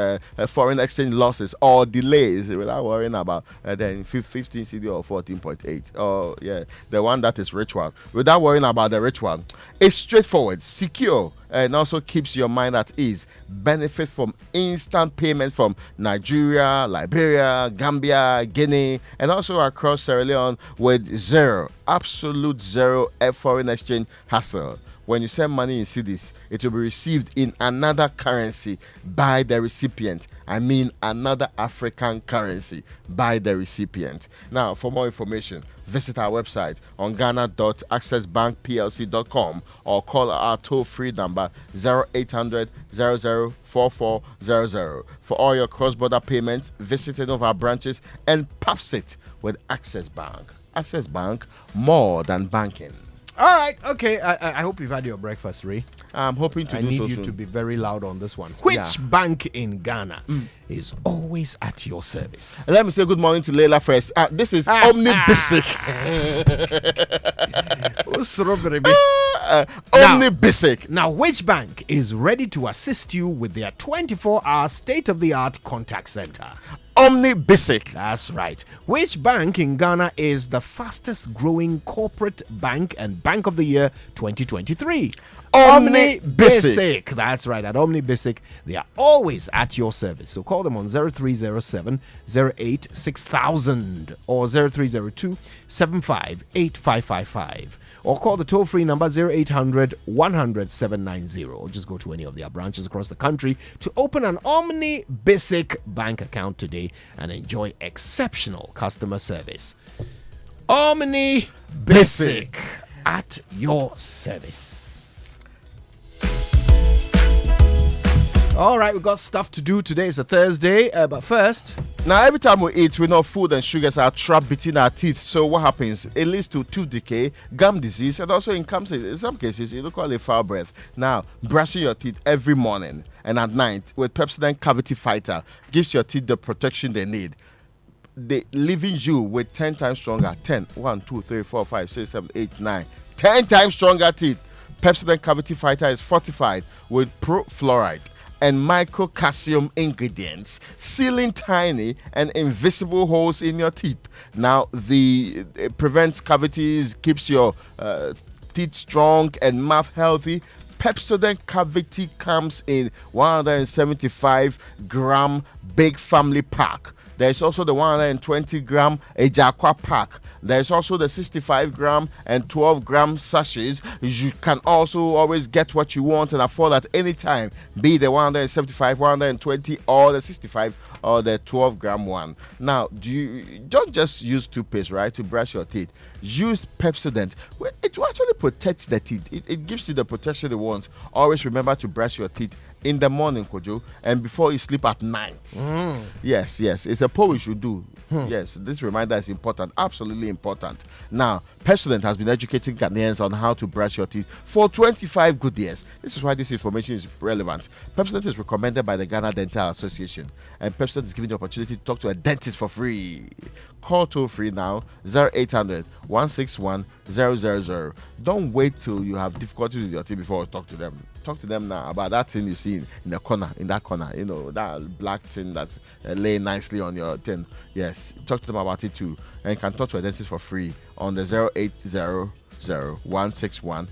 foreign exchange losses or delays, without worrying about then 15 CD or 14.8. Oh, yeah, the one that is ritual. Without worrying about the ritual. It's straightforward, secure, and also keeps your mind at ease. Benefit from instant payment from Nigeria, Liberia, Gambia, Guinea, and also across Sierra Leone with absolute zero foreign exchange hassle. When you send money in cedis, it will be received in another currency by the recipient. I mean another African currency by the recipient. Now, for more information, visit our website on ghana.accessbankplc.com or call our toll-free number 0800 004400. For all your cross-border payments, visit any of our branches and PAPS it with Access Bank. Access Bank, more than banking. All right, okay. I hope you've had your breakfast, Ray. I'm hoping to I do need so you soon. to be very loud on this one. Which bank in Ghana is always at your service? Let me say good morning to Leila first. This is Omnibasic. Omnibasic. Now, which bank is ready to assist you with their 24-hour state-of-the-art contact center? Omnibasic. That's right. Which bank in Ghana is the fastest growing corporate bank and bank of the year 2023? Omnibasic. That's right. At Omnibasic, they are always at your service. So call them on 0307 08 6000 or 0302 75 8555. Or call the toll-free number 0800 100 790. Or just go to any of their branches across the country to open an Omnibasic bank account today and enjoy exceptional customer service. Omnibasic at your service. All right, we've got stuff to do. Today is a Thursday, but first... Now, every time we eat, we know food and sugars are trapped between our teeth. So what happens? It leads to tooth decay, gum disease, and also in some cases, you call it foul breath. Now, brushing your teeth every morning and at night with Pepsodent Cavity Fighter gives your teeth the protection they need. Leaving you with 10 times stronger. 10, 1, 2, 3, 4, 5, 6, 7, 8, 9. 10 times stronger teeth. Pepsodent Cavity Fighter is fortified with pro-fluoride and microcalcium ingredients, sealing tiny and invisible holes in your teeth. Now, it prevents cavities, keeps your teeth strong and mouth healthy. Pepsodent Cavity comes in 175-gram big family pack. There's also the 120-gram Adabraka pack. There's also the 65-gram and 12-gram sachets. You can also always get what you want and afford at any time, be the 175, 120, or the 65, or the 12-gram one. Now, don't just use toothpaste, right, to brush your teeth. Use Pepsodent. It actually protects the teeth. It gives you the protection it wants. Always remember to brush your teeth in the morning, Kojo, and before you sleep at night. Yes, it's a poll we should do. Yes, this reminder is important, absolutely important. Now, Pepsodent has been educating Ghanaians on how to brush your teeth for 25 good years. This is why this information is relevant. Pepsodent is recommended by the Ghana Dental Association, and Pepsodent is giving you the opportunity to talk to a dentist for free. Call toll free now 0800 161 000. Don't wait till you have difficulties with your teeth before you talk to them. Talk to them now about that thing you see in that corner, you know, that black thing that's laying nicely on your teeth. Yes, talk to them about it too. And you can talk to a dentist for free on the 080 161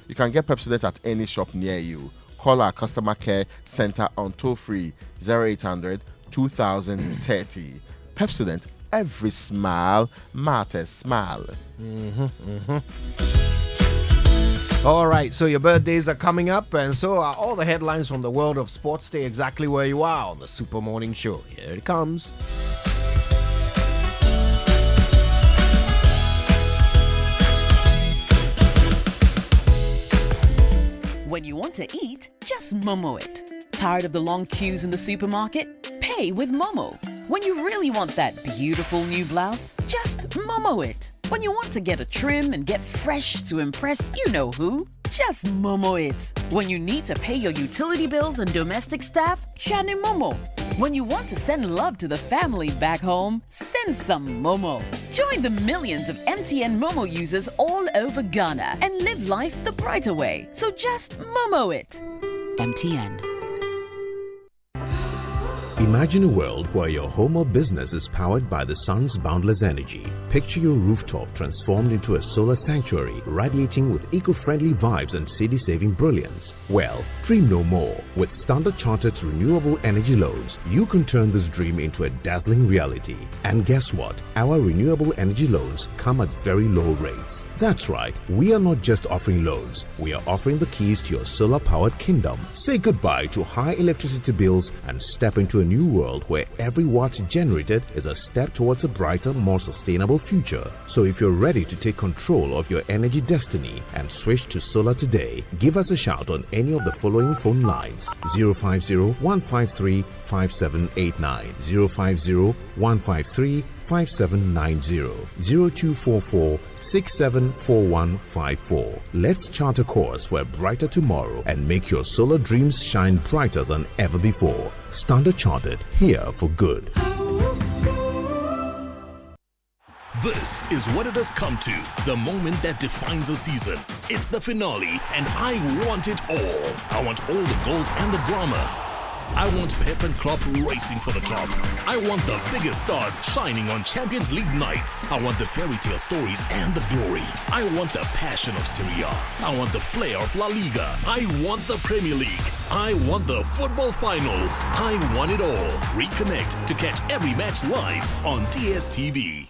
You can get Pepsodent at any shop near you. Call our customer care center on toll-free 0800 2030. Pepsodent, every smile matters. Smile. All right, so your birthdays are coming up, and so are all the headlines from the world of sports. Stay exactly where you are on the Super Morning Show. Here it comes. When you want to eat, just Momo it. Tired of the long queues in the supermarket? Pay with Momo. When you really want that beautiful new blouse, just Momo it. When you want to get a trim and get fresh to impress you know who, just Momo it. When you need to pay your utility bills and domestic staff, Shani Momo. When you want to send love to the family back home, send some Momo. Join the millions of MTN Momo users all over Ghana and live life the brighter way. So just Momo it. MTN. Imagine a world where your home or business is powered by the sun's boundless energy. Picture your rooftop transformed into a solar sanctuary, radiating with eco-friendly vibes and city-saving brilliance. Well, dream no more. With Standard Chartered's renewable energy loans, you can turn this dream into a dazzling reality. And guess what? Our renewable energy loans come at very low rates. That's right, we are not just offering loans, we are offering the keys to your solar-powered kingdom. Say goodbye to high electricity bills and step into a new world where every watt generated is a step towards a brighter, more sustainable future. So if you're ready to take control of your energy destiny and switch to solar today, give us a shout on any of the following phone lines: 050-153-5789, 050-153-5790, 0244-674154. Let's chart a course for a brighter tomorrow and make your solar dreams shine brighter than ever before. Standard Chartered, here for good. This is what it has come to, the moment that defines a season. It's the finale, and I want it all. I want all the gold and the drama. I want Pep and Klopp racing for the top. I want the biggest stars shining on Champions League nights. I want the fairy tale stories and the glory. I want the passion of Serie A. I want the flair of La Liga. I want the Premier League. I want the football finals. I want it all. Reconnect to catch every match live on DSTV.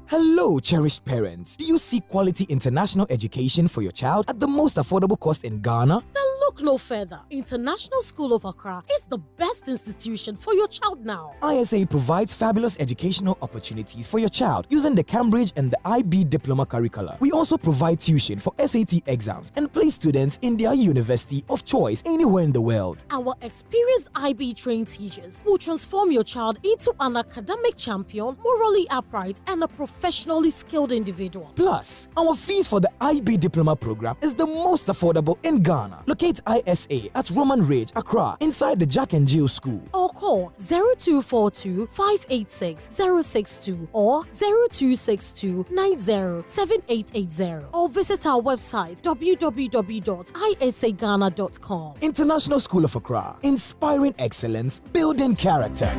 Hello, cherished parents. Do you seek quality international education for your child at the most affordable cost in Ghana? Now look no further. International School of Accra is the best institution for your child now. ISA provides fabulous educational opportunities for your child using the Cambridge and the IB diploma curricula. We also provide tuition for SAT exams and place students in their university of choice anywhere in the world. Our experienced IB trained teachers will transform your child into an academic champion, morally upright, and a professionally skilled individual. Plus, our fees for the IB diploma program is the most affordable in Ghana. Locate ISA at Roman Ridge, Accra, inside the Jack and Jill School. Or call 0242 586 062 or 0262 907880 or visit our website www.isaghana.com. International School of Accra, inspiring excellence, building character.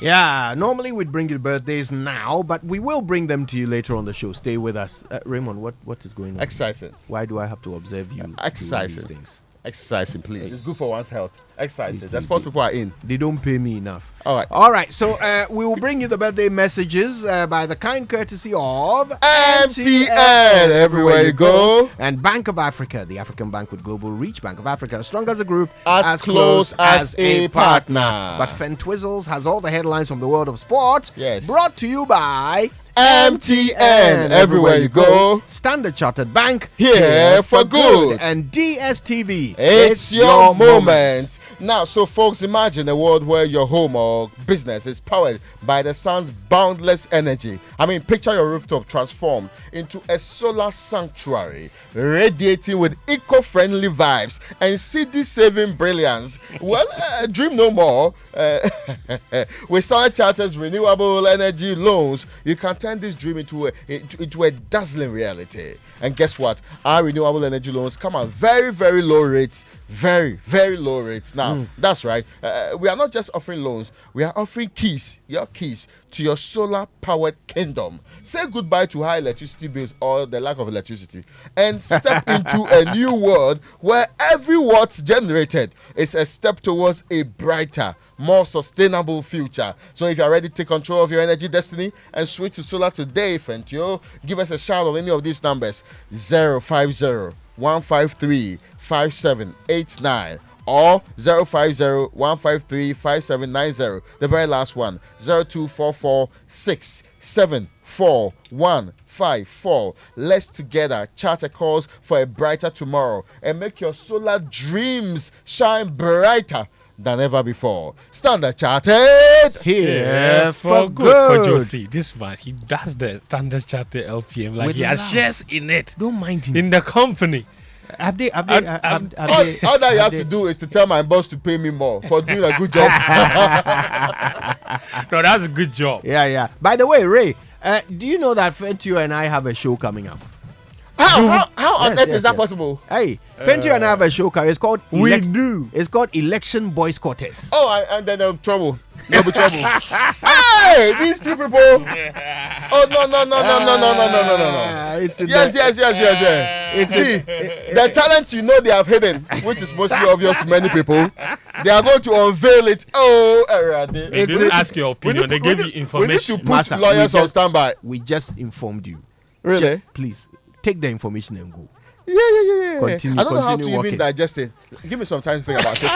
Yeah, normally we'd bring you birthdays now, but we will bring them to you later on the show. Stay with us. Raymond, what is going on? Exercising. Why do I have to observe you? Exercising. These things? Exercising, please. It's good for one's health. Exercising. The sports people are in. They don't pay me enough. All right. So we will bring you the birthday messages by the kind courtesy of MTN. Everywhere you go. And Bank of Africa, the African bank with global reach. Bank of Africa, as strong as a group, as close as a partner. But Fen Twizzles has all the headlines from the world of sport. Yes. Brought to you by MTN. Everywhere you go. Standard Chartered Bank, here for good. And DSTV, it's your moment. Now, so folks, imagine a world where your home or business is powered by the sun's boundless energy. I mean, picture your rooftop transformed into a solar sanctuary, radiating with eco-friendly vibes and city-saving brilliance. Well, dream no more. With Standard Chartered's renewable energy loans, you can turn this dream into a dazzling reality. And guess what? Our renewable energy loans come at very, very low rates. Very, very low rates. Now, that's right. We are not just offering loans. We are offering your keys to your solar-powered kingdom. Say goodbye to high electricity bills or the lack of electricity and step into a new world where every watt generated is a step towards a brighter, more sustainable future. So if you are ready to take control of your energy destiny and switch to solar today, friend, give us a shout on any of these numbers: 050-153-5789 or 050-153-5790. The very last one, 0244-674-154. Let's together chart a course for a brighter tomorrow and make your solar dreams shine brighter than ever before. Standard Chartered here for good. See, this man, he does the Standard Chartered LPM like he has shares in it. Don't mind him. In the company. All that you have to do is to tell my boss to pay me more for doing a good job. No, that's a good job. Yeah. By the way, Ray, do you know that Fentio and I have a show coming up? How on earth is that possible? Hey, Fentio and I have a show coming. It's called It's called Election Boycotters. Oh, and then there'll be trouble. Hey, these two people. Oh no. Yes. See, the talents the have hidden, which is mostly obvious to many people, they are going to unveil it. They didn't ask your opinion. They gave you information. We need to put lawyers on standby. We just informed you. Really? Please take the information and go. Yeah. Continue, I don't know how to working. even digest it. Give me some time to think about it.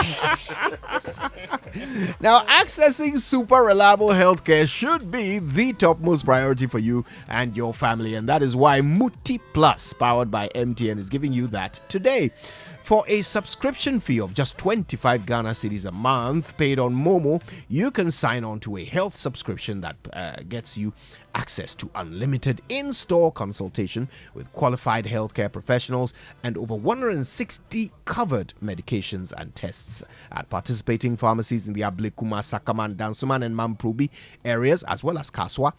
Now, accessing super reliable healthcare should be the topmost priority for you and your family, and that is why Muti Plus, powered by MTN, is giving you that today. For a subscription fee of just 25 Ghana cedis a month paid on Momo, you can sign on to a health subscription that gets you access to unlimited in-store consultation with qualified healthcare professionals and over 160 covered medications and tests at participating pharmacies in the Ablakwa, Sakaman, Dansuman and Mamprobi areas, as well as Kaswa.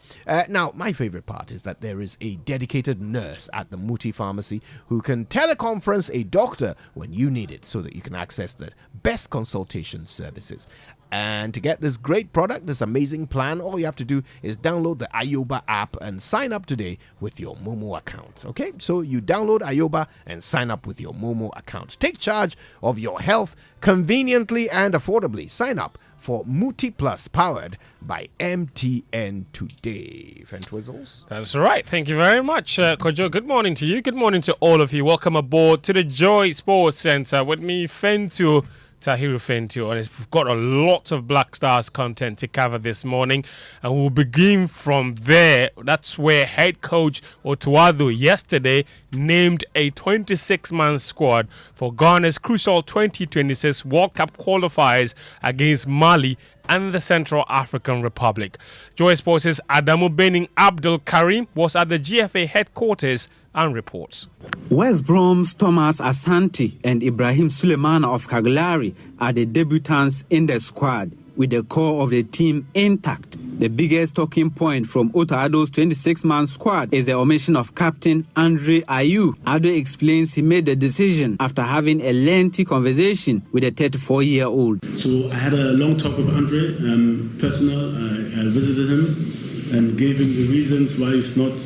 Now, my favorite part is that there is a dedicated nurse at the Muti pharmacy who can teleconference a doctor when you need it so that you can access the best consultation services. And to get this great product, this amazing plan, all you have to do is download the Ayoba app and sign up today with your Momo account. Okay, so you download Ayoba and sign up with your Momo account. Take charge of your health conveniently and affordably. Sign up for Muti Plus, powered by MTN today. Fentwizzles. That's right. Thank you very much, Kojo. Good morning to you. Good morning to all of you. Welcome aboard to the Joy Sports Center with me, Fentio. Tahiru Fentio, and we've got a lot of Black Stars content to cover this morning, and we'll begin from there. That's where head coach Otuado yesterday named a 26-man squad for Ghana's crucial 2026 World Cup qualifiers against Mali and the Central African Republic. Joy Sports' Adamu Benin Abdul Karim was at the GFA headquarters and reports. West Brom's Thomas Asante and Ibrahim Suleiman of Cagliari are the debutants in the squad, with the core of the team intact. The biggest talking point from Otado's 26-man squad is the omission of captain Andre Ayew. Ado explains he made the decision after having a lengthy conversation with a 34-year-old. So I had a long talk with Andre, personal. I visited him and gave him the reasons why he's not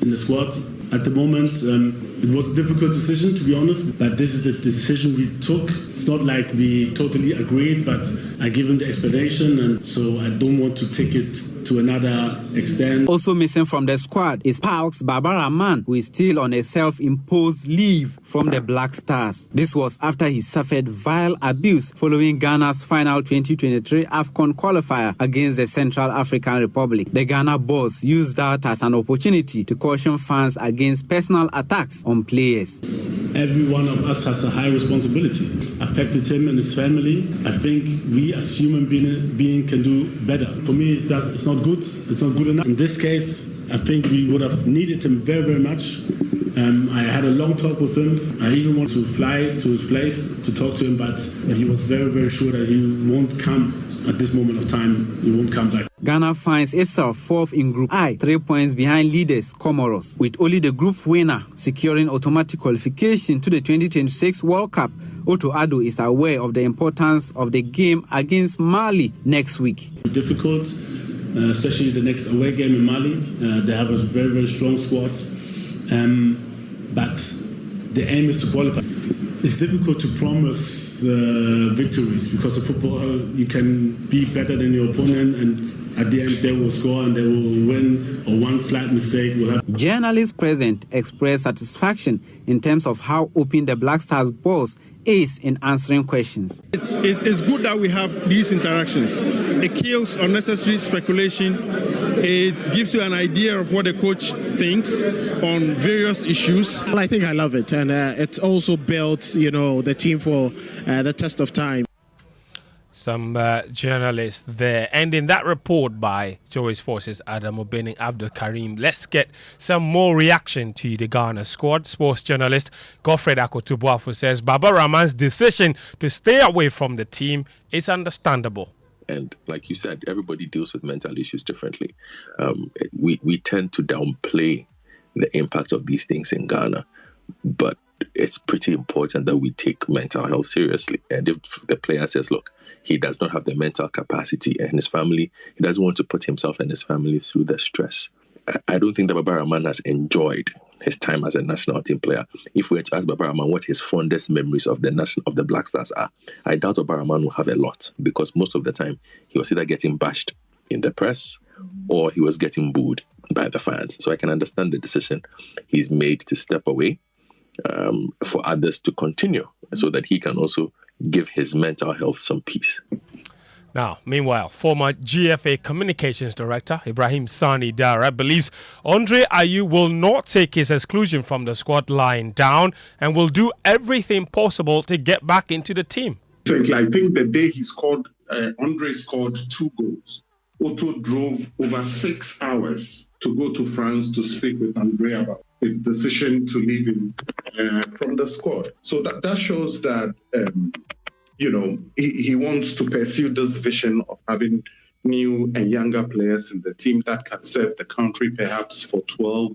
in the squad. At the moment, it was a difficult decision, to be honest, but this is the decision we took. It's not like we totally agreed, but I gave him the explanation, and so I don't want to take it to another extent. Also missing from the squad is Parks Babaraman, who is still on a self-imposed leave from the Black Stars. This was after he suffered vile abuse following Ghana's final 2023 AFCON qualifier against the Central African Republic. The Ghana boss used that as an opportunity to caution fans against personal attacks on players. Every one of us has a high responsibility. Affected him and his family. I think we as human beings can do better. For me, it's not good. It's not good enough. In this case, I think we would have needed him very, very much. I had a long talk with him. I even wanted to fly to his place to talk to him, but he was very, very sure that he won't come at this moment of time, it won't come back. Ghana finds itself fourth in Group I, 3 points behind leaders Comoros, with only the group winner securing automatic qualification to the 2026 World Cup. Otto Addo is aware of the importance of the game against Mali next week. Difficult, especially the next away game in Mali. They have a very, very strong squad. But the aim is to qualify. It's difficult to promise victories because of football, you can be better than your opponent and at the end they will score and they will win, or one slight mistake will happen. Journalists present expressed satisfaction in terms of how open the Black Stars boss is in answering questions. It's good that we have these interactions. It kills unnecessary speculation. It gives you an idea of what the coach thinks on various issues. Well, I think I love it, and it's also built, the team for the test of time. Some journalists there. And in that report by Joy Sports' Adam Obening Abdul Karim, let's get some more reaction to the Ghana squad. Sports journalist Godfred Akotubuafo says Baba Rahman's decision to stay away from the team is understandable. And like you said, everybody deals with mental issues differently. We tend to downplay the impact of these things in Ghana, but it's pretty important that we take mental health seriously. And if the player says, look, he does not have the mental capacity and his family, he doesn't want to put himself and his family through the stress. I don't think that Baba Rahman has enjoyed his time as a national team player. If we were to ask Baba Rahman what his fondest memories of the Black Stars are, I doubt Baba Rahman will have a lot, because most of the time he was either getting bashed in the press or he was getting booed by the fans. So I can understand the decision he's made to step away for others to continue so that he can also give his mental health some peace. Now, meanwhile, former GFA Communications Director Ibrahim Sani Dara believes Andre Ayew will not take his exclusion from the squad lying down and will do everything possible to get back into the team. I think the day he scored, Andre scored 2 goals. Otto drove over 6 hours to go to France to speak with Andre about his decision to leave him from the squad. So that shows that, he wants to pursue this vision of having new and younger players in the team that can serve the country perhaps for 12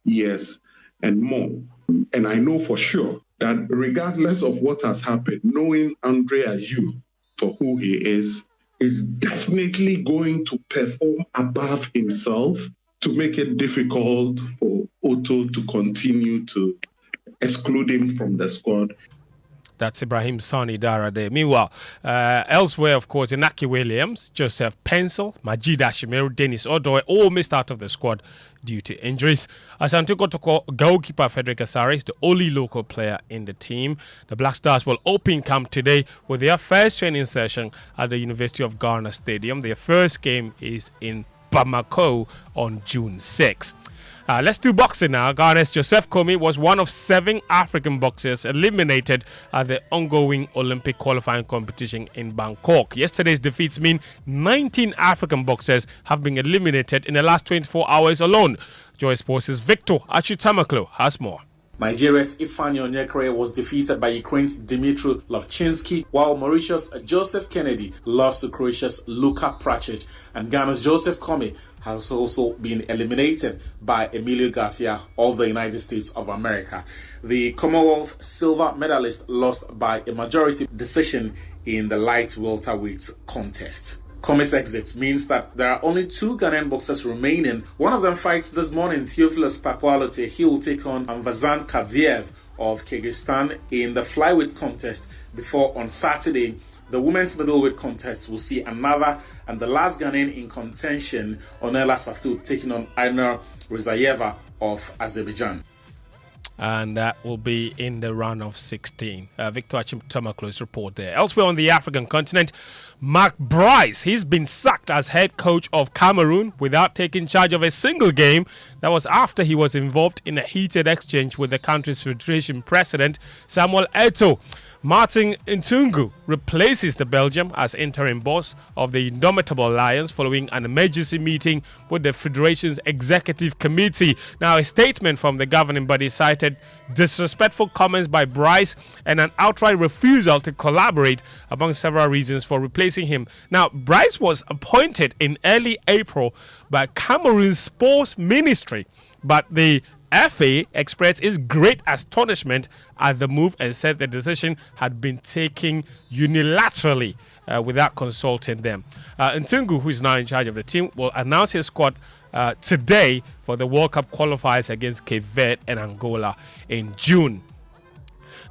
years and more. And I know for sure that regardless of what has happened, knowing Andre Ayew for who he is definitely going to perform above himself to make it difficult for Otto to continue to exclude him from the squad. That's Ibrahim Sani Dara there. Meanwhile, elsewhere, of course, Inaki Williams, Joseph Pencil, Majid Ashimiru, Dennis Odoy all missed out of the squad due to injuries. Asante Kotoko goalkeeper Frederick Asare is the only local player in the team. The Black Stars will open camp today with their first training session at the University of Ghana Stadium. Their first game is in Bamako on June 6. Let's do boxing now. Ghana's Joseph Kony was one of 7 African boxers eliminated at the ongoing Olympic qualifying competition in Bangkok. Yesterday's defeats mean 19 African boxers have been eliminated in the last 24 hours alone. Joy Sports' Victor Achutamaklo has more. Nigeria's Ifeanyi Onyekere was defeated by Ukraine's Dmitry Lovchinsky, while Mauritius' Joseph Kennedy lost to Croatia's Luka Pracic, and Ghana's Joseph Kony has also been eliminated by Emilio Garcia of the United States of America. The Commonwealth silver medalist lost by a majority decision in the light welterweight contest. Komi's exit means that there are only 2 Ghanaian boxers remaining. One of them fights this morning, Theophilus Papualite. He will take on Anvazan Kadziev of Kyrgyzstan in the flyweight contest, before on Saturday the women's middleweight contest will see another and the last Ghanaian in contention, Onela Sathou, taking on Aina Rizayeva of Azerbaijan. And that will be in the round of 16. Victor Achimtamaklo's report there. Elsewhere on the African continent, Mark Bryce, he's been sacked as head coach of Cameroon without taking charge of a single game. That was after he was involved in a heated exchange with the country's federation president, Samuel Eto'o. Martin Ntungu replaces the Belgium as interim boss of the Indomitable Lions following an emergency meeting with the Federation's Executive Committee. Now, a statement from the governing body cited disrespectful comments by Bryce and an outright refusal to collaborate among several reasons for replacing him. Now, Bryce was appointed in early April by Cameroon's Sports Ministry, but the FA expressed its great astonishment at the move and said the decision had been taken unilaterally without consulting them. Ntungu, who is now in charge of the team, will announce his squad today for the World Cup qualifiers against Cape Verde and Angola in June.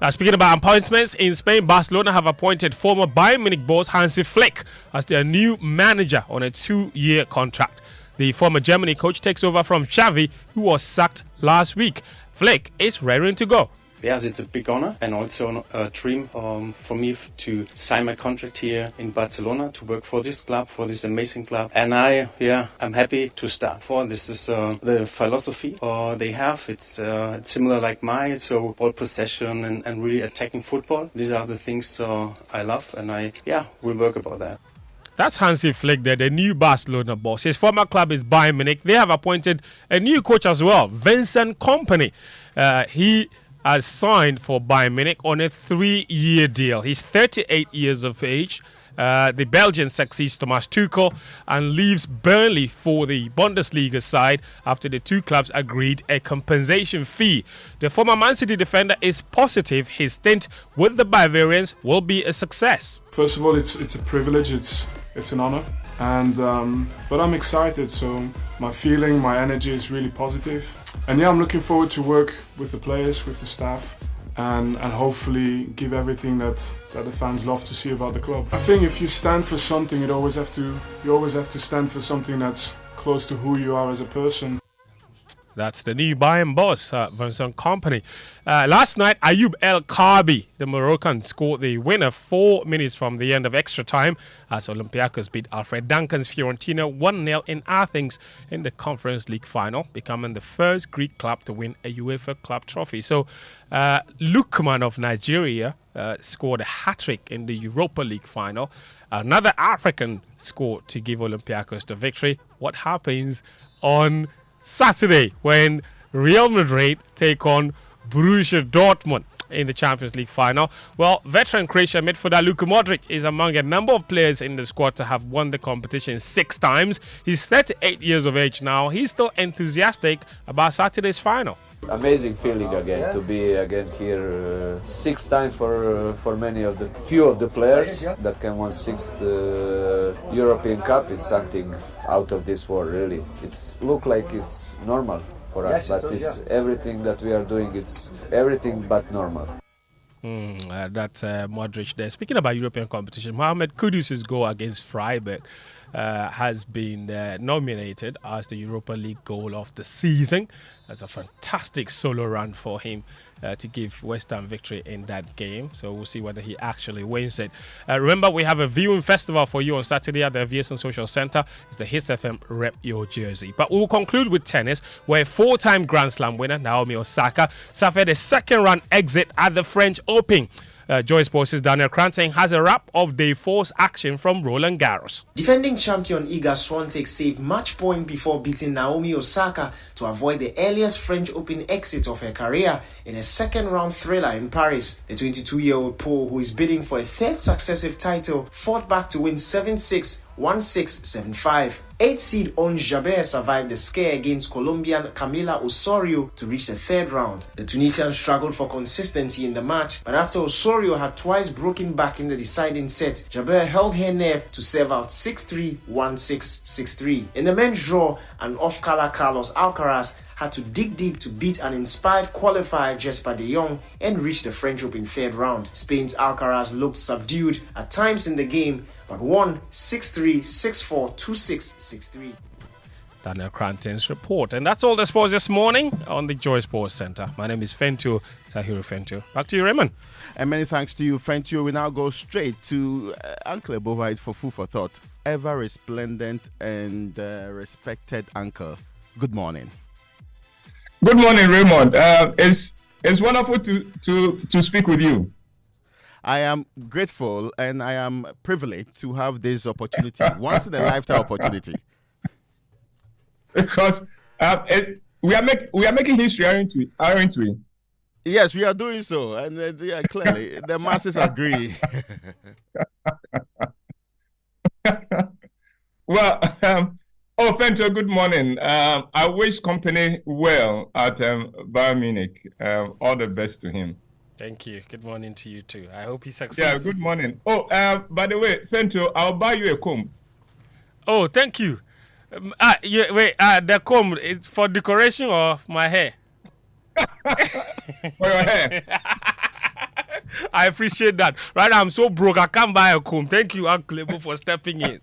Now, speaking about appointments, in Spain, Barcelona have appointed former Bayern Munich boss Hansi Flick as their new manager on a 2-year contract. The former Germany coach takes over from Xavi, who was sacked last week. Flick is raring to go. Yes, it's a big honor and also a dream for me to sign my contract here in Barcelona to work for this club, for this amazing club. And I'm happy to start. This is the philosophy they have. It's similar like mine, so ball possession and really attacking football. These are the things I love, and we'll work about that. That's Hansi Flick there, the new Barcelona boss. His former club is Bayern Munich. They have appointed a new coach as well, Vincent Kompany. He has signed for Bayern Munich on a 3-year deal. He's 38 years of age. The Belgian succeeds Thomas Tuchel and leaves Burnley for the Bundesliga side after the two clubs agreed a compensation fee. The former Man City defender is positive his stint with the Bavarians will be a success. First of all, it's a privilege. It's an honor, and but I'm excited. So my feeling, my energy is really positive, and I'm looking forward to work with the players, with the staff, and hopefully give everything that the fans love to see about the club. I think if you stand for something, you always have to stand for something that's close to who you are as a person. That's the new Bayern boss, Vincent Kompany. Last night, Ayoub El Kaabi, the Moroccan, scored the winner 4 minutes from the end of extra time as Olympiacos beat Alfred Duncan's Fiorentina 1-0 in Athens in the Conference League final, becoming the first Greek club to win a UEFA Club trophy. So, Lukman of Nigeria scored a hat-trick in the Europa League final. Another African scored to give Olympiacos the victory. What happens on Saturday when Real Madrid take on Borussia Dortmund in the Champions League final? Well, veteran Croatia midfielder Luka Modric is among a number of players in the squad to have won the competition 6 times. He's 38 years of age now. He's still enthusiastic about Saturday's final. Amazing feeling again to be again here 6 times for many of the few of the players that can win 6th European Cup. It's something out of this world, really. It's look like it's normal for us, but it's everything that we are doing. It's everything but normal. That's Modric there. Speaking about European competition, Mohamed Kudus's goal against Freiburg has been nominated as the Europa League goal of the season. That's a fantastic solo run for him to give West Ham victory in that game. So we'll see whether he actually wins it. Remember, we have a viewing festival for you on Saturday at the Aviation Social Centre. It's the Hits FM Rep Your Jersey. But we'll conclude with tennis, where 4-time Grand Slam winner Naomi Osaka suffered a second-round exit at the French Open. Joy Sports' Daniel Cranton has a wrap of day 4's action from Roland Garros. Defending champion Iga Swiatek saved match point before beating Naomi Osaka to avoid the earliest French Open exit of her career in a second-round thriller in Paris. The 22-year-old Pole, who is bidding for a 3rd successive title, fought back to win 7-6, 1-6, 7-5. 8th seed Ons Jabeur survived the scare against Colombian Camila Osorio to reach the 3rd round. The Tunisian struggled for consistency in the match, but after Osorio had twice broken back in the deciding set, Jabeur held her nerve to serve out 6-3, 1-6, 6-3. In the men's draw, an off-color Carlos Alcaraz had to dig deep to beat an inspired qualifier Jesper de Jong and reach the French Open 3rd round. Spain's Alcaraz looked subdued at times in the game, but won 6-3, 6-4, 2-6, 6-3. Daniel Cranton's report. And that's all the sports this morning on the Joy Sports Centre. My name is Fentio, Tahiru Fentio. Back to you, Raymond. And many thanks to you, Fentio. We now go straight to Uncle Ebovite for food for thought. Ever resplendent and respected uncle. Good morning. Good morning, Raymond. It's wonderful to speak with you. I am grateful and I am privileged to have this opportunity, once in a lifetime opportunity. Because we are making history, aren't we? Yes, we are doing so, and clearly the masses agree. Well, Fento, good morning. I wish company well at Bayern Munich. All the best to him. Thank you. Good morning to you too. I hope he succeeds. Yeah, good morning. By the way, Fento, I'll buy you a comb. Oh, thank you. The comb is for decoration of my hair. For your hair. I appreciate that. Right now, I'm so broke, I can't buy a comb. Thank you, Uncle Lebo, for stepping in.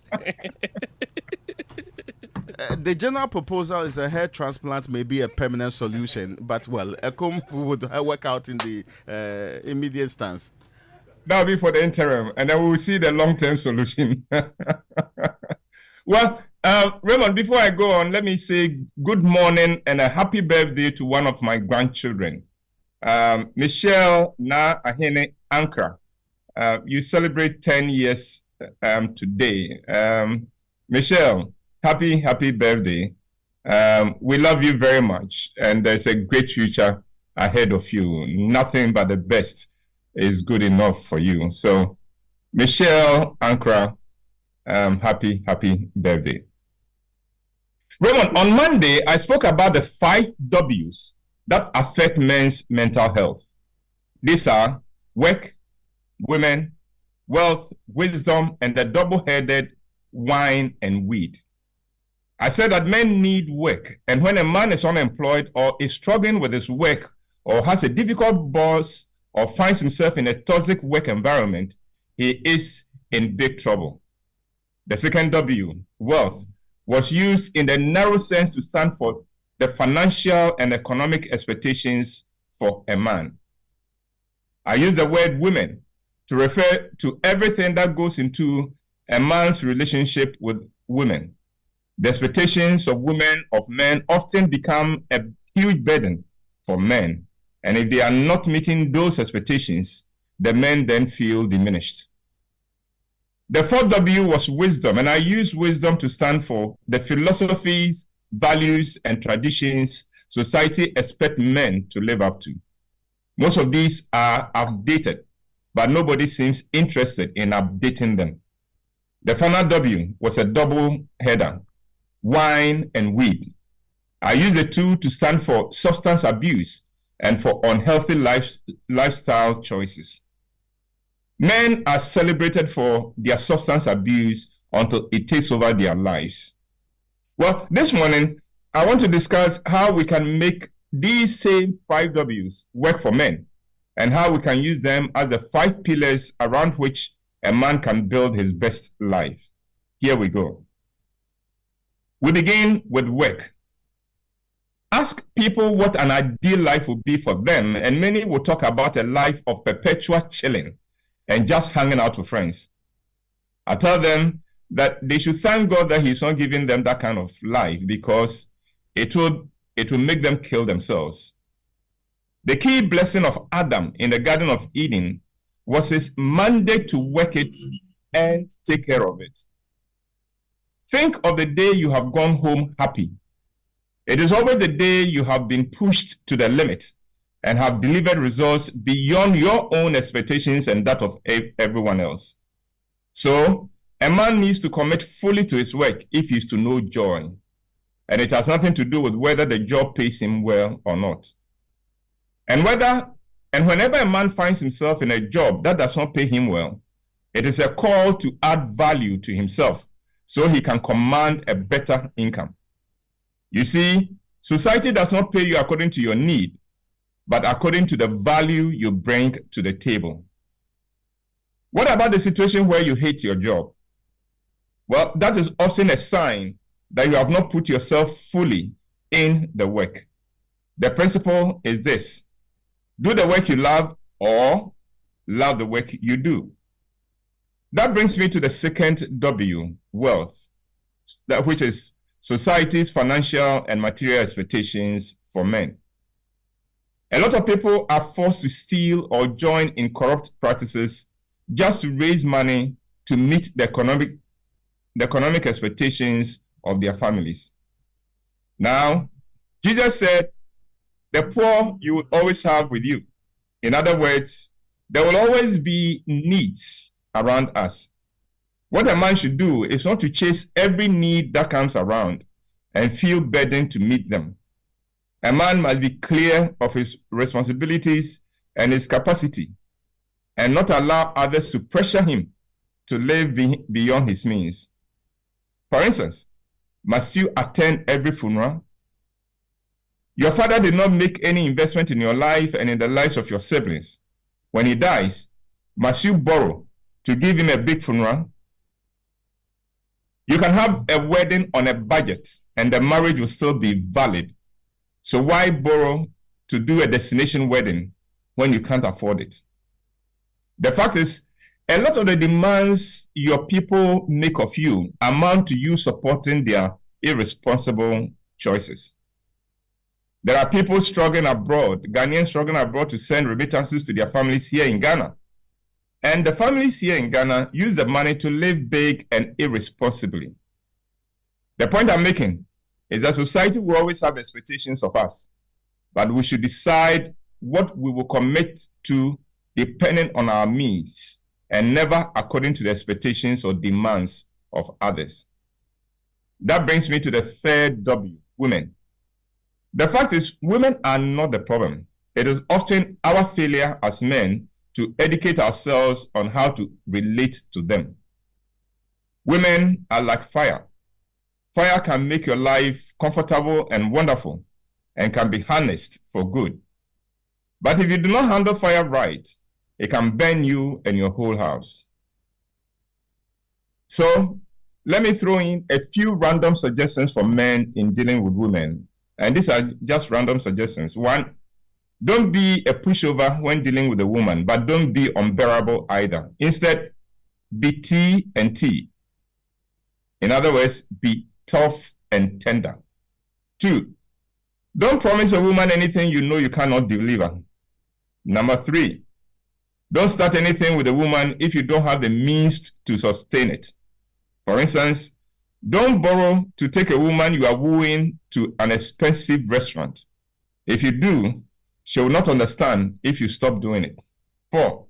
The general proposal is a hair transplant may be a permanent solution, but, well, a comb would work out in the immediate stance. That'll be for the interim, and then we will see the long-term solution. Well, Raymond, before I go on, let me say good morning and a happy birthday to one of my grandchildren. Michelle Na Ahene Ankra. You celebrate 10 years today. Michelle, happy birthday. We love you very much, and there's a great future ahead of you. Nothing but the best is good enough for you. So, Michelle Ankra, happy birthday. Raymond, on Monday, I spoke about the 5 W's that affect men's mental health. These are work, women, wealth, wisdom, and the double-headed wine and weed. I said that men need work, and when a man is unemployed or is struggling with his work or has a difficult boss or finds himself in a toxic work environment, he is in big trouble. The second W, wealth, was used in the narrow sense to stand for the financial and economic expectations for a man. I use the word women to refer to everything that goes into a man's relationship with women. The expectations of women of men often become a huge burden for men, and if they are not meeting those expectations, the men then feel diminished. The fourth W was wisdom, and I use wisdom to stand for the philosophies, values, and traditions society expects men to live up to. Most of these are outdated, but nobody seems interested in updating them. The final W was a double header, wine and weed. I use the two to stand for substance abuse and for unhealthy lifestyle choices. Men are celebrated for their substance abuse until it takes over their lives. Well, this morning, I want to discuss how we can make these same 5 W's work for men and how we can use them as the 5 pillars around which a man can build his best life. Here we go. We begin with work. Ask people what an ideal life would be for them, and many will talk about a life of perpetual chilling and just hanging out with friends. I tell them that they should thank God that He's not giving them that kind of life, because it will make them kill themselves. The key blessing of Adam in the Garden of Eden was his mandate to work it and take care of it. Think of the day you have gone home happy. It is always the day you have been pushed to the limit and have delivered results beyond your own expectations and that of everyone else. So, a man needs to commit fully to his work if he is to know joy. And it has nothing to do with whether the job pays him well or not. And whenever a man finds himself in a job that does not pay him well, it is a call to add value to himself so he can command a better income. You see, society does not pay you according to your need, but according to the value you bring to the table. What about the situation where you hate your job? Well, that is often a sign that you have not put yourself fully in the work. The principle is this: do the work you love or love the work you do. That brings me to the second W, wealth, which is society's financial and material expectations for men. A lot of people are forced to steal or join in corrupt practices just to raise money to meet the economic expectations of their families. Now, Jesus said, the poor you will always have with you. In other words, there will always be needs around us. What a man should do is not to chase every need that comes around and feel burdened to meet them. A man must be clear of his responsibilities and his capacity and not allow others to pressure him to live beyond his means. For instance, must you attend every funeral? Your father did not make any investment in your life and in the lives of your siblings. When he dies, must you borrow to give him a big funeral? You can have a wedding on a budget and the marriage will still be valid. So why borrow to do a destination wedding when you can't afford it? The fact is, a lot of the demands your people make of you amount to you supporting their irresponsible choices. There are people struggling abroad, Ghanaians struggling abroad to send remittances to their families here in Ghana. And the families here in Ghana use the money to live big and irresponsibly. The point I'm making is that society will always have expectations of us, but we should decide what we will commit to depending on our means and never according to the expectations or demands of others. That brings me to the third W, women. The fact is, women are not the problem. It is often our failure as men to educate ourselves on how to relate to them. Women are like fire. Fire can make your life comfortable and wonderful and can be harnessed for good. But if you do not handle fire right, it can burn you and your whole house. So let me throw in a few random suggestions for men in dealing with women. And these are just random suggestions. One, don't be a pushover when dealing with a woman, but don't be unbearable either. Instead, be T and T. In other words, be tough and tender. Two, don't promise a woman anything you know you cannot deliver. Number three, don't start anything with a woman if you don't have the means to sustain it. For instance, don't borrow to take a woman you are wooing to an expensive restaurant. If you do, she will not understand if you stop doing it. 4,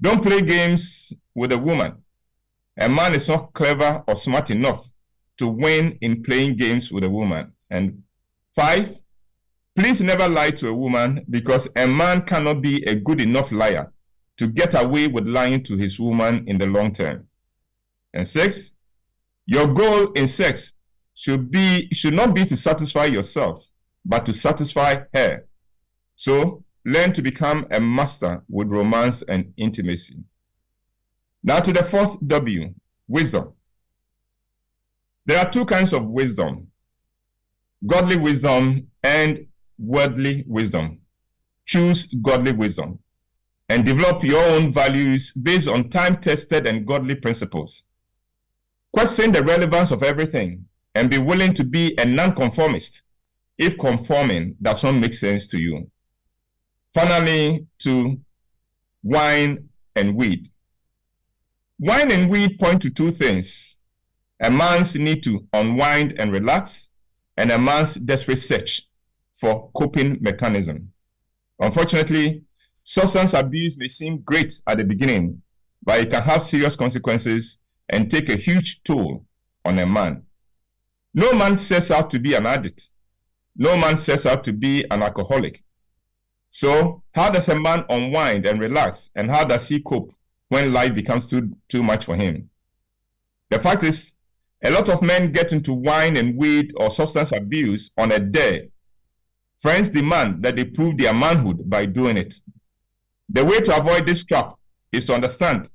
don't play games with a woman. A man is not clever or smart enough to win in playing games with a woman. And 5, please never lie to a woman, because a man cannot be a good enough liar to get away with lying to his woman in the long term. And 6, your goal in sex should not be to satisfy yourself, but to satisfy her. So learn to become a master with romance and intimacy. Now to the 4th W, wisdom. There are 2 kinds of wisdom: godly wisdom and worldly wisdom. Choose godly wisdom and develop your own values based on time-tested and godly principles. Question the relevance of everything and be willing to be a nonconformist if conforming does not make sense to you. Finally, to wine and weed. Wine and weed point to 2 things: a man's need to unwind and relax, and a man's desperate search for coping mechanism. Unfortunately, substance abuse may seem great at the beginning, but it can have serious consequences and take a huge toll on a man. No man sets out to be an addict. No man sets out to be an alcoholic. So how does a man unwind and relax, and how does he cope when life becomes too much for him? The fact is, a lot of men get into wine and weed or substance abuse on a dare. Friends demand that they prove their manhood by doing it. The way to avoid this trap is to understand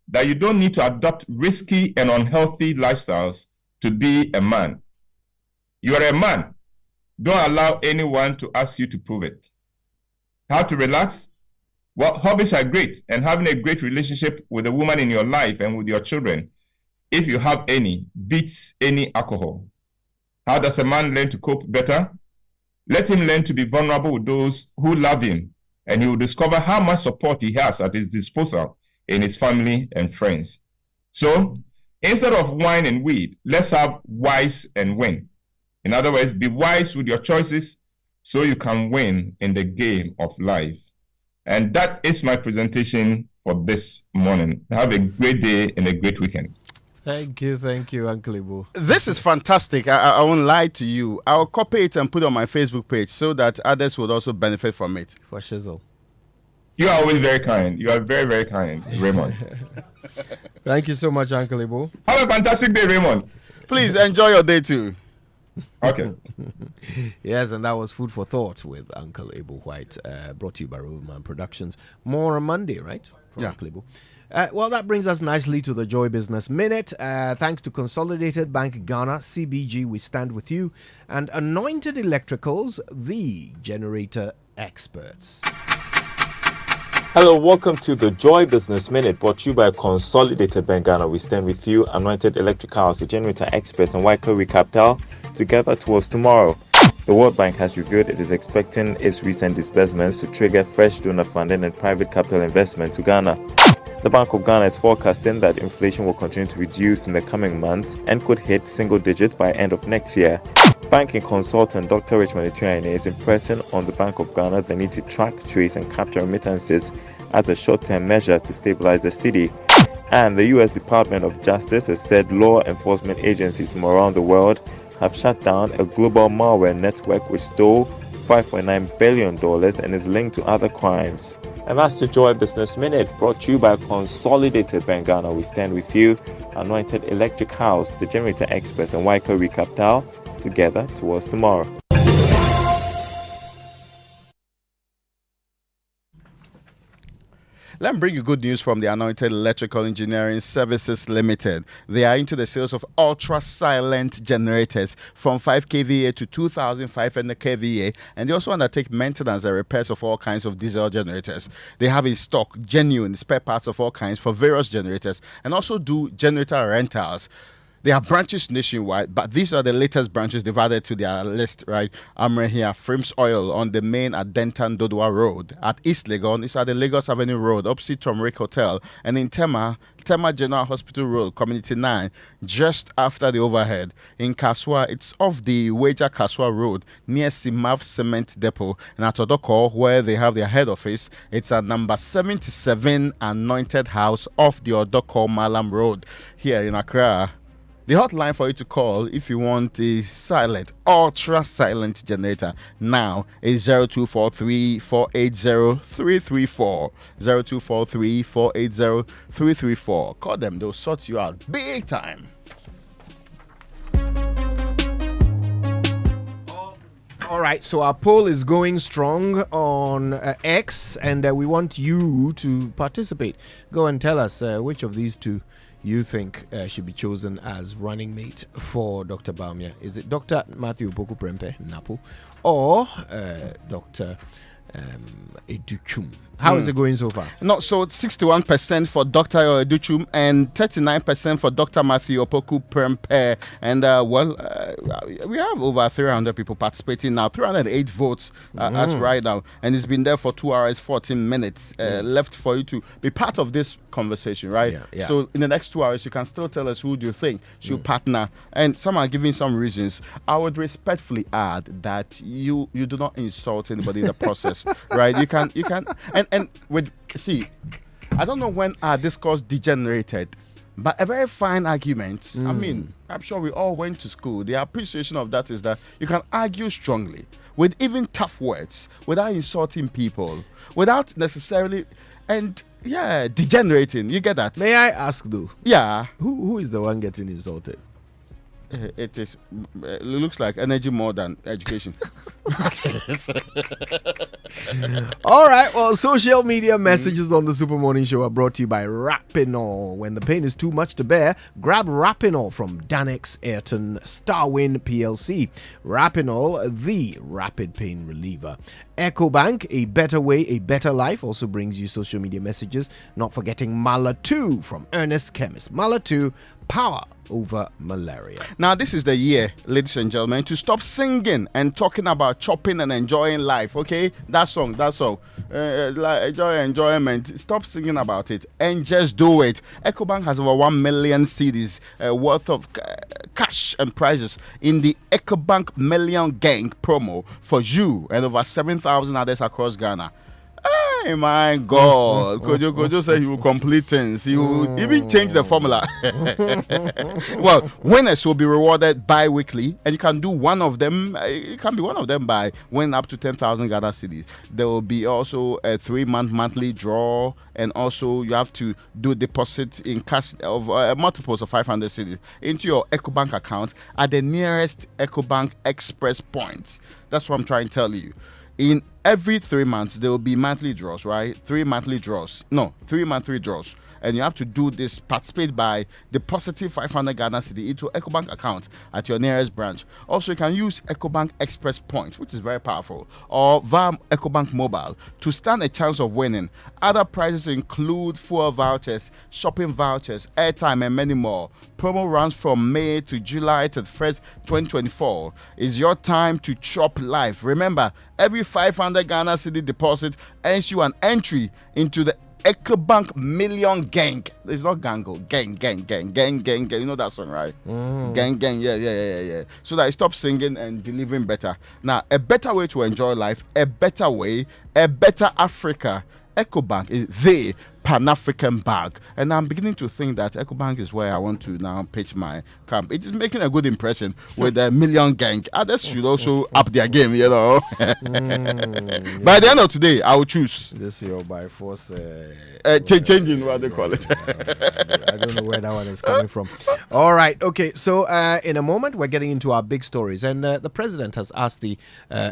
that you don't need to adopt risky and unhealthy lifestyles to be a man. You are a man. Don't allow anyone to ask you to prove it. How to relax? Well, hobbies are great, and having a great relationship with a woman in your life and with your children, if you have any, beats any alcohol. How does a man learn to cope better? Let him learn to be vulnerable with those who love him, and he will discover how much support he has at his disposal in his family and friends. So instead of wine and weed, let's have wise and win. In other words, be wise with your choices so you can win in the game of life. And that is my presentation for this morning. Have a great day and a great weekend. Thank you, Uncle Ibu. This is fantastic. I won't lie to you. I'll copy it and put it on my Facebook page so that others would also benefit from it. For shizzle. You are always very kind. You are very, very kind, Raymond. Thank you so much, Uncle Ibu. Have a fantastic day, Raymond. Please enjoy your day too. Okay. Yes, and that was Food for Thought with Uncle Ibu White, brought to you by Roverman Productions. More on Monday, right? From Uncle Ibu. Well, that brings us nicely to the Joy Business Minute. Thanks to Consolidated Bank Ghana, CBG, we stand with you, and Anointed Electricals, the generator experts. Hello, welcome to the Joy Business Minute, brought to you by Consolidated Bank Ghana. We stand with you, Anointed Electricals, the generator experts, and Waikari Capital, together towards tomorrow. The World Bank has revealed it is expecting its recent disbursements to trigger fresh donor funding and private capital investment to Ghana. The Bank of Ghana is forecasting that inflation will continue to reduce in the coming months and could hit single digit by end of next year. Banking consultant Dr. Richmond Etuaine is impressing on the Bank of Ghana the need to track, trace and capture remittances as a short-term measure to stabilize the city. And the U.S. Department of Justice has said law enforcement agencies from around the world have shut down a global malware network which stole $5.9 billion and is linked to other crimes. And that's the Joy Business Minute, brought to you by Consolidated Bank Ghana. We stand with you, Anointed Electric House, the generator experts, and Waikari Capital, together towards tomorrow. Let me bring you good news from the Anointed Electrical Engineering Services Limited. They are into the sales of ultra-silent generators from 5 kVA to 2,500 kVA, and they also undertake maintenance and repairs of all kinds of diesel generators. They have in stock genuine spare parts of all kinds for various generators and also do generator rentals. They have branches nationwide, but these are the latest branches they've added to their list, right? Amre here, Frames Oil on the main at Denton Dodua Road. At East Legon, it's at the Lagos Avenue Road, opposite Tomrick Hotel. And in Tema General Hospital Road, Community 9, just after the overhead. In Kaswa, it's off the Weja Kaswa Road, near Simav Cement Depot. And at Odoko, where they have their head office, it's at number 77 Anointed House off the Odoko Malam Road, here in Accra. The hotline for you to call if you want a silent, ultra-silent generator now is 0243 480 334. 0243 480 334. Call them, they'll sort you out big time. All right, so our poll is going strong on X, and we want you to participate. Go and tell us which of these two you think should be chosen as running mate for Dr. Bawumia. Is it Dr. Matthew Opoku Prempeh, Napo, or Dr. Educhum? How is it going so far? No, so 61% for Dr. Educhum and 39% for Dr. Matthew Opoku Prempeh. And we have over 300 people participating now, 308 votes as right now. And it's been there for 2 hours, 14 minutes left for you to be part of this conversation, right? Yeah. So in the next 2 hours, you can still tell us who do you think should partner. And some are giving some reasons. I would respectfully add that you do not insult anybody in the process, right? You can and with I don't know when our discourse degenerated, but a very fine argument. I mean, I'm sure we all went to school. The appreciation of that is that you can argue strongly with even tough words without insulting people, without necessarily degenerating. You get that? May I ask though? Yeah. Who is the one getting insulted? It looks like energy more than education. All right, well, social media messages on the Super Morning Show are brought to you by Rapinol. When the pain is too much to bear, grab Rapinol from Danex Ayrton Starwin PLC. Rapinol, the rapid pain reliever. EcoBank, a better way, a better life, also brings you social media messages. Not forgetting Mala 2 from Ernest Chemist. Mala 2, power over malaria. Now, this is the year, ladies and gentlemen, to stop singing and talking about chopping and enjoying life, okay? That that song. Like enjoyment. Stop singing about it and just do it. EcoBank has over 1 million CDs worth of cash and prizes in the EcoBank Million Gang promo for you and over 7,000 others across Ghana. Hey, my God. Kojo said he will complete things. He will even change the formula. Well, winners will be rewarded bi-weekly, and you can do one of them. It can be one of them by winning up to 10,000 Ghana cedis. There will be also a 3-month monthly draw, and also you have to do deposit in cash of multiples of 500 cedis into your EcoBank account at the nearest EcoBank Express point. That's what I'm trying to tell you. In every 3 months, there will be monthly draws, right? 3 monthly draws. No, 3 monthly draws. And you have to do this, participate by depositing 500 Ghana cedi into EcoBank account at your nearest branch. Also, you can use EcoBank Express Points, which is very powerful, or via EcoBank Mobile to stand a chance of winning. Other prizes include fuel vouchers, shopping vouchers, airtime, and many more. Promo runs from May to July 31st, 2024. It's your time to chop life. Remember, every 500 Ghana cedi deposit earns you an entry into the EcoBank Million Gang. It's not gangle. Gang. You know that song, right? Gang. Yeah. So that I stop singing and delivering better. Now, a better way to enjoy life, a better way, a better Africa. EcoBank is the Pan-African bank, and I'm beginning to think that EcoBank is where I want to now pitch my camp. It is making a good impression with the Million Gang. Others should also up their game, you know. By the end of today, I will choose. This year by force. Changing what they call it. I don't know where that one is coming from. All right, okay. So in a moment, we're getting into our big stories, and the president has asked the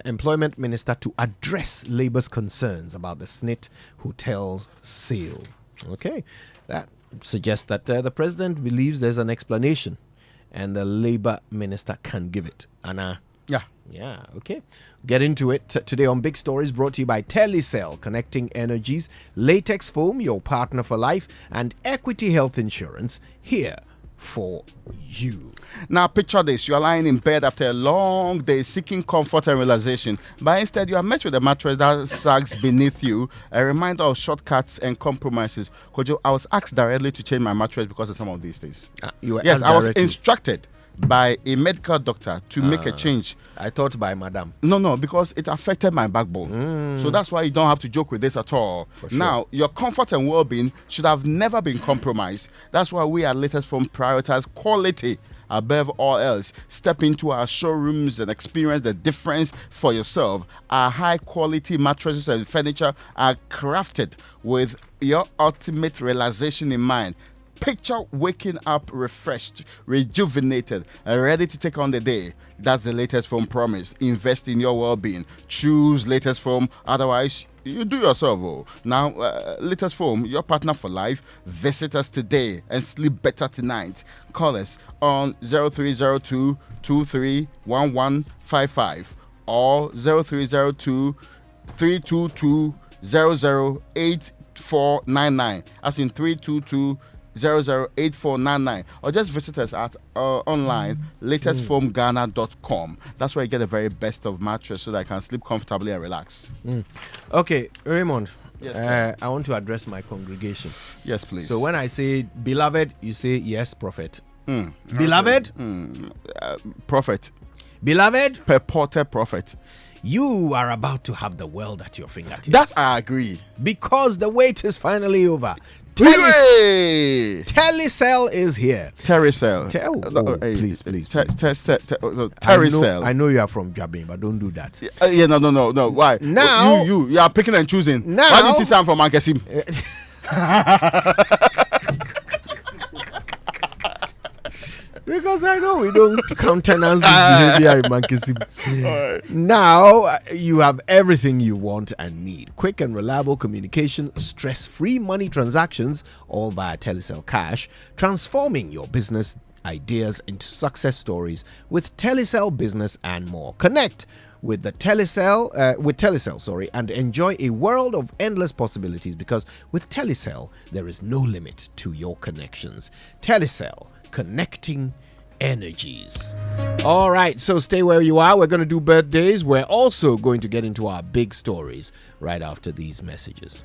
employment minister to address labor's concerns about the SSNIT hotels sale. Okay, that suggests that the president believes there's an explanation, and the labor minister can give it. Anna. Yeah, okay. Get into it today on Big Stories, brought to you by Telecel, connecting energies, Latex Foam, your partner for life, and Equity Health Insurance, here for you. Now picture this: you are lying in bed after a long day seeking comfort and relaxation, but instead you are met with a mattress that sags beneath you, a reminder of shortcuts and compromises. Kojo, I was asked directly to change my mattress because of some of these things. Yes, I was instructed by a medical doctor to make a change. I thought by madam. No, because it affected my backbone. So that's why you don't have to joke with this at all. Sure. Now, your comfort and well-being should have never been compromised. That's why we at Latest Foam prioritize quality above all else. Step into our showrooms and experience the difference for yourself. Our high-quality mattresses and furniture are crafted with your ultimate relaxation in mind. Picture waking up refreshed, rejuvenated, and ready to take on the day. That's the Latest Foam promise. Invest in your well-being. Choose Latest Foam. Otherwise, you do yourself. Now, Latest Foam, your partner for life. Visit us today and sleep better tonight. Call us on 0302 231155 or 0302 322 008499. As in 322 008499, or just visit us at online latestfoamghana.com. That's where you get the very best of mattress so that I can sleep comfortably and relax. Okay, Raymond. Yes, I want to address my congregation. Yes, please. So when I say beloved, you say yes, prophet. Beloved, prophet. Beloved, purported prophet. You are about to have the world at your fingertips. That I agree. Because the wait is finally over. Telecel is here. Telecel. Please. Telecel. I know you are from Jabin, but don't do that. No. Why? Now you are picking and choosing. Now, why did you sound from Mankesim? Because I know we don't countenance this behavior in Mankesim. Right. Now you have everything you want and need. Quick and reliable communication, stress-free money transactions, all via Telecel Cash, transforming your business ideas into success stories with Telecel Business and more. Connect with Telecel, and enjoy a world of endless possibilities, because with Telecel there is no limit to your connections. Telecel, connecting energies. All right, so stay where you are. We're going to do birthdays. We're also going to get into our big stories right after these messages.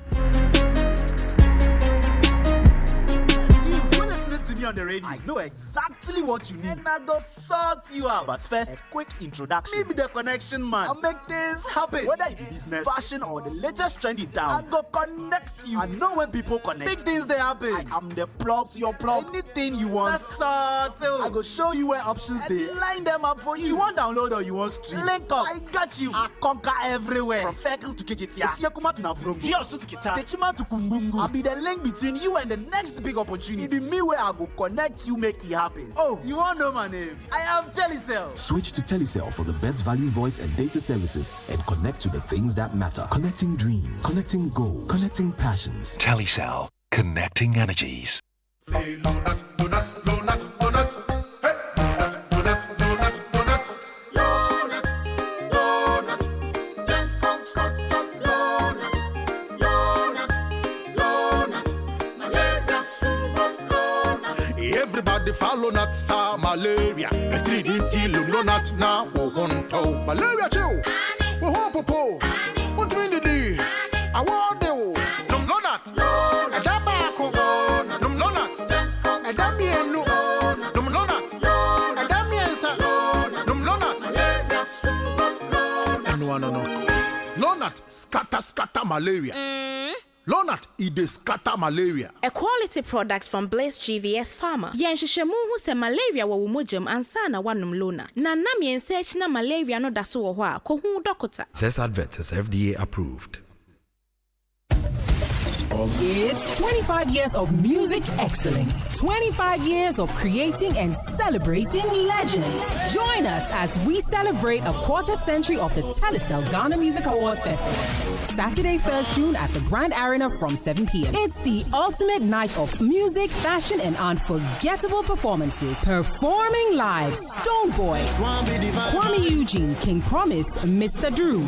On the radio, I know exactly what you need, and I go sort you out. But first, a quick introduction. Me be the connection man. I'll make things happen. Whether it be business, fashion, or the latest trend in town, I go connect you. I know when people connect, big things they happen. I am the plug to your plug. Anything you want, that's sort. I go show you where options they line them up for you. You want download or you want stream? Link up. I got you. I conquer everywhere. From circle to Kikitia, Yakuma to Navrongo, Jiosu to Kita, Techima to Kumbungu. I'll be the link between you and the next big opportunity. It be me where I go connect you, make it happen. Oh, you want to know my name? I am Telecel. Switch to Telecel for the best value voice and data services and connect to the things that matter. Connecting dreams, connecting goals, connecting passions. Telecel, connecting energies. Say donut, donut, donut, donut. Hey, donut, donut, donut, donut. Donut, donut. Then come cotton, donut, donut, donut. Malaria, syrup, donut. Everybody follow not sa malaria. A 3D no not now. Won't malaria chill. Won't popo. Won't win the day. I want the no not. Adabraka. No not. Adamienu. No not. Adamiensa. No not. No not. Scatter malaria. Lonat, it is scatter malaria. A quality product from Blaze GVS Pharma. Yenshishemu who se malaria wa umujum ansana wanum lona. Na nam yensearch na malaria no daso wo hwa ko hu dokota. This advert is FDA approved. It's 25 years of music excellence, 25 years of creating and celebrating legends. Join us as we celebrate a quarter century of the Telecel Ghana Music Awards Festival. Saturday, 1st June at the Grand Arena from 7 p.m. It's the ultimate night of music, fashion, and unforgettable performances. Performing live, Stoneboy, Kwame Eugene, King Promise, Mr. Drew,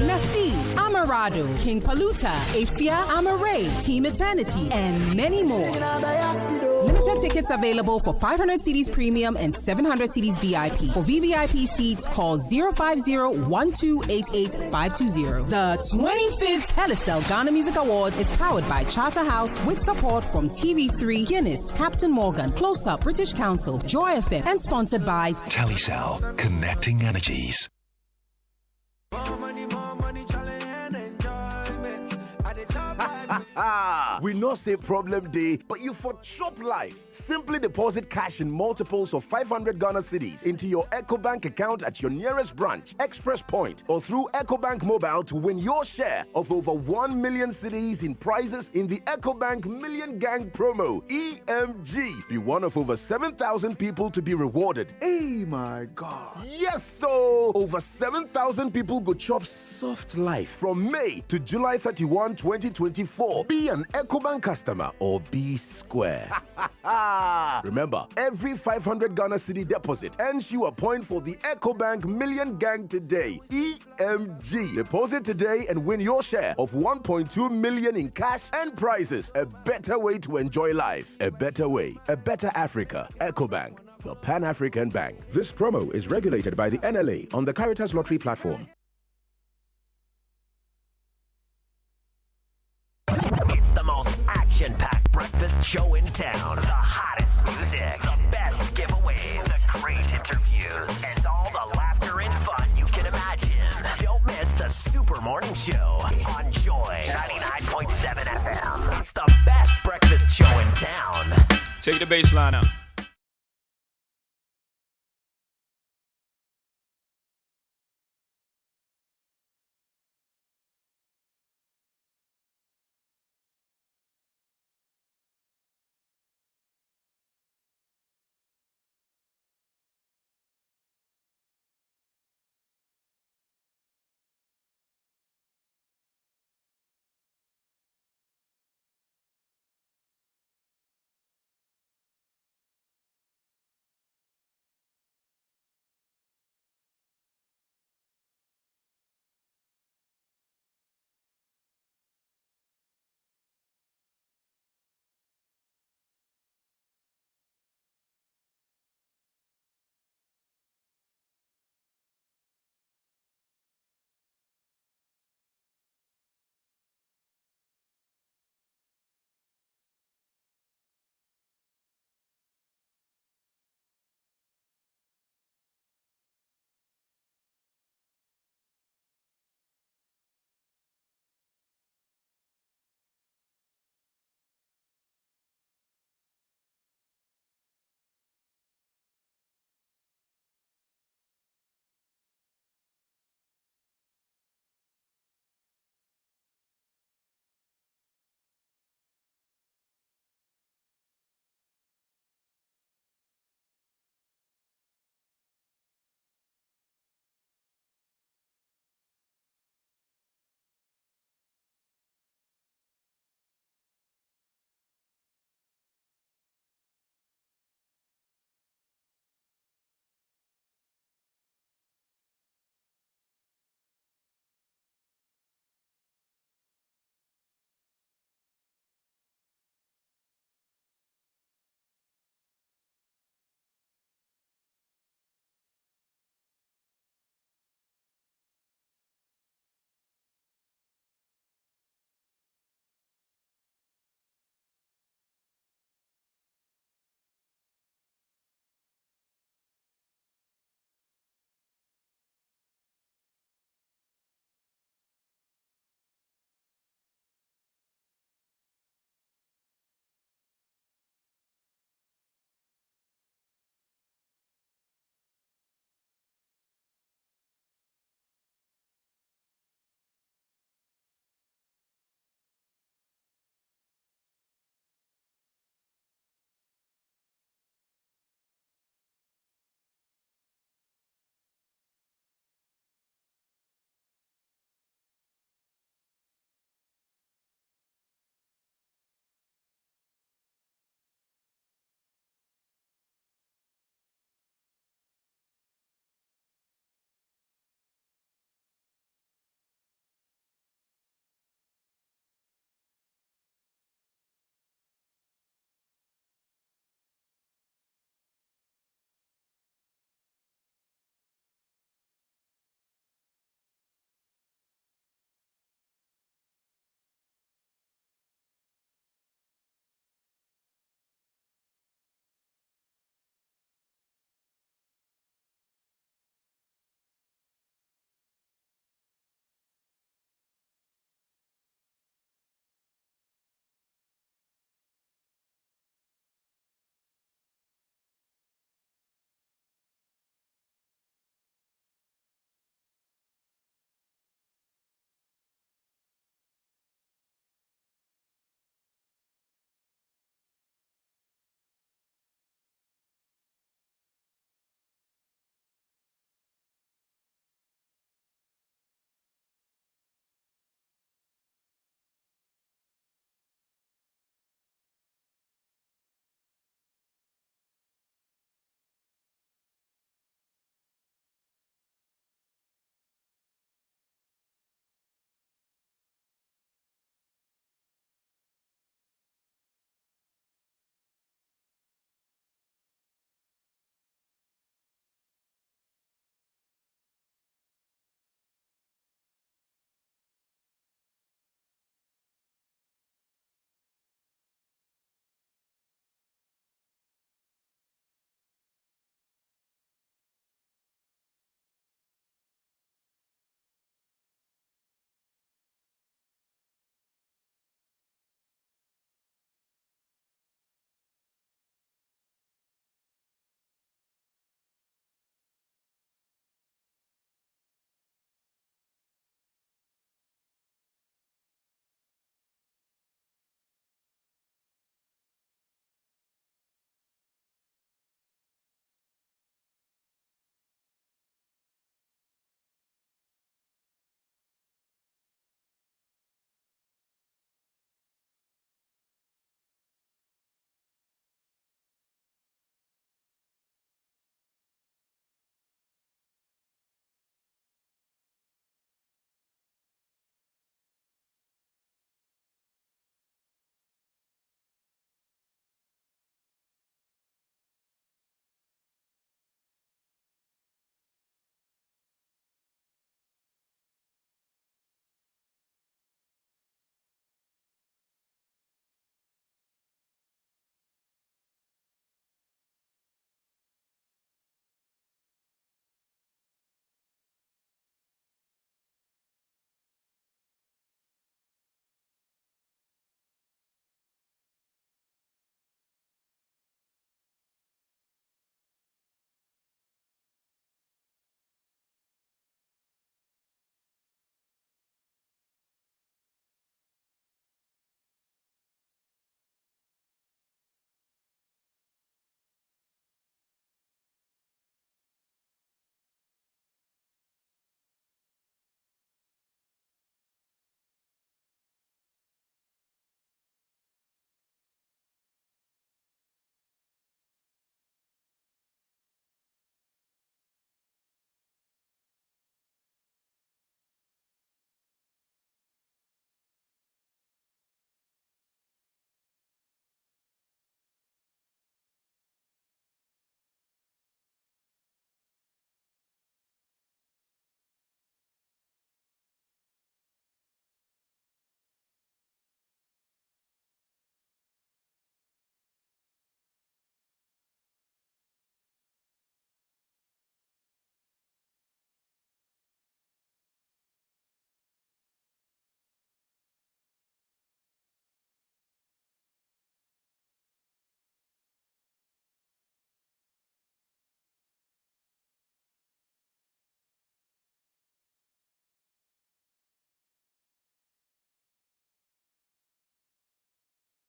Nasir, Amarado, King Paluta, Afia, Amare, Team Eternity, and many more. Limited tickets available for 500 CDs premium and 700 CDs VIP. For VVIP seats, call 050-1288-520. The 25th Telecel Ghana Music Awards is powered by Charterhouse with support from TV3, Guinness, Captain Morgan, Close Up, British Council, Joy FM, and sponsored by Telecel, connecting energies. We not say problem day, but you for chop life. Simply deposit cash in multiples of 500 Ghana cedis into your EcoBank account at your nearest branch, Express Point, or through EcoBank Mobile to win your share of over 1 million cedis in prizes in the EcoBank Million Gang promo, EMG. Be one of over 7,000 people to be rewarded. Hey, my God. Yes, so over 7,000 people go chop soft life from May to July 31, 2024. Be an EcoBank customer or be square. Remember, every 500 Ghana cedi deposit earns you a point for the EcoBank Million Gang today, EMG. Deposit today and win your share of 1.2 million in cash and prizes. A better way to enjoy life. A better way. A better Africa. EcoBank, the Pan-African Bank. This promo is regulated by the NLA on the Caritas Lottery platform. It's the most action-packed breakfast show in town. The hottest music, the best giveaways, the great interviews, and all the laughter and fun you can imagine. Don't miss the Super Morning Show on Joy 99.7 FM. It's the best breakfast show in town. Take the bass line out.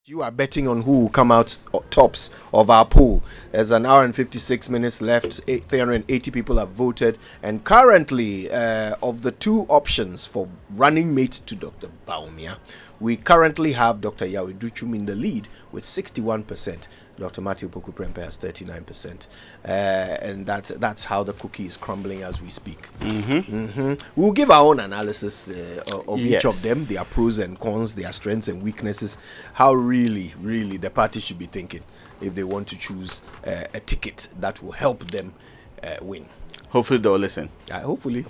You are betting on who will come out tops of our pool. There's an hour and 56 minutes left. 380 people have voted. And currently, of the two options for running mate to Dr. Baumia, we currently have Dr. Yawe Duchum in the lead with 61%. Dr. Matthew Poku-Prempeh has 39%. And that's how the cookie is crumbling as we speak. We'll give our own analysis of each of them, their pros and cons, their strengths and weaknesses, how really the party should be thinking if they want to choose a ticket that will help them win. Hopefully they'll listen. Hopefully.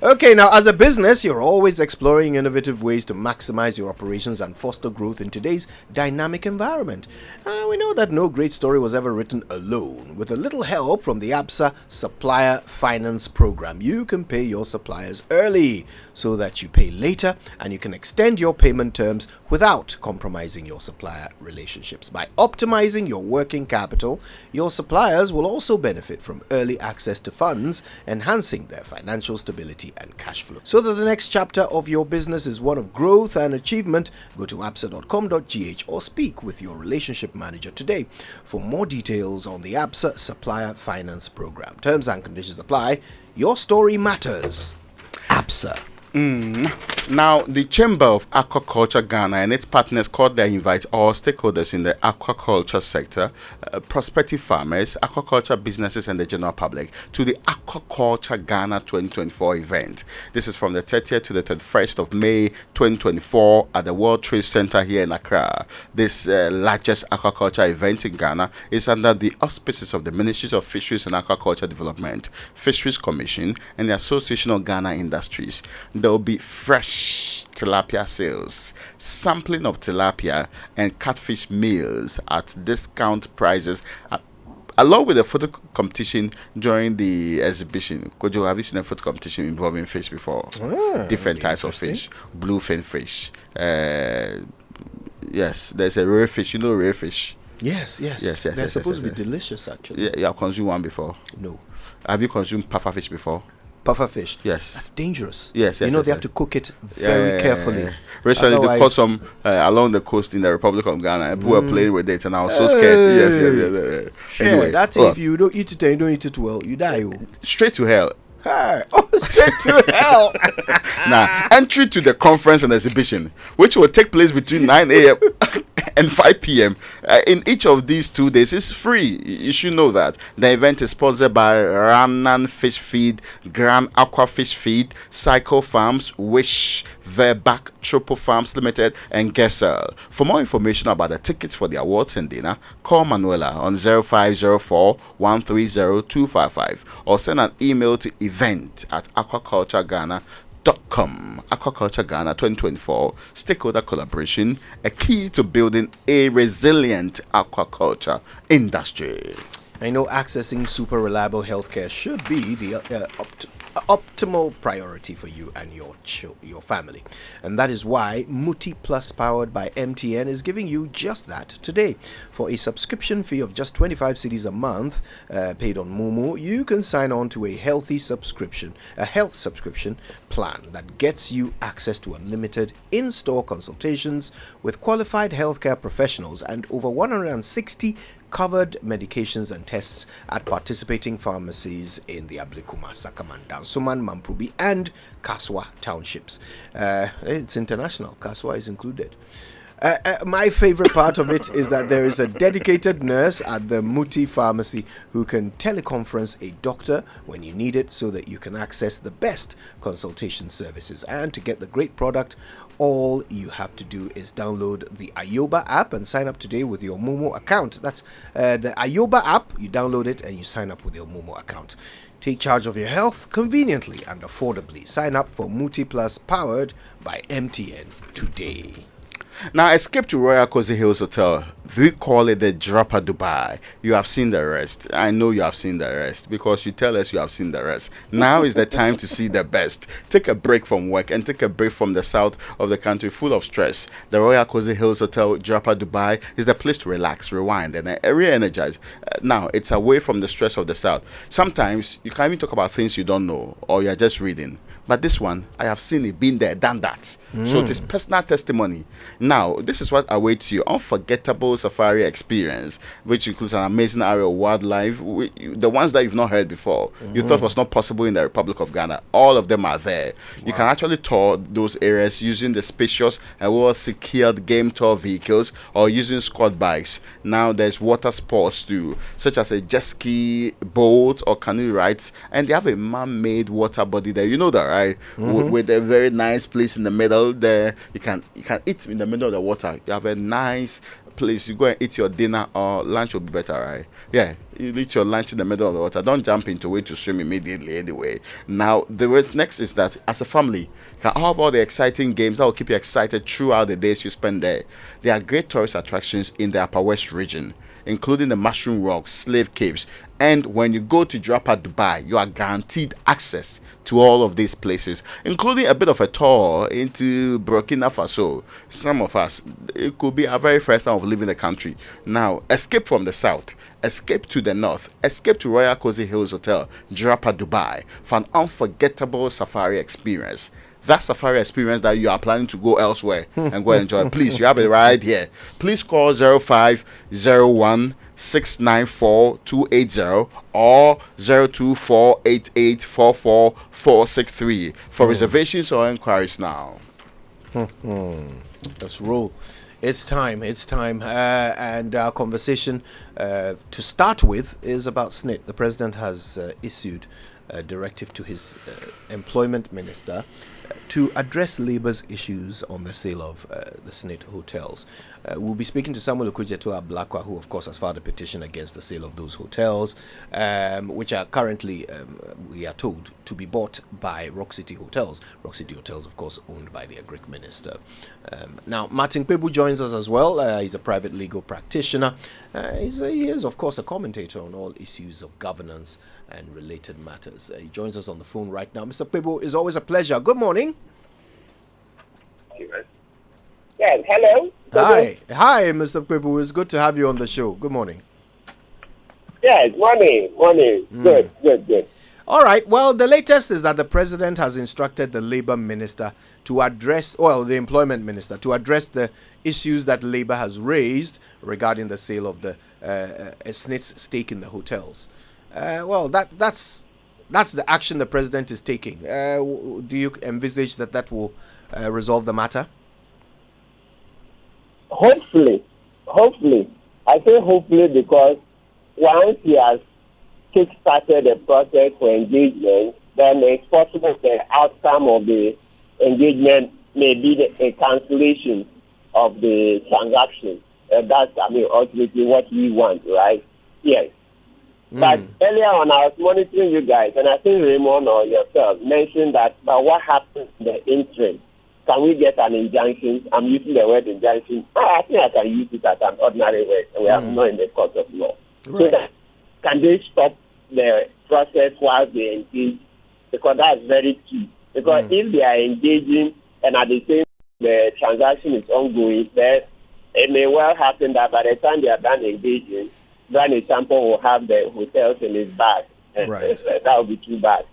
Okay, now as a business, you're always exploring innovative ways to maximize your operations and foster growth in today's dynamic environment. We know that no great story was ever written alone. With a little help from the ABSA Supplier Finance Program, you can pay your suppliers early so that you pay later, and you can extend your payment terms without compromising your supplier relationships. By optimizing your working capital, your suppliers will also benefit from early access to funds, enhancing their financial stability and cash flow. So that the next chapter of your business is one of growth and achievement, go to absa.com.gh or speak with your relationship manager today for more details on the ABSA Supplier Finance Program. Terms and conditions apply. Your story matters. ABSA. Now, the Chamber of Aquaculture Ghana and its partners cordially invite all stakeholders in the aquaculture sector, prospective farmers, aquaculture businesses, and the general public to the Aquaculture Ghana 2024 event. This is from the 30th to the 31st of May 2024 at the World Trade Center here in Accra. This largest aquaculture event in Ghana is under the auspices of the Ministries of Fisheries and Aquaculture Development, Fisheries Commission, and the Association of Ghana Industries. There will be fresh tilapia sales, sampling of tilapia, and catfish meals at discount prices, along with a photo competition during the exhibition. Kojo, have you seen a photo competition involving fish before? Different types of fish, bluefin fish. Yes, there's a rare fish. You know rare fish? Yes. They're supposed to be delicious, actually. Yeah, you have consumed one before? No. Have you consumed puffer fish before? Puffer fish. Yes. That's dangerous. Yes. They have to cook it very carefully. Recently, they caught some along the coast in the Republic of Ghana, and people were playing with it, and I was so scared. Yes. Anyway, that's if you don't eat it and you don't eat it well, you die. Straight to hell. Straight to hell. Now, entry to the conference and exhibition, which will take place between 9 a.m. and 5 p.m. In each of these 2 days is free. You should know that. The event is sponsored by Ramnan Fish Feed, Grand Aqua Fish Feed, Cycle Farms, Wish, Verback, Tropo Farms Limited, and Gessel. For more information about the tickets for the awards and dinner, call Manuela on 0504 130 255 or send an email to event@aquacultureghana.com. Aquaculture Ghana 2024 stakeholder collaboration, a key to building a resilient aquaculture industry. I know accessing super reliable healthcare should be the optimal priority for you and your family, and that is why Muti Plus, powered by MTN, is giving you just that today. For a subscription fee of just 25 cedis a month, paid on Momo, you can sign on to a health subscription plan that gets you access to unlimited in-store consultations with qualified healthcare professionals and over 160 covered medications and tests at participating pharmacies in the Ablakwa, Sakaman, Dansuman, Mampubi, and Kaswa townships. It's international. Kaswa is included. My favorite part of it is that there is a dedicated nurse at the Muti pharmacy who can teleconference a doctor when you need it so that you can access the best consultation services. And to get the great product, all you have to do is download the Ayoba app and sign up today with your Momo account. That's the Ayoba app. You download it and you sign up with your Momo account. Take charge of your health conveniently and affordably. Sign up for Muti Plus, powered by MTN today. Now, escape to Royal Cozy Hills Hotel. We call it the Dropper Dubai. You have seen the rest. I know you have seen the rest because you tell us you have seen the rest. Now is the time to see the best. Take a break from work and take a break from the south of the country full of stress. The Royal Cozy Hills Hotel Dropper Dubai is the place to relax, rewind, and re-energize. Now, it's away from the stress of the south. Sometimes you can even talk about things you don't know or you're just reading. But this one, I have seen it, been there, done that. So it is personal testimony. Now, this is what awaits you: unforgettable safari experience, which includes an amazing area of wildlife, the ones that you've not heard before, you thought was not possible in the Republic of Ghana. All of them are there. You can actually tour those areas using the spacious and well-secured game tour vehicles or using squad bikes. Now, there's water sports too, such as a jet ski, boat, or canoe rides, and they have a man-made water body there. You know that, right? With a very nice place in the middle there. You can eat in the middle of the water. You have a nice place. You go and eat your dinner, or lunch will be better, right? Yeah, you eat your lunch in the middle of the water. Don't jump into it to swim immediately anyway. Now, the next is that as a family, you can have all the exciting games that will keep you excited throughout the days you spend there. There are great tourist attractions in the Upper West region, including the Mushroom Rocks, Slave Caves, and when you go to Adabraka, Dubai, you are guaranteed access to all of these places, including a bit of a tour into Burkina Faso. Some of us, it could be our very first time of leaving the country. Now, escape from the south, escape to the north, escape to Royal Cozy Hills Hotel, Adabraka, Dubai, for an unforgettable safari experience. That safari experience that you are planning to go elsewhere and go and enjoy, please, you have it right here. Please call 0501 694 280 or 0248844 for reservations or inquiries now. Let's roll. It's time. And our conversation to start with is about SSNIT. The president has issued a directive to his employment minister to address labor's issues on the sale of the SSNIT hotels. We'll be speaking to Samuel Okudzeto Ablakwa, who of course has filed a petition against the sale of those hotels, which are currently, we are told, to be bought by Rock City Hotels. Rock City Hotels, of course, owned by the Agric Minister. Now, Martin Pebu joins us as well. He's a private legal practitioner. He is, of course, a commentator on all issues of governance and related matters. He joins us on the phone right now. Mr. Pebu, it's always a pleasure. Good morning. Yes, hello. Hi, Mr. Pebu. It's good to have you on the show. Good morning. Yes, morning. Good. All right. Well, the latest is that the president has instructed the labor minister to address, the employment minister, to address the issues that labor has raised regarding the sale of the SSNIT's stake in the hotels. That's the action the president is taking. Do you envisage that will resolve the matter? Hopefully. I say hopefully because once he has kick-started the process for engagement, then it's possible the outcome of the engagement may be a cancellation of the transaction. That's, ultimately what we want, right? Yes. But earlier on, I was monitoring you guys, and I think Raymond or yourself mentioned that what happens in the interim. Can we get an injunction? I'm using the word injunction. I think I can use it as an ordinary word. We are not in the court of law. Right. So that, can they stop the process while they engage? Because that's very key. Because if they are engaging and at the same time the transaction is ongoing, then it may well happen that by the time they are done engaging, Grand Example will have the hotels in his bag. Right. That would be too bad.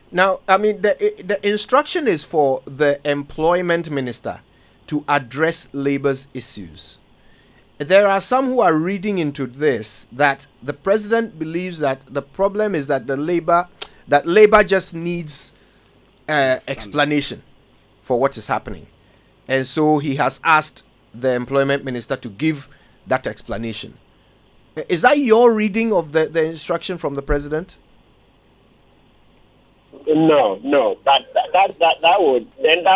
Now, the instruction is for the employment minister to address labor's issues. There are some who are reading into this that the president believes that the problem is that labor just needs explanation for what is happening. And so he has asked the employment minister to give that explanation. Is that your reading of the instruction from the president? No. That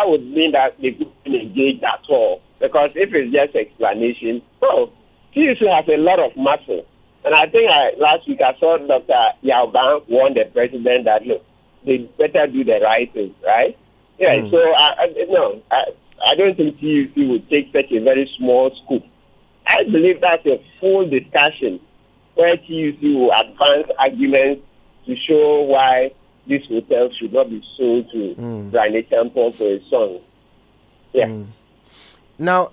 would mean that they couldn't engage at all. Because if it's just explanation, TUC has a lot of muscle. And I think last week I saw Dr. Yaoban warn the president that, look, they better do the right thing, right? Yeah, so I don't think TUC would take such a very small scoop. I believe that's a full discussion where TUC will advance arguments to show why this hotel should not be sold to Sanitation for his son. Yeah. Now,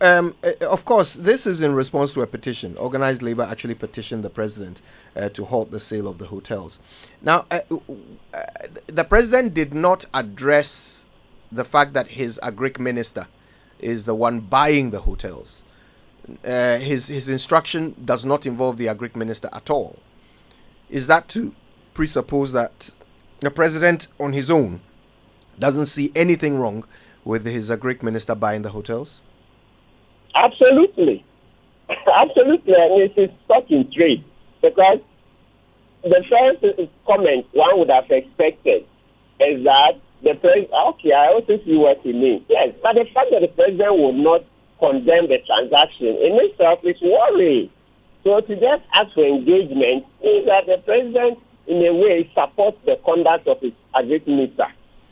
of course, this is in response to a petition. Organized labor actually petitioned the president to halt the sale of the hotels. Now, the president did not address the fact that his Agric minister is the one buying the hotels. His instruction does not involve the Agric Minister at all. Is that to presuppose that the president on his own doesn't see anything wrong with his Agric Minister buying the hotels? Absolutely. Absolutely. And it is stuck in trade, because the first comment one would have expected is that the president, okay, I also see what he means. Yes, but the fact that the president will not condemn the transaction in itself is worrying. So to just ask for engagement is that the president, in a way, supports the conduct of his Agric Minister.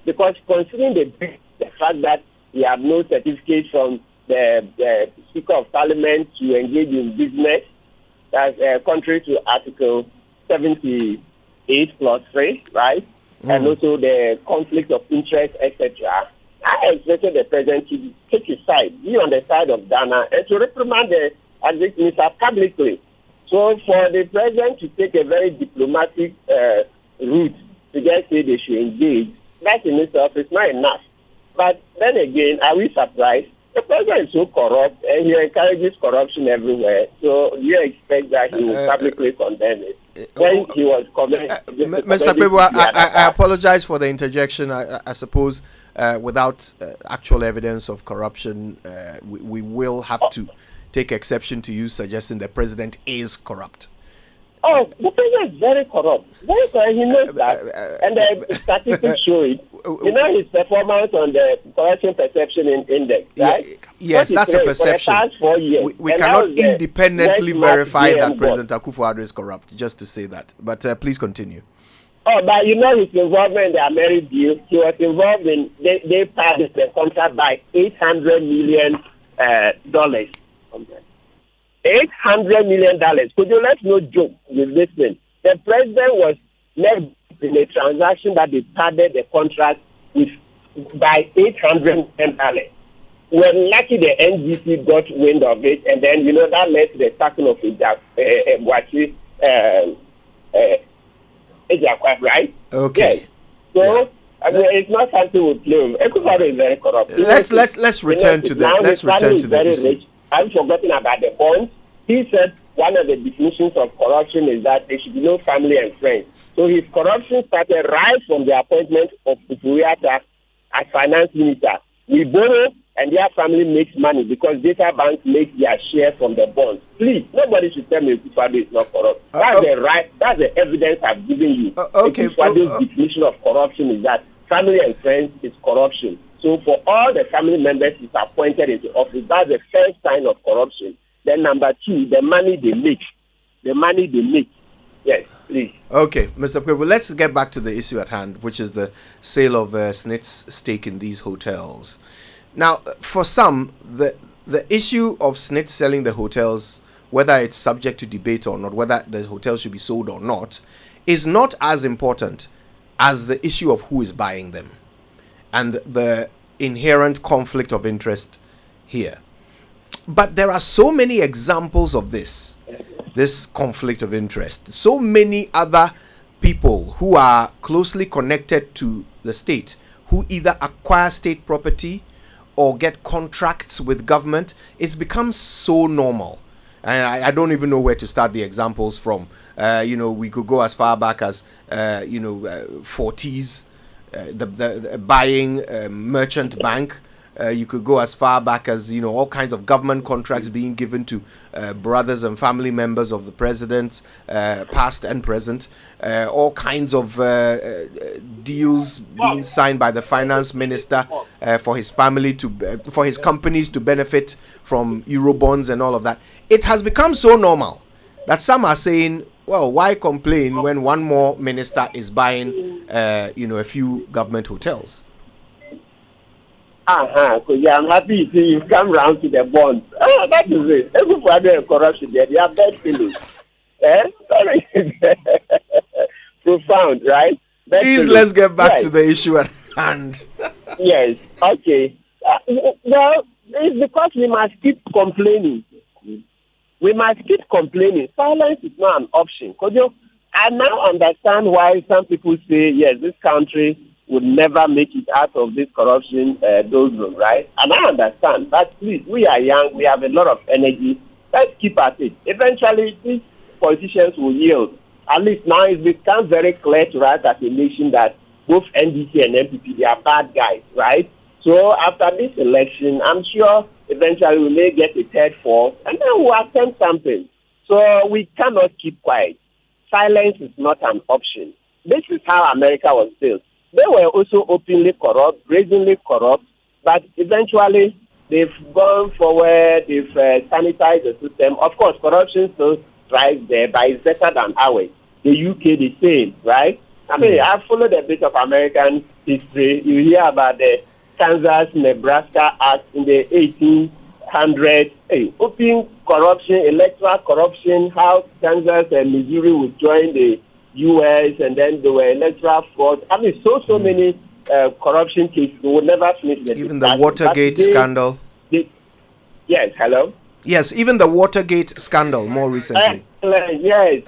Because considering the fact that he have no certificate from the Speaker of Parliament to engage in business, that's contrary to Article 78 Clause 3, right? And also the conflict of interest, etc. I expected the president to take his side, be on the side of Ghana, and to reprimand the Agric Minister publicly. So for the president to take a very diplomatic route to just say they should engage, that in itself is not enough. But then again, are we surprised? The president is so corrupt, and he encourages corruption everywhere. So do you expect that he will publicly condemn it? When he was Mr. Pebu, I apologize for the interjection. I suppose without actual evidence of corruption, we will have to take exception to you suggesting the president is corrupt. Oh, the president is very corrupt. Very corrupt. He knows that. And the statistics show it. You know his performance on the corruption perception index, right? Yes, that's a perception. For the past 4 years. We cannot independently verify that President Akufo-Addo is corrupt, just to say that. But please continue. Oh, but you know his involvement in the American deal. He was involved in, they paid the contract by $800 million. $800 million. Could you let's not joke with this thing? The president was left in a transaction that they padded the contract with by $800 million. We're lucky the NGC got wind of it, and then you know that led to the sacking of right? Okay. Yes. So I mean, it's not something we play. Everybody is very corrupt. Let's return to the issue. Rich. I'm forgetting about the bonds. He said one of the definitions of corruption is that there should be no family and friends. So his corruption started right from the appointment of Ukuyata as finance minister. We borrow and their family makes money because data banks make their share from the bonds. Please, nobody should tell me Ukuyata is not corrupt. That's the evidence I've given you. Ukuyata's definition of corruption is that family and friends is corruption. So for all the family members is appointed into office, that's the first sign of corruption. Then number two, the money they make. The money they make. Yes, please. Okay, Mr. Pebu, let's get back to the issue at hand, which is the sale of SSNIT's stake in these hotels. Now, for some, the issue of SSNIT selling the hotels, whether it's subject to debate or not, whether the hotels should be sold or not, is not as important as the issue of who is buying them and the inherent conflict of interest here. But there are so many examples of this conflict of interest. So many other people who are closely connected to the state, who either acquire state property or get contracts with government. It's become so normal. And I don't even know where to start the examples from. We could go as far back as, 40s, the buying merchant bank. You could go as far back as, all kinds of government contracts being given to brothers and family members of the presidents, past and present. All kinds of deals being signed by the finance minister for his family for his companies to benefit from Eurobonds and all of that. It has become so normal that some are saying, well, why complain when one more minister is buying, a few government hotels? I'm happy to see you come round to the bonds. Oh, that is it. Everybody has corruption there. They are bad feelings. Sorry. Profound, right? Please, let's get back to the issue at hand. Yes, okay. Well, it's because we must keep complaining. We must keep complaining. Silence is not an option. I now understand why some people say, yes, this country would never make it out of this corruption doldrum, right? And I understand. But please, we are young. We have a lot of energy. Let's keep at it. Eventually, these politicians will yield. At least now it becomes very clear to us as a nation that both NDC and MPP, they are bad guys, right? So after this election, I'm sure eventually we may get a third, fourth, and then we'll attempt something. So we cannot keep quiet. Silence is not an option. This is how America was built. They were also openly corrupt, brazenly corrupt, but eventually they've gone forward, they've sanitized the system. Of course, corruption still thrives there, but it's better than ours. The UK, the same, right? I mean, I've followed a bit of American history. You hear about the Kansas-Nebraska Act in the 1800s. Hey, open corruption, electoral corruption, how Kansas and Missouri would join the U.S., and then there were electoral fraud. I mean, so many corruption cases. We would never finish the Even the Watergate scandal. Yes, hello? Yes, even the Watergate scandal more recently. Yes.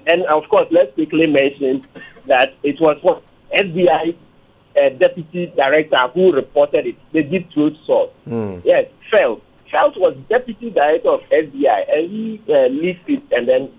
And of course, let's quickly mention that it was what FBI deputy director who reported it. They did truth source. Yes, Felt was deputy director of FBI, and he leaked it, and then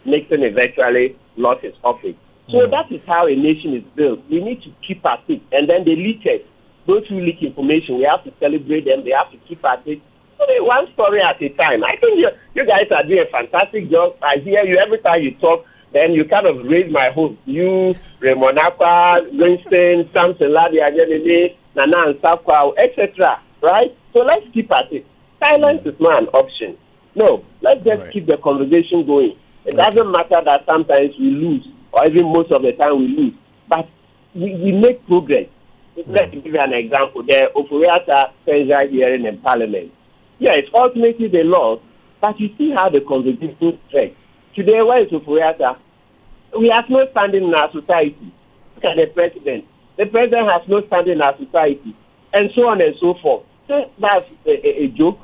Nixon eventually lost his office. So that is how a nation is built. We need to keep at it. And then the leakers, those who leak information, we have to celebrate them. They have to keep at it. So one story at a time. I think you guys are doing a fantastic job. I hear you every time you talk. Then you kind of raise my hope. You, Raymond Akpa, Winston, Samson Ladi, Ajelele, Nana Ansafwa, etc. Right? So let's keep at it. Silence is not an option. No, let's just keep the conversation going. It doesn't matter that sometimes we lose, or even most of the time we lose, but we make progress. Let's give you an example. The Ofuriata Penja hearing in Parliament. Yeah, it's ultimately the law, but you see how the conversation tracks. Today, where is Ofuriata? We have no standing in our society. Look at the president. The president has no standing in our society, and so on and so forth. So that's a joke.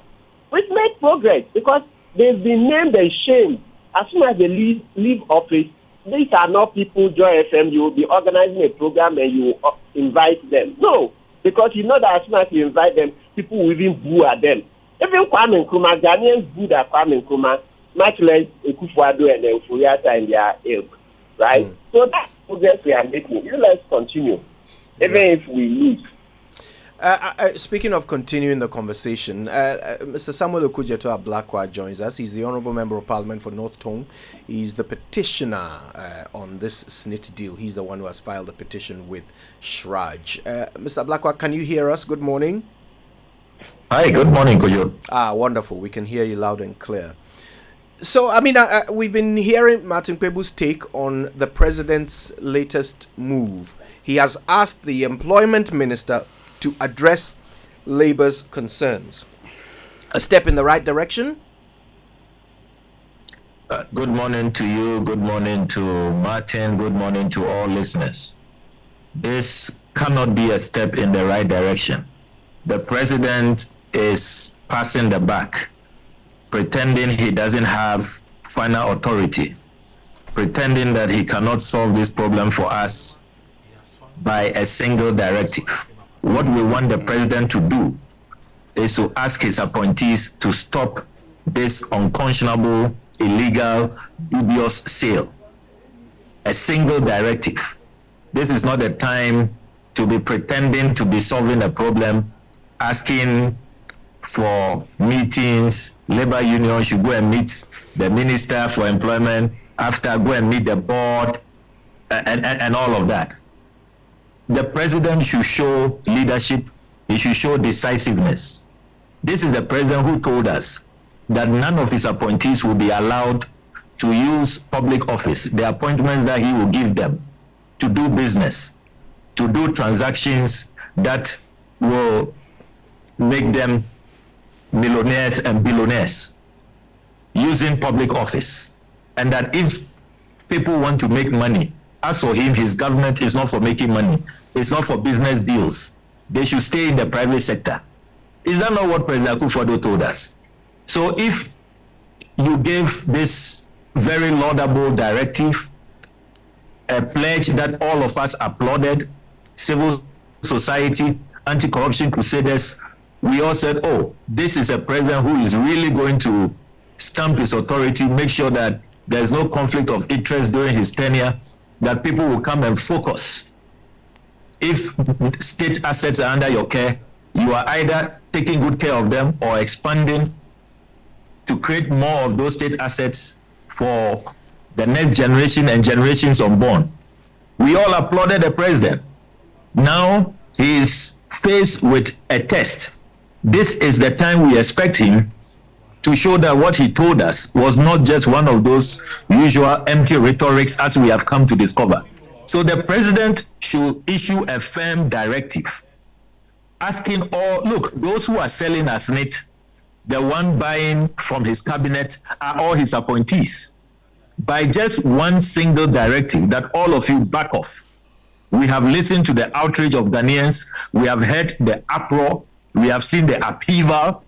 We've made progress because they've been named and shamed. As soon as they leave office, these are not people, Joy FM, you will be organizing a program and you will invite them. No, because you know that as soon as you invite them, people will even boo at them. Even Kwame Nkrumah, Ghanaians booed at Kwame Nkrumah, much less Akufo-Addo and Ofuriata and their ilk, right? So that's progress we are making. Let's continue, even if we lose. Speaking of continuing the conversation, Mr. Samuel Okudzeto Ablakwa joins us. He's the Honourable Member of Parliament for North Tongue. He's the petitioner on this SSNIT deal. He's the one who has filed the petition with Shraj. Mr. Ablakwa, can you hear us? Good morning. Hi, good morning, Kojo. Wonderful. We can hear you loud and clear. So, I mean, we've been hearing Martin Kpebu's take on the president's latest move. He has asked the employment minister to address Labour's concerns. A step in the right direction? Good morning to you, good morning to Martin, good morning to all listeners. This cannot be a step in the right direction. The president is passing the buck, pretending he doesn't have final authority, pretending that he cannot solve this problem for us by a single directive. What we want the president to do is to ask his appointees to stop this unconscionable, illegal, dubious sale. A single directive. This is not the time to be pretending to be solving the problem, asking for meetings. Labor union should go and meet the Minister for Employment, after go and meet the board, and all of that. The president should show leadership. He should show decisiveness. This is the president who told us that none of his appointees will be allowed to use public office, the appointments that he will give them, to do business, to do transactions that will make them millionaires and billionaires using public office. And that if people want to make money, as for him, his government is not for making money. It's not for business deals. They should stay in the private sector. Is that not what President Akufo-Addo told us? So if you gave this very laudable directive, a pledge that all of us applauded, civil society, anti-corruption crusaders. We all said, oh, this is a president who is really going to stamp his authority, make sure that there's no conflict of interest during his tenure, that people will come and focus. If state assets are under your care, you are either taking good care of them or expanding to create more of those state assets for the next generation and generations unborn. We all applauded the president. Now he is faced with a test. This is the time we expect him to show that what he told us was not just one of those usual empty rhetorics as we have come to discover. So the president should issue a firm directive asking all, look, those who are selling SSNIT, the one buying from his cabinet are all his appointees. By just one single directive that all of you back off. We have listened to the outrage of Ghanaians. We have heard the uproar. We have seen the upheaval.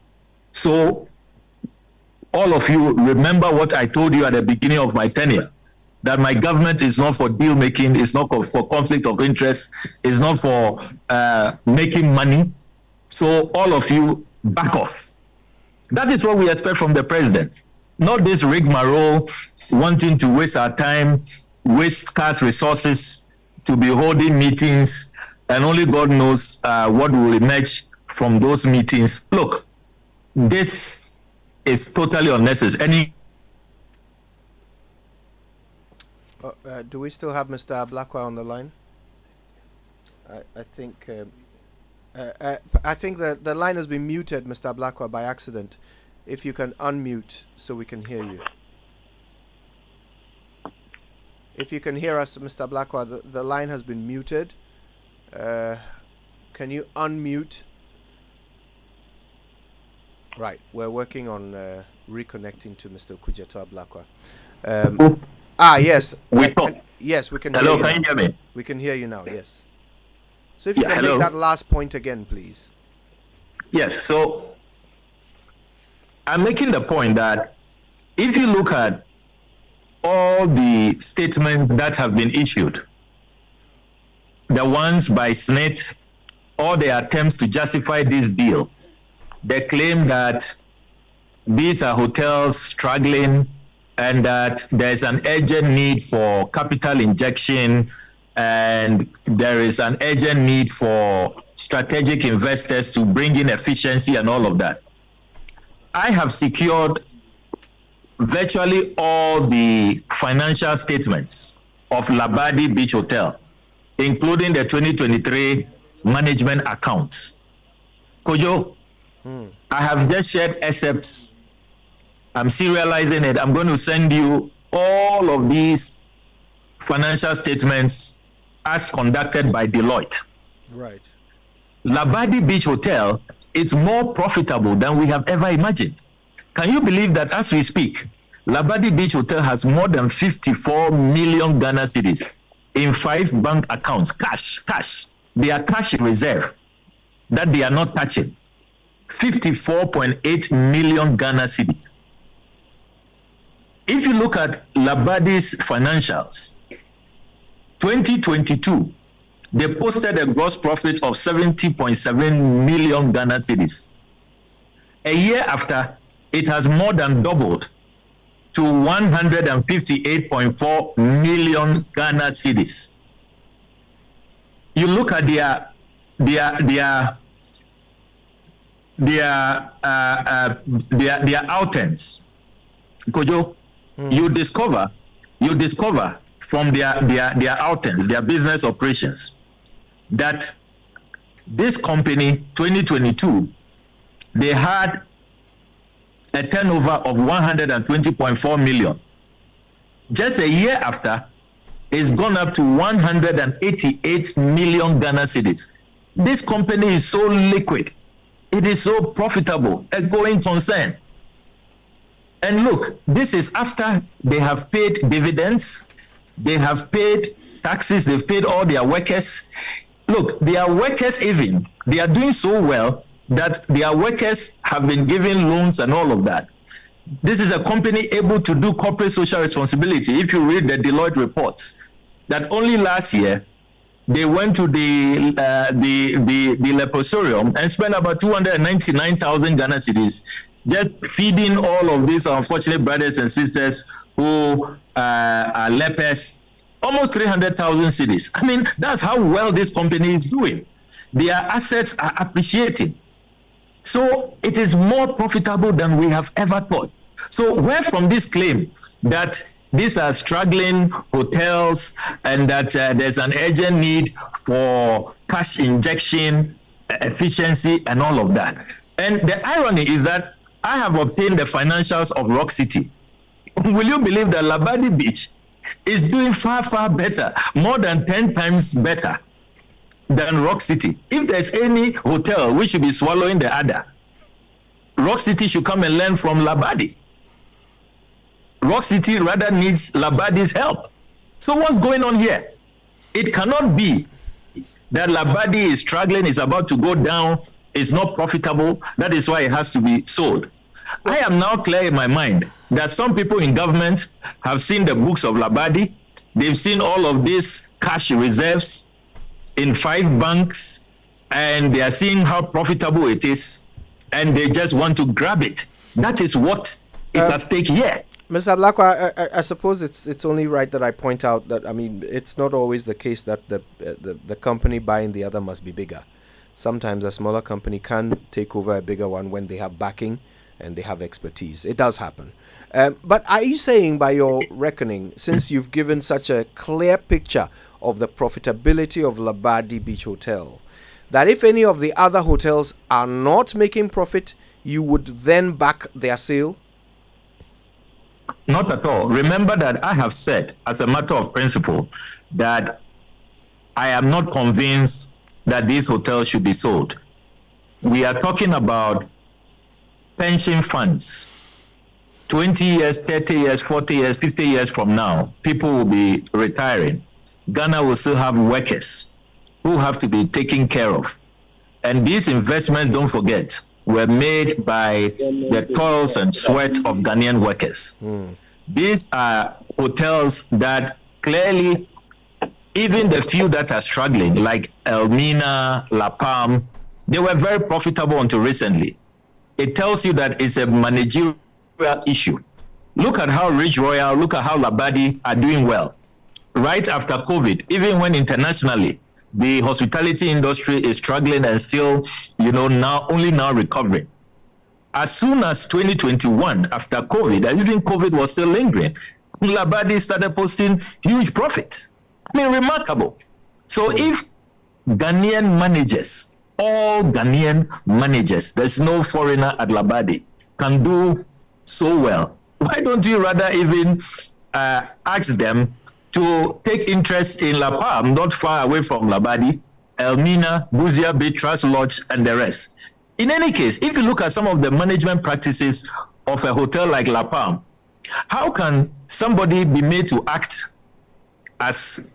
So all of you remember what I told you at the beginning of my tenure, that my government is not for deal making, it's not for conflict of interest, it's not for making money. So all of you back off. That is what we expect from the president. Not this rigmarole, wanting to waste our time, waste scarce resources to be holding meetings, and only God knows what will emerge from those meetings. Look, this is totally unnecessary. Do we still have Mr. Ablakwa on the line? I think the line has been muted, Mr. Ablakwa, by accident. If you can unmute so we can hear you. If you can hear us, Mr. Ablakwa, the line has been muted. Can you unmute? Right, we're working on reconnecting to Mr. Okudzeto Ablakwa. Yes. Yes, we can hear you. Hello, can you hear me? We can hear you now, yes. So if you can make that last point again, please. Yes, so I'm making the point that if you look at all the statements that have been issued, the ones by SSNIT, all the attempts to justify this deal, they claim that these are hotels struggling and that there's an urgent need for capital injection and there is an urgent need for strategic investors to bring in efficiency and all of that. I have secured virtually all the financial statements of Labadi Beach Hotel, including the 2023 management accounts. Kojo, I have just shared excerpts. I'm serializing it. I'm going to send you all of these financial statements as conducted by Deloitte. Right. Labadi Beach Hotel is more profitable than we have ever imagined. Can you believe that as we speak, Labadi Beach Hotel has more than 54 million Ghana cedis in 5 bank accounts, cash. They are cash in reserve that they are not touching. 54.8 million Ghana cedis. If you look at Labadi's financials, 2022, they posted a gross profit of 70.7 million Ghana cedis. A year after, it has more than doubled to 158.4 million Ghana cedis. You look at their outcomes, Kojo, you discover from their outcomes, their business operations, that this company 2022 they had a turnover of 120.4 million. Just a year after, it's gone up to 188 million Ghana cedis. This company is so liquid. It is so profitable, a going concern. And look, this is after they have paid dividends, they have paid taxes, they've paid all their workers. Look, their workers even, they are doing so well that their workers have been given loans and all of that. This is a company able to do corporate social responsibility. If you read the Deloitte reports, that only last year they went to the leprosarium and spent about 299,000 Ghana cedis just feeding all of these unfortunate brothers and sisters who are lepers. Almost 300,000 cedis. I mean, that's how well this company is doing. Their assets are appreciating. So it is more profitable than we have ever thought. So where from this claim that these are struggling hotels and that there's an urgent need for cash injection, efficiency, and all of that? And the irony is that I have obtained the financials of Rock City. Will you believe that Labadi Beach is doing far, far better, more than 10 times better than Rock City? If there's any hotel we should be swallowing the other, Rock City should come and learn from Labadi. Rock City rather needs Labadi's help. So what's going on here? It cannot be that Labadi is struggling, is about to go down, is not profitable. That is why it has to be sold. I am now clear in my mind that some people in government have seen the books of Labadi. They've seen all of these cash reserves in 5 banks, and they are seeing how profitable it is, and they just want to grab it. That is what is at stake here. Mr. Ablakwa, I suppose it's only right that I point out that, I mean, it's not always the case that the company buying the other must be bigger. Sometimes a smaller company can take over a bigger one when they have backing and they have expertise. It does happen. But are you saying, by your reckoning, since you've given such a clear picture of the profitability of Labadi Beach Hotel, that if any of the other hotels are not making profit, you would then back their sale? Not at all. Remember that I have said, as a matter of principle, that I am not convinced that these hotels should be sold. We are talking about pension funds. 20 years, 30 years, 40 years, 50 years from now, people will be retiring. Ghana will still have workers who have to be taken care of. And these investments, don't forget, were made by the toils and sweat of Ghanaian workers. These are hotels that clearly, even the few that are struggling, like Elmina, La Palm, they were very profitable until recently. It tells you that it's a managerial issue. Look at how Ridge Royal, look at how Labadi are doing well. Right after COVID, even when internationally, the hospitality industry is struggling and still, only now recovering. As soon as 2021, after COVID, and even COVID was still lingering, Labadi started posting huge profits. I mean, remarkable. So if Ghanaian managers, all Ghanaian managers, there's no foreigner at Labadi, can do so well, why don't you rather even ask them to take interest in La Palm, not far away from Labadi, Elmina, Buzia Bay, Trust Lodge, and the rest? In any case, if you look at some of the management practices of a hotel like La Palm, how can somebody be made to act as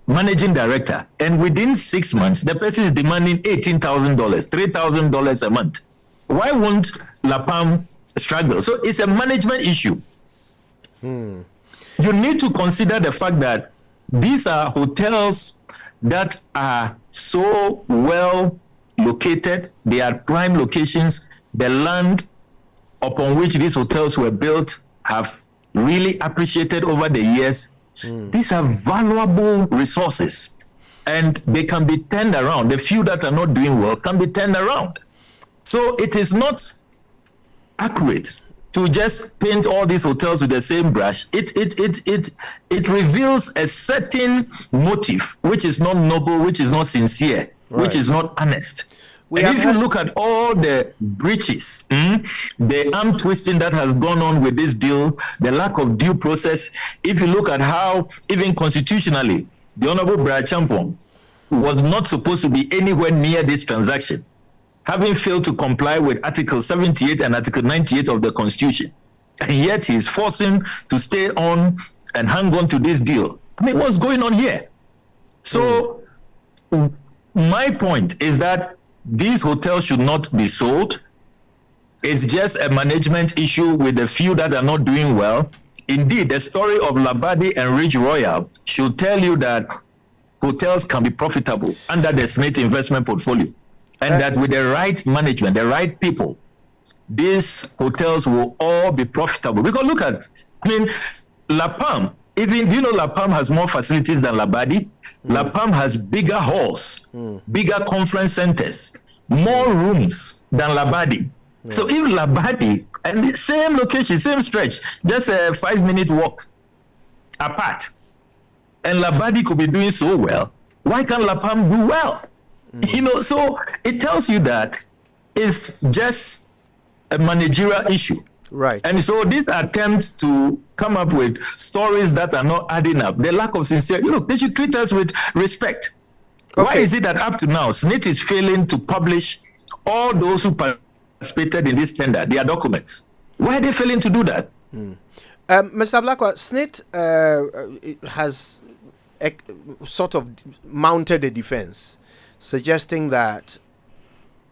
managing director, and within 6 months, the person is demanding $18,000, $3,000 a month? Why won't La Palm struggle? So it's a management issue. You need to consider the fact that these are hotels that are so well located. They are prime locations. The land upon which these hotels were built have really appreciated over the years. These are valuable resources, and they can be turned around. The few that are not doing well can be turned around. So it is not accurate to just paint all these hotels with the same brush. It reveals a certain motive which is not noble, which is not sincere, which is not honest. And if you look at all the breaches, the arm twisting that has gone on with this deal, the lack of due process, if you look at how, even constitutionally, the Honorable Brian Champon was not supposed to be anywhere near this transaction, having failed to comply with Article 78 and Article 98 of the Constitution. And yet he is forcing to stay on and hang on to this deal. I mean, what's going on here? So my point is that these hotels should not be sold. It's just a management issue with the few that are not doing well. indeed, the story of Labadi and Ridge Royal should tell you that hotels can be profitable under the SSNIT investment portfolio. And that with the right management, the right people, these hotels will all be profitable. Because look at, La Palm, even, do you know La Palm has more facilities than Labadi? La Palm has bigger halls, bigger conference centers, more rooms than Labadi. So if Labadi, and the same location, same stretch, just a 5-minute walk apart, and Labadi could be doing so well, why can't La Palm do well? So it tells you that it's just a managerial issue. Right. And so this attempt to come up with stories that are not adding up, the lack of sincerity, look, they should treat us with respect. Okay. Why is it that up to now, SSNIT is failing to publish all those who participated in this tender, their documents? Why are they failing to do that? Mr. Ablakwa, SSNIT has sort of mounted a defense, suggesting that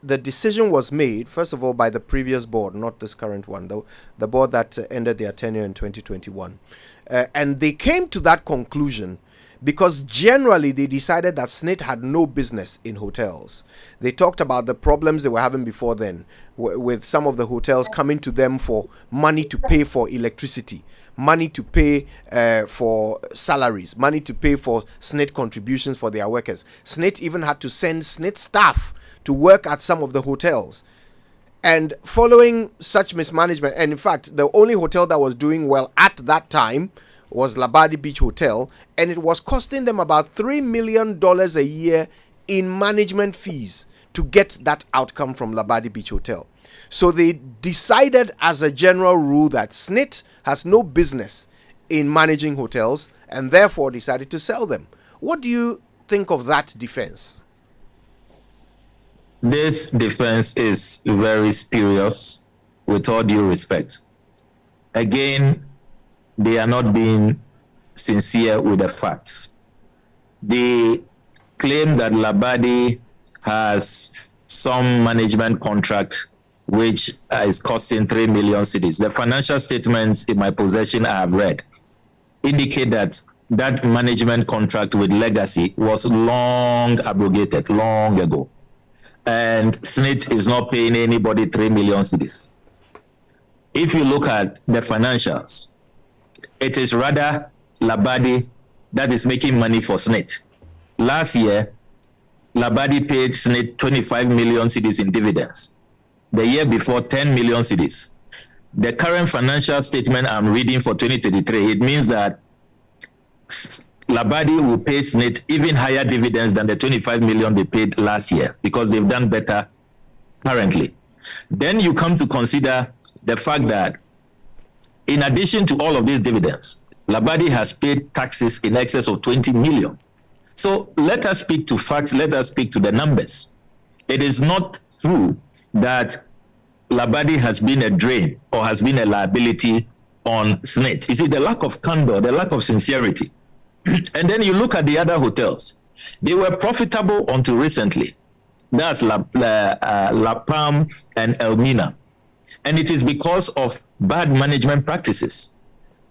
the decision was made, first of all, by the previous board, not this current one, though, the board that ended their tenure in 2021. And they came to that conclusion because generally they decided that SSNIT had no business in hotels. They talked about the problems they were having before then, with some of the hotels coming to them for money to pay for electricity, money to pay for salaries, money to pay for SSNIT contributions for their workers. SSNIT even had to send SSNIT staff to work at some of the hotels. And following such mismanagement, and in fact, the only hotel that was doing well at that time was Labadi Beach Hotel, and it was costing them about $3 million a year in management fees to get that outcome from Labadi Beach Hotel. So they decided as a general rule that SSNIT has no business in managing hotels and therefore decided to sell them. What do you think of that defense? This defense is very spurious, with all due respect. Again, they are not being sincere with the facts. They claim that Labadi has some management contract which is costing 3 million cedis. The financial statements in my possession I have read indicate that that management contract with Legacy was long abrogated, long ago. And SSNIT is not paying anybody 3 million cedis. If you look at the financials, it is rather Labadi that is making money for SSNIT. Last year, Labadi paid SSNIT 25 million cedis in dividends. The year before, 10 million cedis. The current financial statement I'm reading for 2023, it means that Labadi will pay SSNIT even higher dividends than the 25 million they paid last year because they've done better currently. Then you come to consider the fact that in addition to all of these dividends, Labadi has paid taxes in excess of 20 million. So let us speak to facts, let us speak to the numbers. It is not true that Labadi has been a drain or has been a liability on SSNIT. You see, the lack of candor, the lack of sincerity. And then you look at the other hotels. They were profitable until recently. That's La Palm and Elmina. And it is because of bad management practices,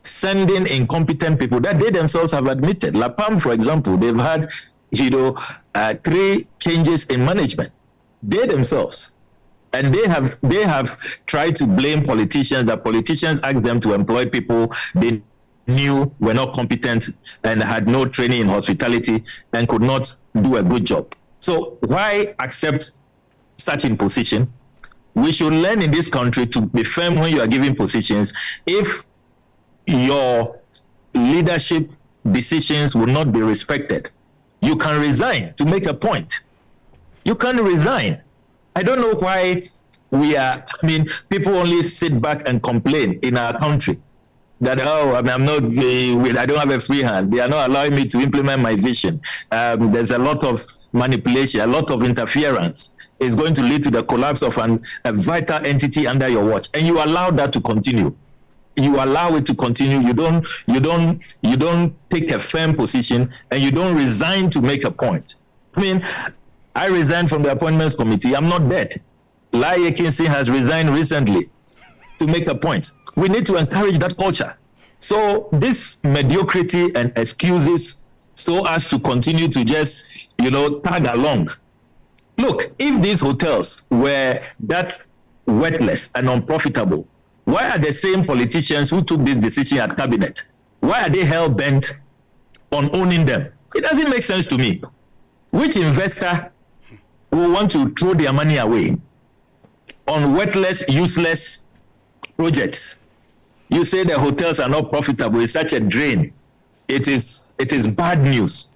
sending incompetent people that they themselves have admitted. La Palm, for example, they've had 3 changes in management. They themselves. And they have tried to blame politicians, that politicians asked them to employ people they knew were not competent and had no training in hospitality and could not do a good job. So why accept such imposition? We should learn in this country to be firm when you are giving positions. If your leadership decisions will not be respected, you can resign to make a point. You can resign. I don't know why people only sit back and complain in our country that, I don't have a free hand. They are not allowing me to implement my vision. There's a lot of manipulation, a lot of interference. It's going to lead to the collapse of a vital entity under your watch. And you allow that to continue. You allow it to continue. You don't take a firm position and you don't resign to make a point. I resigned from the appointments committee. I'm not dead. Lai Ekinsin has resigned recently to make a point. We need to encourage that culture. So this mediocrity and excuses so as to continue to just, tag along. Look, if these hotels were that worthless and unprofitable, why are the same politicians who took this decision at cabinet, why are they hell-bent on owning them? It doesn't make sense to me. Which investor will want to throw their money away on worthless, useless projects? You say the hotels are not profitable. It's such a drain. It is bad news.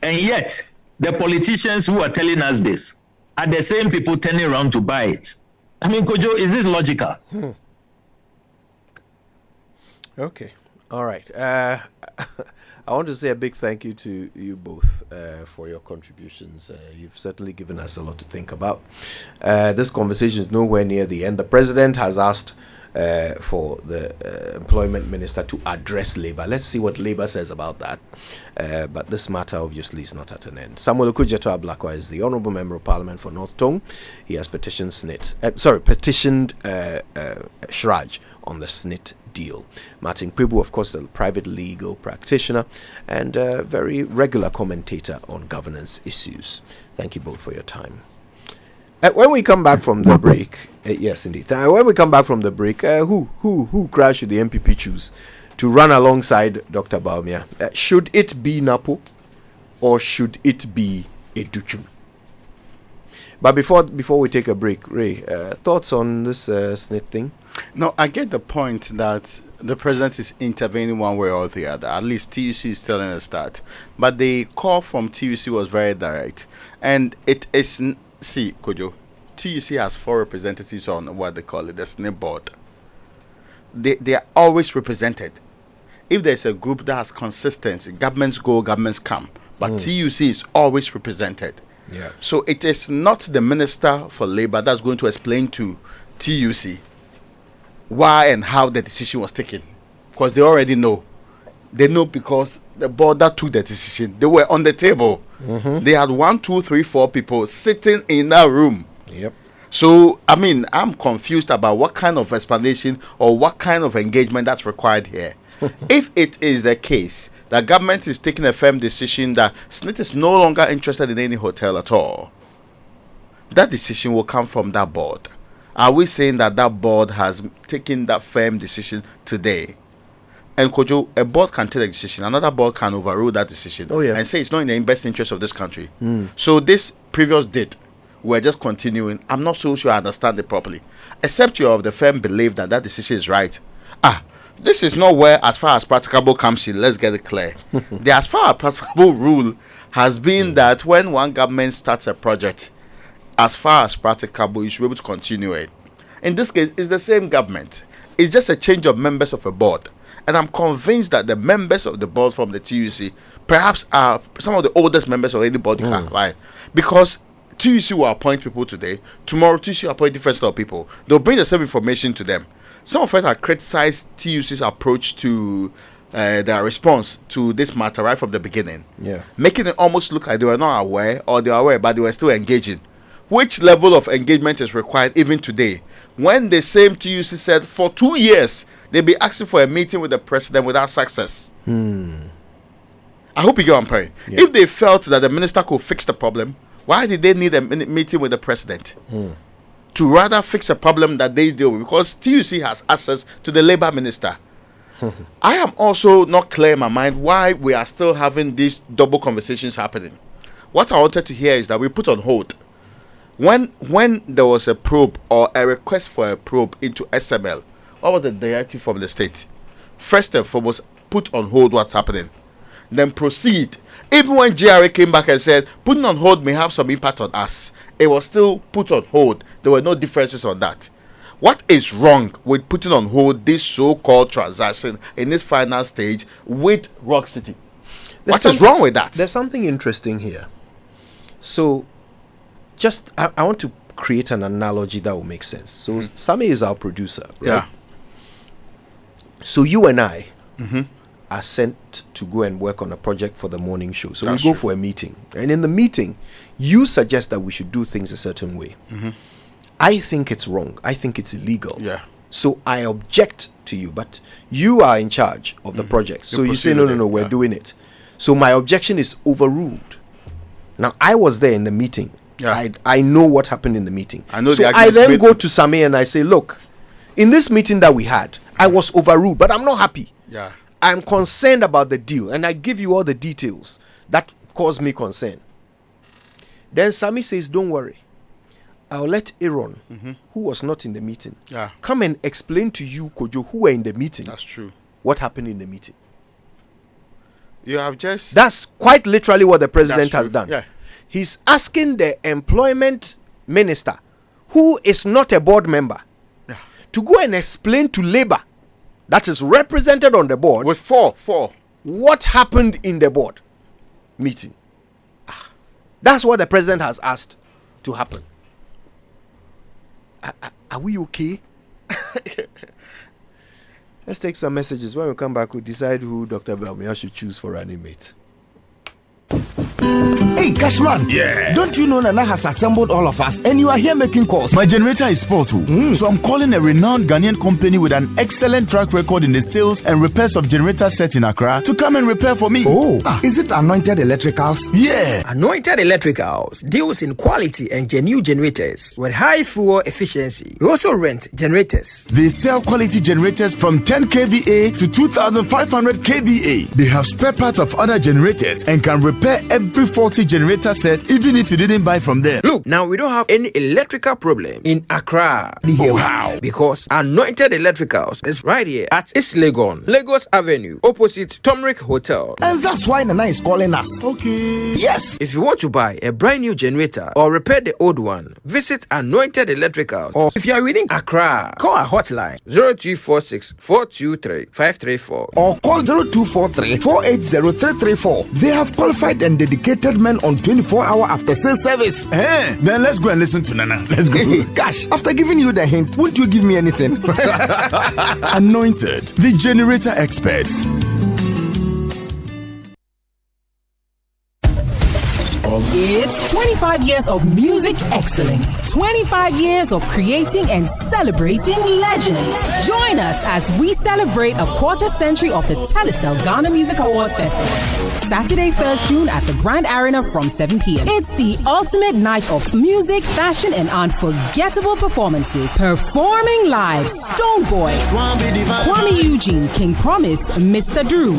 And yet, the politicians who are telling us this are the same people turning around to buy it. I mean, Kojo, is this logical? Okay. All right. I want to say a big thank you to you both for your contributions. You've certainly given us a lot to think about. This conversation is nowhere near the end. The president has asked for the employment minister to address labor. Let's see what labor says about that. But this matter obviously is not at an end. Samuel Okudzeto Ablakwa is the Honourable Member of Parliament for North Tongue. He has petitioned Shraj on the SSNIT deal. Martin Kwibu, of course, a private legal practitioner and a very regular commentator on governance issues. Thank you both for your time. When we come back from the break, yes, indeed. When we come back from the break, who crash should the MPP choose to run alongside Dr. Bawumia? Should it be Napo or should it be Educhum? But before we take a break, Ray, thoughts on this SSNIT thing? No, I get the point that the president is intervening one way or the other. At least TUC is telling us that. But the call from TUC was very direct. And it is... See, Kojo, TUC has 4 representatives on what they call it, the SSNIT board. They are always represented. If there's a group that has consistency, governments go, governments come. But TUC is always represented. Yeah. So it is not the Minister for Labour that's going to explain to TUC why and how the decision was taken. Because they already know. They know because the board that took the decision, they were on the table. They had 1, 2, 3, 4 people sitting in that room. Yep. So, I mean, I'm confused about what kind of explanation or what kind of engagement that's required here. If it is the case that government is taking a firm decision that SSNIT is no longer interested in any hotel at all, that decision will come from that board. Are we saying that that board has taken that firm decision today? And Kojo, a board can take a decision, another board can overrule that decision and say it's not in the best interest of this country. So this previous date, we're just continuing. I'm not so sure I understand it properly. Except you of the firm believe that that decision is right. This is not where as far as practicable comes in. Let's get it clear. The as far as practicable rule has been that when one government starts a project, as far as practicable, you should be able to continue it. In this case, it's the same government. It's just a change of members of a board. And I'm convinced that the members of the board from the TUC perhaps are some of the oldest members of any body, right? Because TUC will appoint people today. Tomorrow, TUC will appoint different set of people. They'll bring the same information to them. Some of us have criticized TUC's approach to their response to this matter right from the beginning. Making it almost look like they were not aware or they were aware, but they were still engaging. Which level of engagement is required even today? When the same TUC said for 2 years, they'll be asking for a meeting with the president without success. I hope you get what I'm saying. If they felt that the minister could fix the problem, why did they need a meeting with the president? To rather fix a problem that they deal with, because TUC has access to the labor minister. I am also not clear in my mind why we are still having these double conversations happening. What I wanted to hear is that we put on hold. When there was a probe or a request for a probe into SML, what was the directive from the state? First and foremost, put on hold what's happening. Then proceed. Even when GRA came back and said, putting on hold may have some impact on us, it was still put on hold. There were no differences on that. What is wrong with putting on hold this so-called transaction in this final stage with Rock City? What is wrong with that? There's something interesting here. So, I want to create an analogy that will make sense. So, Sammy is our producer, right? Yeah. So, you and I are sent to go and work on a project for the morning show. So, we go for a meeting. And in the meeting, you suggest that we should do things a certain way. I think it's wrong. I think it's illegal. So I object to you, but you are in charge of the project. So you say, no, we're doing it. So my objection is overruled. Now, I was there in the meeting. Yeah. I know what happened in the meeting. So I then go to Sami and I say, look, in this meeting that we had, I was overruled, but I'm not happy. Yeah. I'm concerned about the deal, and I give you all the details that caused me concern. Then Sami says, don't worry. I'll let Aaron, who was not in the meeting, come and explain to you, Kojo, who were in the meeting. That's true. What happened in the meeting. You have just... That's quite literally what the president has done. Yeah. He's asking the employment minister, who is not a board member, to go and explain to labor that is represented on the board with four what happened in the board meeting. That's what the president has asked to happen. Are we okay? Let's take some messages. When we come back, we'll decide who Dr. Belmia should choose for running mate. Hey, Cashman. Yeah. Don't you know Nana has assembled all of us and you are here making calls? My generator is spoiled too. So I'm calling a renowned Ghanaian company with an excellent track record in the sales and repairs of generator sets in Accra to come and repair for me. Oh, is it Anointed Electricals? Yeah. Anointed Electricals deals in quality and genuine generators with high fuel efficiency. We also rent generators. They sell quality generators from 10 kVA to 2,500 kVA. They have spare parts of other generators and can repair every faulty generator set even if you didn't buy from them. Look, now we don't have any electrical problem in Accra. Oh, how? Because Anointed Electricals is right here at East Legon, Lagos Avenue, opposite Tomric Hotel. And that's why Nana is calling us. Okay. Yes. If you want to buy a brand new generator or repair the old one, visit Anointed Electricals. Or if you are within Accra, call our hotline 0246 423 534 or call 0243 480 334. They have qualified and dedicated men on 24-hour after-sales service. Then let's go and listen to Nana. Let's go. Gosh, after giving you the hint, won't you give me anything? Anointed, the generator experts. It's 25 years of music excellence, 25 years of creating and celebrating legends. Join us as we celebrate a quarter century of the Telecel Ghana Music Awards Festival. Saturday, 1st June at the Grand Arena from 7 p.m. It's the ultimate night of music, fashion, and unforgettable performances. Performing live, Stoneboy, Kwame Eugene, King Promise, Mr. Drew,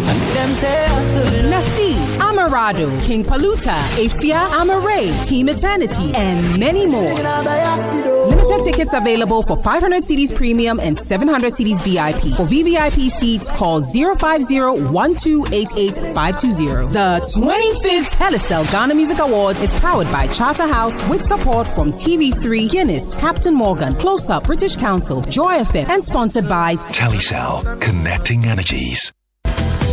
Nassi, Amarado, King Paluta, Afia Amare, Team Eternity, and many more. Limited tickets available for 500 CDs premium and 700 CDs VIP. For VVIP seats, call 050-1288-520. The 25th Telecel Ghana Music Awards is powered by Charterhouse with support from TV3, Guinness, Captain Morgan, Close Up, British Council, Joy FM, and sponsored by Telecel, connecting energies.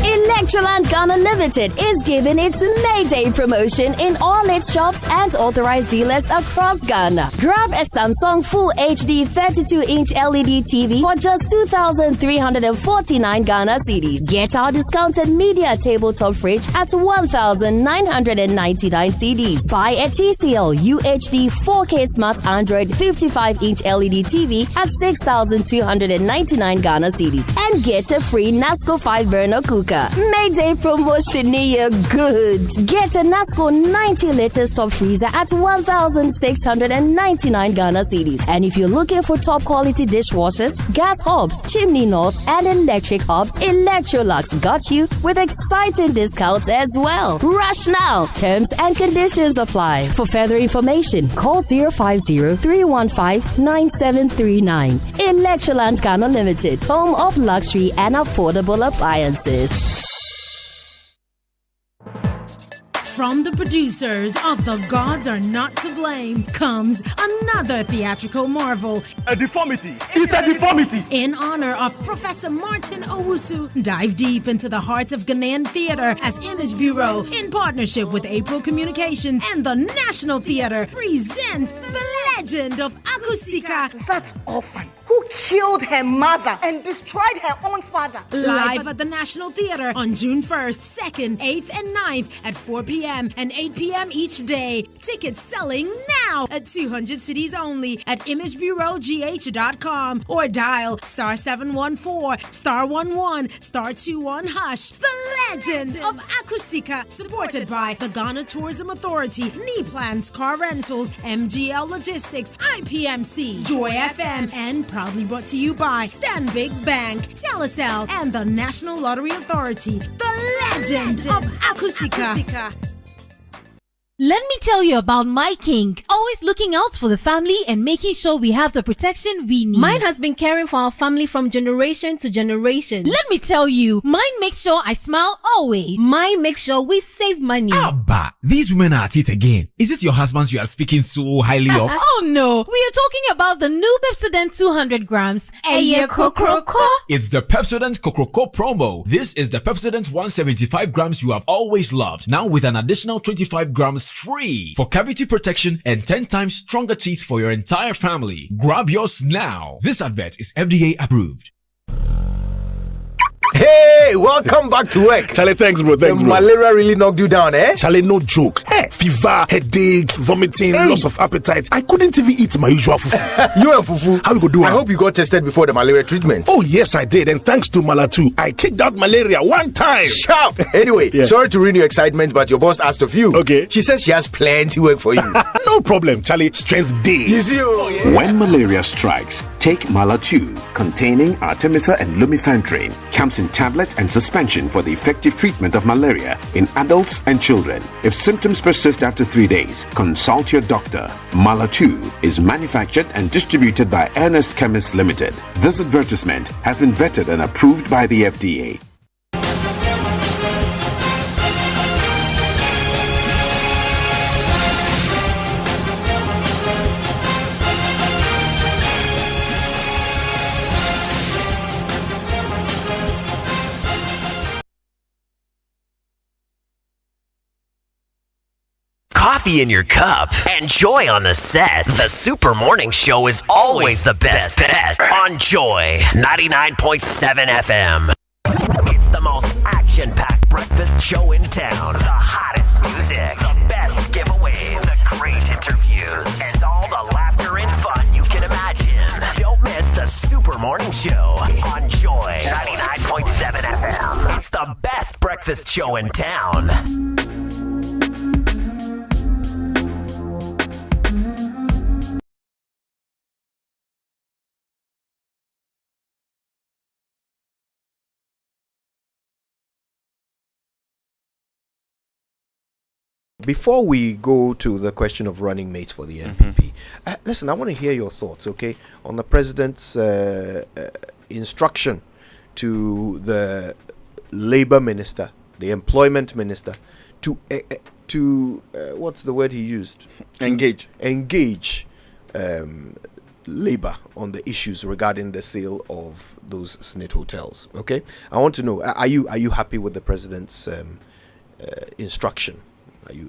Electroland Ghana Limited is giving its May Day promotion in all its shops and authorized dealers across Ghana. Grab a Samsung Full HD 32-inch LED TV for just 2,349 Ghana cedis. Get our discounted media tabletop fridge at 1,999 cedis. Buy a TCL UHD 4K Smart Android 55-inch LED TV at 6,299 Ghana cedis and get a free Nasco 5-burner cooker. May Day promotion near good. Get a Nasco 90 liters top freezer at 1,699 Ghana cedis. And if you're looking for top quality dishwashers, gas hobs, chimney knots, and electric hobs, Electrolux got you with exciting discounts as well. Rush now. Terms and conditions apply. For further information, call 050-315-9739. Electroland Ghana Limited, home of luxury and affordable appliances. From the producers of The Gods Are Not to Blame comes another theatrical marvel. A deformity. It's a deformity. In honor of Professor Martin Owusu, dive deep into the heart of Ghanaian theater as Image Bureau, in partnership with April Communications and the National Theater, presents The Legend of Akusika. That's orphan. Who killed her mother and destroyed her own father. Live at the National Theatre on June 1st, 2nd, 8th, and 9th at 4 p.m. and 8 p.m. each day. Tickets selling now at 200 cities only at imagebureaugh.com or dial *714 *11 *21 #. The Legend of Akusika, supported by the Ghana Tourism Authority, Knee Plans Car Rentals, MGL Logistics, IPMC, Joy FM, and proudly brought to you by Stanbic Bank, Telecel, and the National Lottery Authority. The Legend of Akusika. Let me tell you about My King. Always looking out for the family and making sure we have the protection we need. Mine has been caring for our family from generation to generation. Let me tell you, mine makes sure I smile always. Mine makes sure we save money. Abba, these women are at it again. Is it your husband you are speaking so highly of? Oh no, we are talking about the new Pepsodent 200 grams. It's the Pepsodent Kokroko promo. This is the Pepsodent 175 grams you have always loved. Now with an additional 25 grams free for cavity protection and 10 times stronger teeth for your entire family. Grab yours now. This advert is FDA approved. Hey, welcome back to work. Charlie, thanks, bro. Thanks, the bro. malaria really knocked you down, eh? Charlie, no joke. Hey, fever, headache, vomiting, loss of appetite. I couldn't even eat my usual fufu. You and fufu? How we go do it? I hope you got tested before the malaria treatment. Oh, yes, I did. And thanks to Malatu, I kicked out malaria one time. Sharp. Anyway, sorry to ruin your excitement, but your boss asked of you. Okay. She says she has plenty work for you. No problem, Charlie. Strength day. You see, When malaria strikes, take Malatu, containing Artemether and Lumefantrine. Comes in tablets and suspension for the effective treatment of malaria in adults and children. If symptoms persist after 3 days, consult your doctor. Malatu is manufactured and distributed by Ernest Chemists Limited. This advertisement has been vetted and approved by the FDA. Coffee in your cup and joy on the set. The Super Morning Show is always the best bet on Joy 99.7 FM. It's the most action-packed breakfast show in town. The hottest music, the best giveaways, the great interviews, and all the laughter and fun you can imagine. Don't miss the Super Morning Show on Joy 99.7 FM. It's the best breakfast show in town. Before we go to the question of running mates for the NPP, listen, I want to hear your thoughts, okay, on the president's instruction to the labor minister, the employment minister, to what's the word he used? Engage labor on the issues regarding the sale of those SSNIT hotels. Okay, I want to know: are you happy with the president's instruction?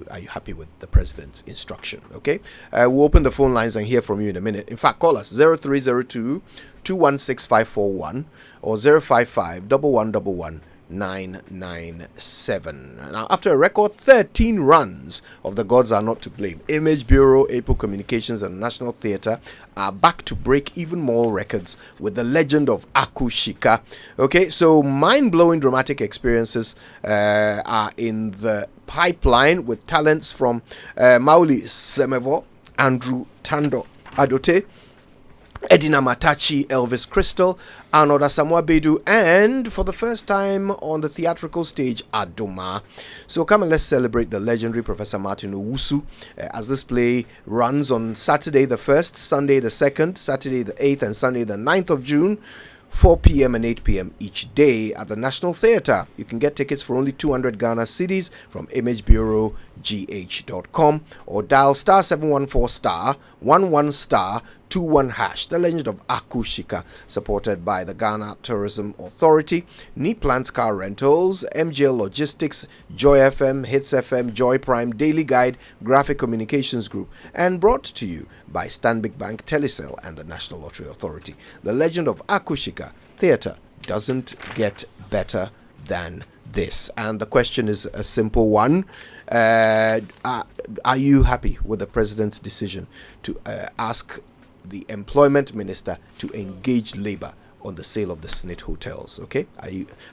Are you happy with the president's instruction? Okay, we'll open the phone lines and hear from you in a minute. In fact, call us 0302 216 541 or 055 1111 997. Now, after a record 13 runs of The Gods Are Not to Blame, Image Bureau, Apple Communications, and National Theatre are back to break even more records with The Legend of Akusika. Okay, so mind-blowing dramatic experiences are in the pipeline with talents from Mauli Semevo, Andrew Tando Adote, Edina Matachi, Elvis Crystal, Arnold Asamoah Bedu, and for the first time on the theatrical stage, Adoma. So come and let's celebrate the legendary Professor Martin Owusu as this play runs on Saturday the 1st, Sunday the 2nd, Saturday the 8th, and Sunday the 9th of June, 4 p.m. and 8 p.m. each day at the National Theatre. You can get tickets for only 200 Ghana cedis from imagebureaugh.com or dial *714*11*21 *21#. The Legend of Akushika, supported by the Ghana Tourism Authority, Plans Car Rentals, MGL Logistics, Joy FM, Hits FM, Joy Prime, Daily Guide, Graphic Communications Group, and brought to you by Stanbic Bank, Telecel, and the National Lottery Authority. The Legend of Akushika Theatre doesn't get better than this. And the question is a simple one. Are you happy with the president's decision to ask the employment minister to engage labor on the sale of the SSNIT hotels? Okay,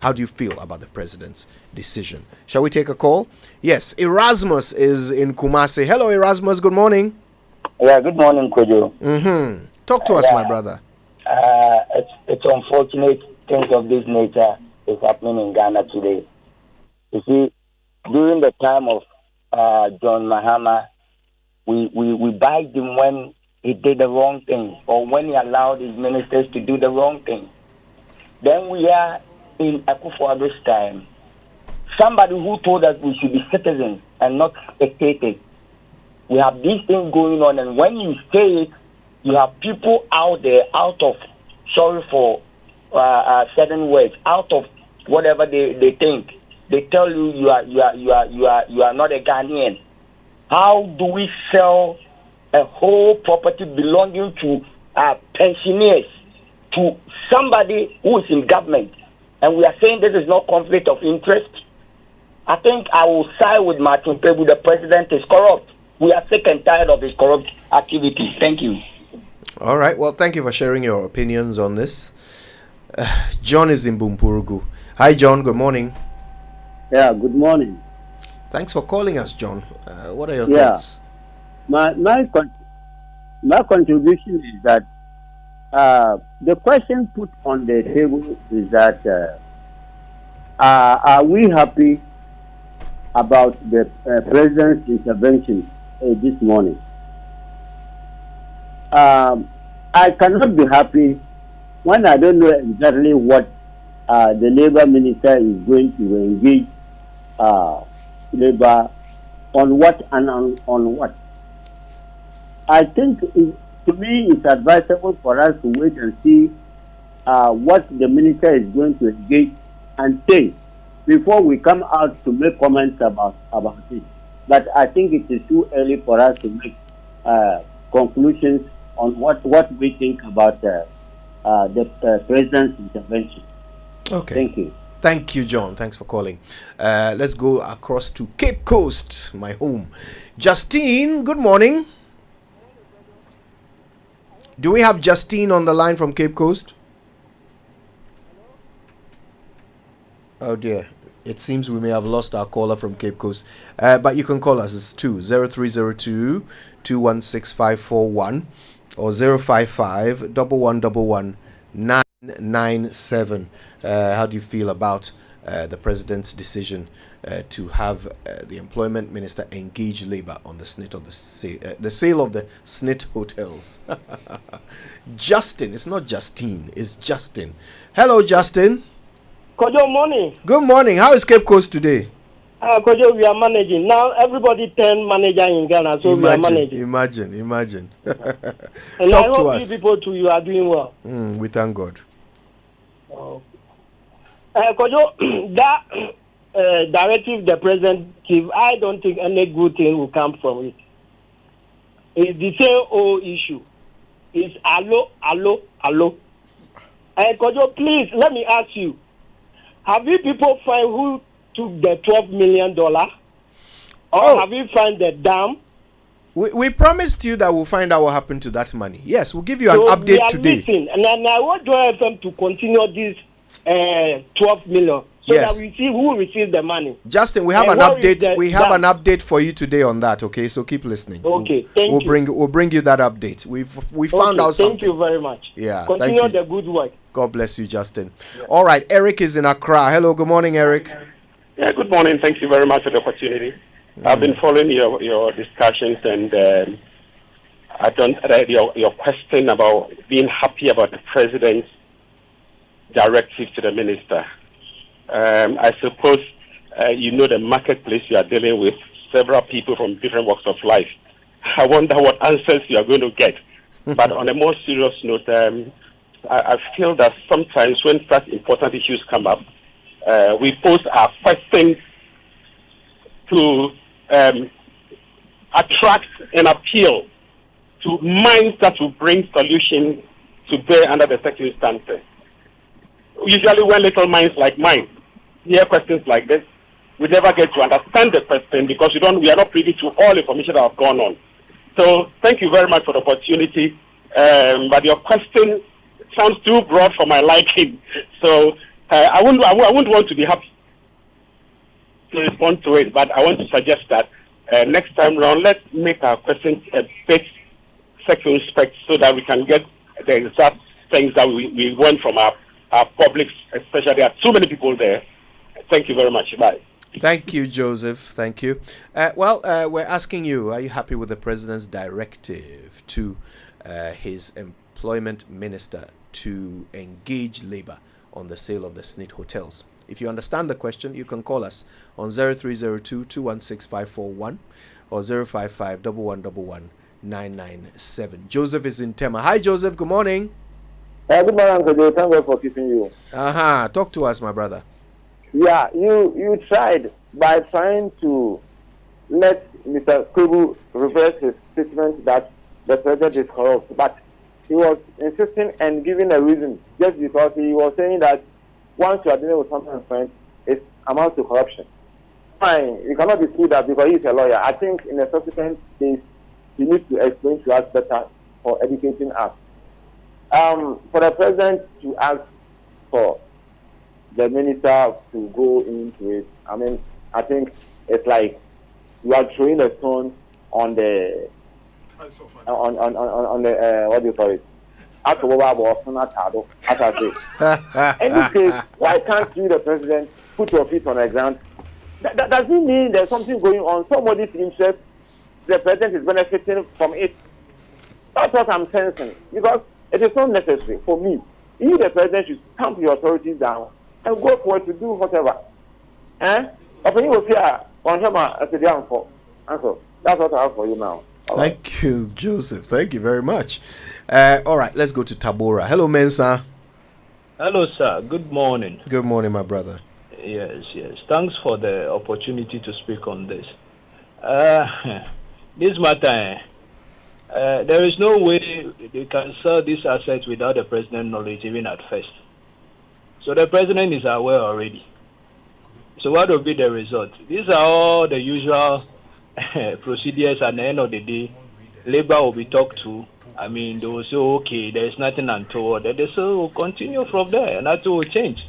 how do you feel about the president's decision? Shall we take a call? Yes, Erasmus is in Kumasi. Hello, Erasmus. Good morning. Yeah, good morning, Kojo. Talk to us, my brother. It's unfortunate things of this nature is happening in Ghana today. You see, during the time of John Mahama, we backed him when he did the wrong thing, or when he allowed his ministers to do the wrong thing. Then we are in Akufo-Addo's time. Somebody who told us we should be citizens and not spectators. We have these things going on, and when you say it, you have people out there, out of, sorry for certain words, out of whatever they think. They tell you you are not a Ghanaian. How do we sell a whole property belonging to pensioners to somebody who is in government? And we are saying this is not conflict of interest. I think I will side with Martin Pebu. The president is corrupt. We are sick and tired of his corrupt activities. Thank you. All right. Well, thank you for sharing your opinions on this. John is in Bumpurugu. Hi, John. Good morning. Yeah, good morning. Thanks for calling us, John. What are your thoughts? My contribution is that the question put on the table is that are we happy about the president's intervention this morning? I cannot be happy when I don't know exactly what the labor minister is going to engage labor on what and on what. I think to me it's advisable for us to wait and see what the minister is going to engage and say before we come out to make comments about it. But I think it is too early for us to make conclusions on what we think about the president's intervention. Okay. Thank you. Thank you, John. Thanks for calling. Let's go across to Cape Coast, my home. Justine, good morning. Do we have Justine on the line from Cape Coast? Oh dear. It seems we may have lost our caller from Cape Coast. But you can call us. It's 0302 216 541 or 055 1111 997. How do you feel about the president's decision to have the employment minister engage labor on the SSNIT of the sale of the SSNIT hotels? Justin, it's not Justine, it's Justin. Hello, Justin. Good morning. Good morning. How is Cape Coast today? Kojo, we are managing. Now everybody turn manager in Ghana, so we are managing. Imagine. And Talk I to hope us. you people too, you are doing well. We thank God. Kojo, that directive the president gave, I don't think any good thing will come from it. It's the same old issue. It's allo. Kojo, please, let me ask you, have you people find who took the $12 million? Or have you found the dam? We promised you that we'll find out what happened to that money. Yes, we'll give you an update today. Missing. And I want Joy FM to continue this 12 million so Yes. that we see who received the money. Justin, we have an what is update. the We have dam? an update for you today on that. Okay, so keep listening. Okay, thank you. We'll bring you that update. We found out something. Thank you very much. Yeah, Continue thank you. the good work. God bless you, Justin. All right, Eric is in Accra. Hello, good morning, Eric. Yeah, good morning. Thank you very much for the opportunity. I've been following your discussions, and I don't your question about being happy about the president's directive to the minister. I suppose you know the marketplace you are dealing with several people from different walks of life. I wonder what answers you are going to get But on a more serious note, I feel that sometimes when such important issues come up, we pose our questions to attract and appeal to minds that will bring solutions to bear under the circumstances. Usually when little minds like mine hear questions like this, we never get to understand the question because we are not privy to all information that has gone on. So thank you very much for the opportunity. But your question sounds too broad for my liking. So I wouldn't want to be happy to respond to it, but I want to suggest that next time round, let's make our questions a bit circumspect so that we can get the exact things that we want from our public, especially there are too many people there. Thank you very much. Bye. Thank you, Joseph. Thank you. We're asking you, are you happy with the president's directive to his employment minister to engage labor on the sale of the SSNIT hotels? If you understand the question, you can call us on 0302-216-541 or 055-1111-997. Joseph is in Tema. Hi, Joseph. Good morning. Good morning, Uncle Joe. Thank God for keeping you. Talk to us, my brother. Yeah, you tried by trying to let Mr. Kubu reverse his statement that the president is corrupt, but he was insisting and giving a reason just because he was saying that once you are dealing with something friend, it amounts to corruption. Fine, you cannot dispute that because he is a lawyer. I think in a subsequent case, he needs to explain to us better for educating us. For the president to ask for the minister to go into it, I think it's like you are throwing a stone on the on the what do you call it? As I say. In this case, why can't you, the president, put your feet on the ground? That doesn't mean there's something going on. Somebody's interest, the president is benefiting from it. That's what I'm sensing. Because it is not necessary for me. You, the president, should stamp your authorities down and go for it to do whatever. That's what I have for you now. Thank you, Joseph. Thank you very much. All right, let's go to Tabora. Hello, Mensa. Hello, sir. Good morning. Good morning, my brother. Yes. Thanks for the opportunity to speak on this. This matter, there is no way they can sell this asset without the president's knowledge, even at first. So the president is aware already. So what will be the result? These are all the usual procedures. At the end of the day, labor will be talked to. They will say, okay, there is nothing untoward. They say, we'll continue from there, and that will change.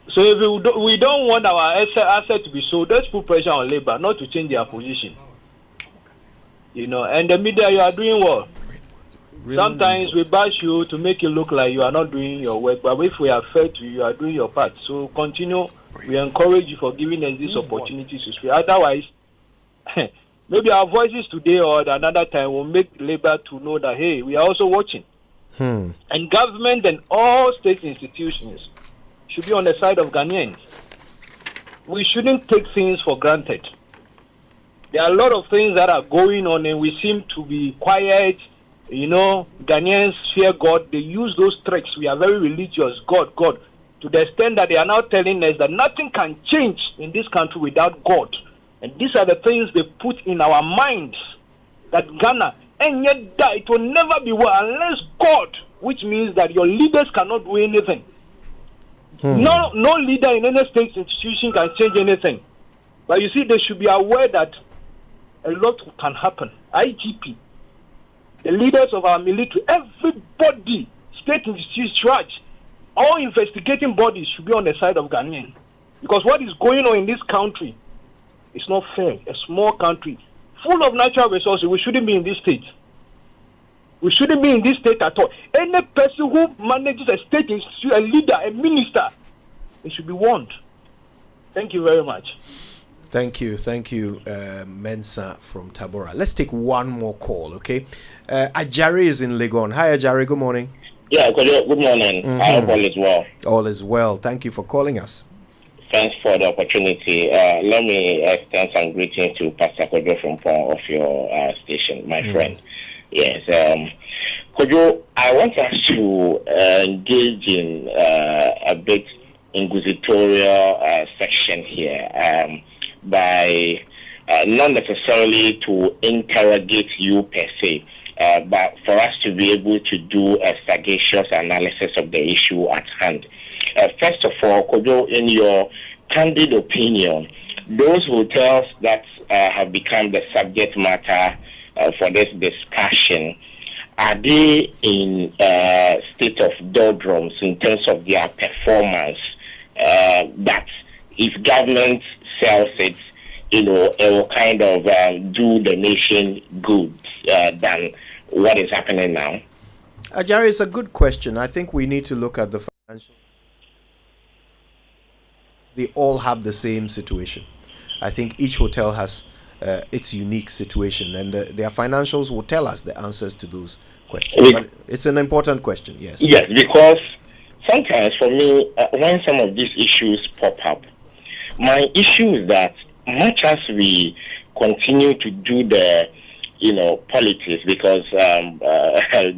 So if we don't want our asset to be sold, let's put pressure on labor not to change their position. And the media, you are doing well. Sometimes we bash you to make it look like you are not doing your work, but if we are fair to you, you are doing your part. So continue. We encourage you for giving us this opportunity to speak. Otherwise, maybe our voices today or another time will make labor to know that, hey, we are also watching. And government and all state institutions should be on the side of Ghanaians. We shouldn't take things for granted. There are a lot of things that are going on and we seem to be quiet. Ghanaians fear God. They use those tricks. We are very religious. God. To the extent that they are now telling us that nothing can change in this country without God. And these are the things they put in our minds. That Ghana, and yet that it will never be well unless God, which means that your leaders cannot do anything. No leader in any state institution can change anything. But you see, they should be aware that a lot can happen. IGP, the leaders of our military, everybody, state institutions, church, all investigating bodies should be on the side of Ghanaians. Because what is going on in this country is not fair. A small country, full of natural resources, we shouldn't be in this state. We shouldn't be in this state at all. Any person who manages a state institution, a leader, a minister, they should be warned. Thank you very much. Thank you, Mensa from Tabora. Let's take one more call, okay? Ajari is in Legon. Hi, Ajari. Good morning. Yeah, good morning. I hope all is well. All is well. Thank you for calling us. Thanks for the opportunity. Let me extend some greetings to Pastor Kodo from of your station, my friend. Yes. Kojo, I want us to engage in a bit inquisitorial section here by not necessarily to interrogate you per se, but for us to be able to do a sagacious analysis of the issue at hand. First of all, Kojo, in your candid opinion, those hotels that have become the subject matter for this discussion, are they in a state of doldrums in terms of their performance? That if government sells it, it will kind of do the nation good than what is happening now? Jerry, it's a good question. I think we need to look at the financial. They all have the same situation. I think each hotel has its unique situation, and their financials will tell us the answers to those questions. But it's an important question, yes. Yes, because sometimes for me, when some of these issues pop up, my issue is that much as we continue to do the politics, because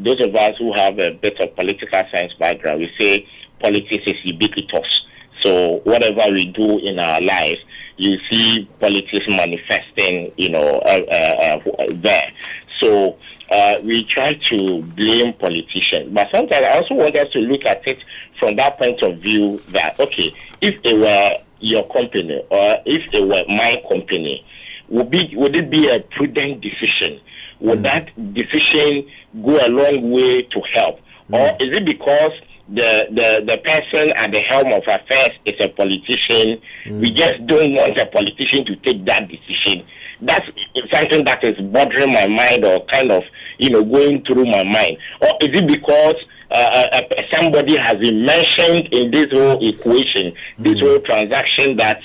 those of us who have a bit of political science background, we say politics is ubiquitous. So whatever we do in our lives, you see politics manifesting, there. So we try to blame politicians. But sometimes I also want us to look at it from that point of view that, okay, if it were your company or if it were my company, would it be a prudent decision? Would that decision go a long way to help? Or is it because the person at the helm of affairs is a politician? We just don't want a politician to take that decision. That's something that is bothering my mind, or kind of going through my mind. Or is it because somebody has been mentioned in this whole equation, this whole transaction, that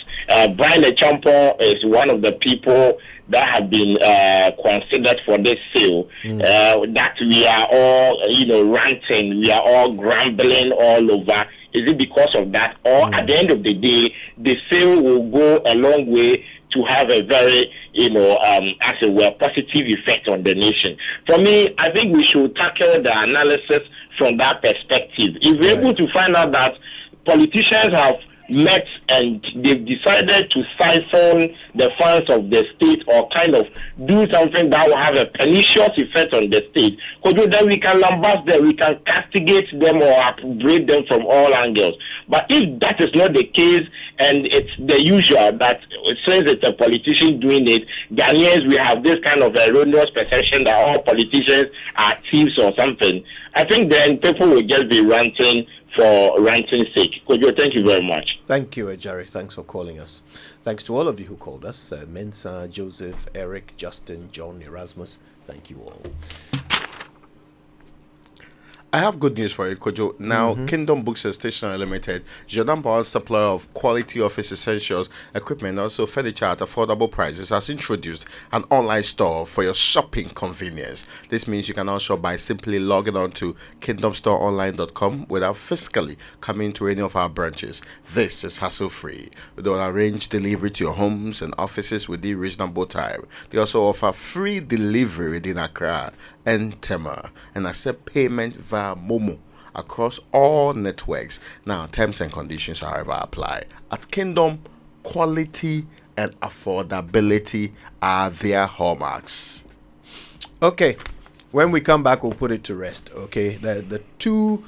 Brian Echampo is one of the people that have been considered for this sale, that we are all, ranting, we are all grumbling all over? Is it because of that? Or at the end of the day, the sale will go a long way to have a very, as it were, positive effect on the nation? For me, I think we should tackle the analysis from that perspective. If we're able to find out that politicians have met and they've decided to siphon the funds of the state, or kind of do something that will have a pernicious effect on the state, then we can lambast them, we can castigate them or upbraid them from all angles. But if that is not the case, and it's the usual that since it's a politician doing it, Ghanaians, we have this kind of erroneous perception that all politicians are thieves or something, I think then people will just be ranting for ranting's sake. Kojo, thank you very much. Thank you, Jerry. Thanks for calling us. Thanks to all of you who called us. Mensa, Joseph, Eric, Justin, John, Erasmus. Thank you all. I have good news for you, Kojo. Now, Kingdom Books and Stationery Limited is your number one supplier of quality office essentials, equipment, also furniture at affordable prices, has introduced an online store for your shopping convenience. This means you can now shop by simply logging on to kingdomstoreonline.com without physically coming to any of our branches. This is hassle-free. They will arrange delivery to your homes and offices within reasonable time. They also offer free delivery within Accra and Tema, and accept payment via Momo across all networks. Now, terms and conditions, however, apply. At Kingdom, quality and affordability are their hallmarks. Okay, when we come back, we'll put it to rest. Okay, the two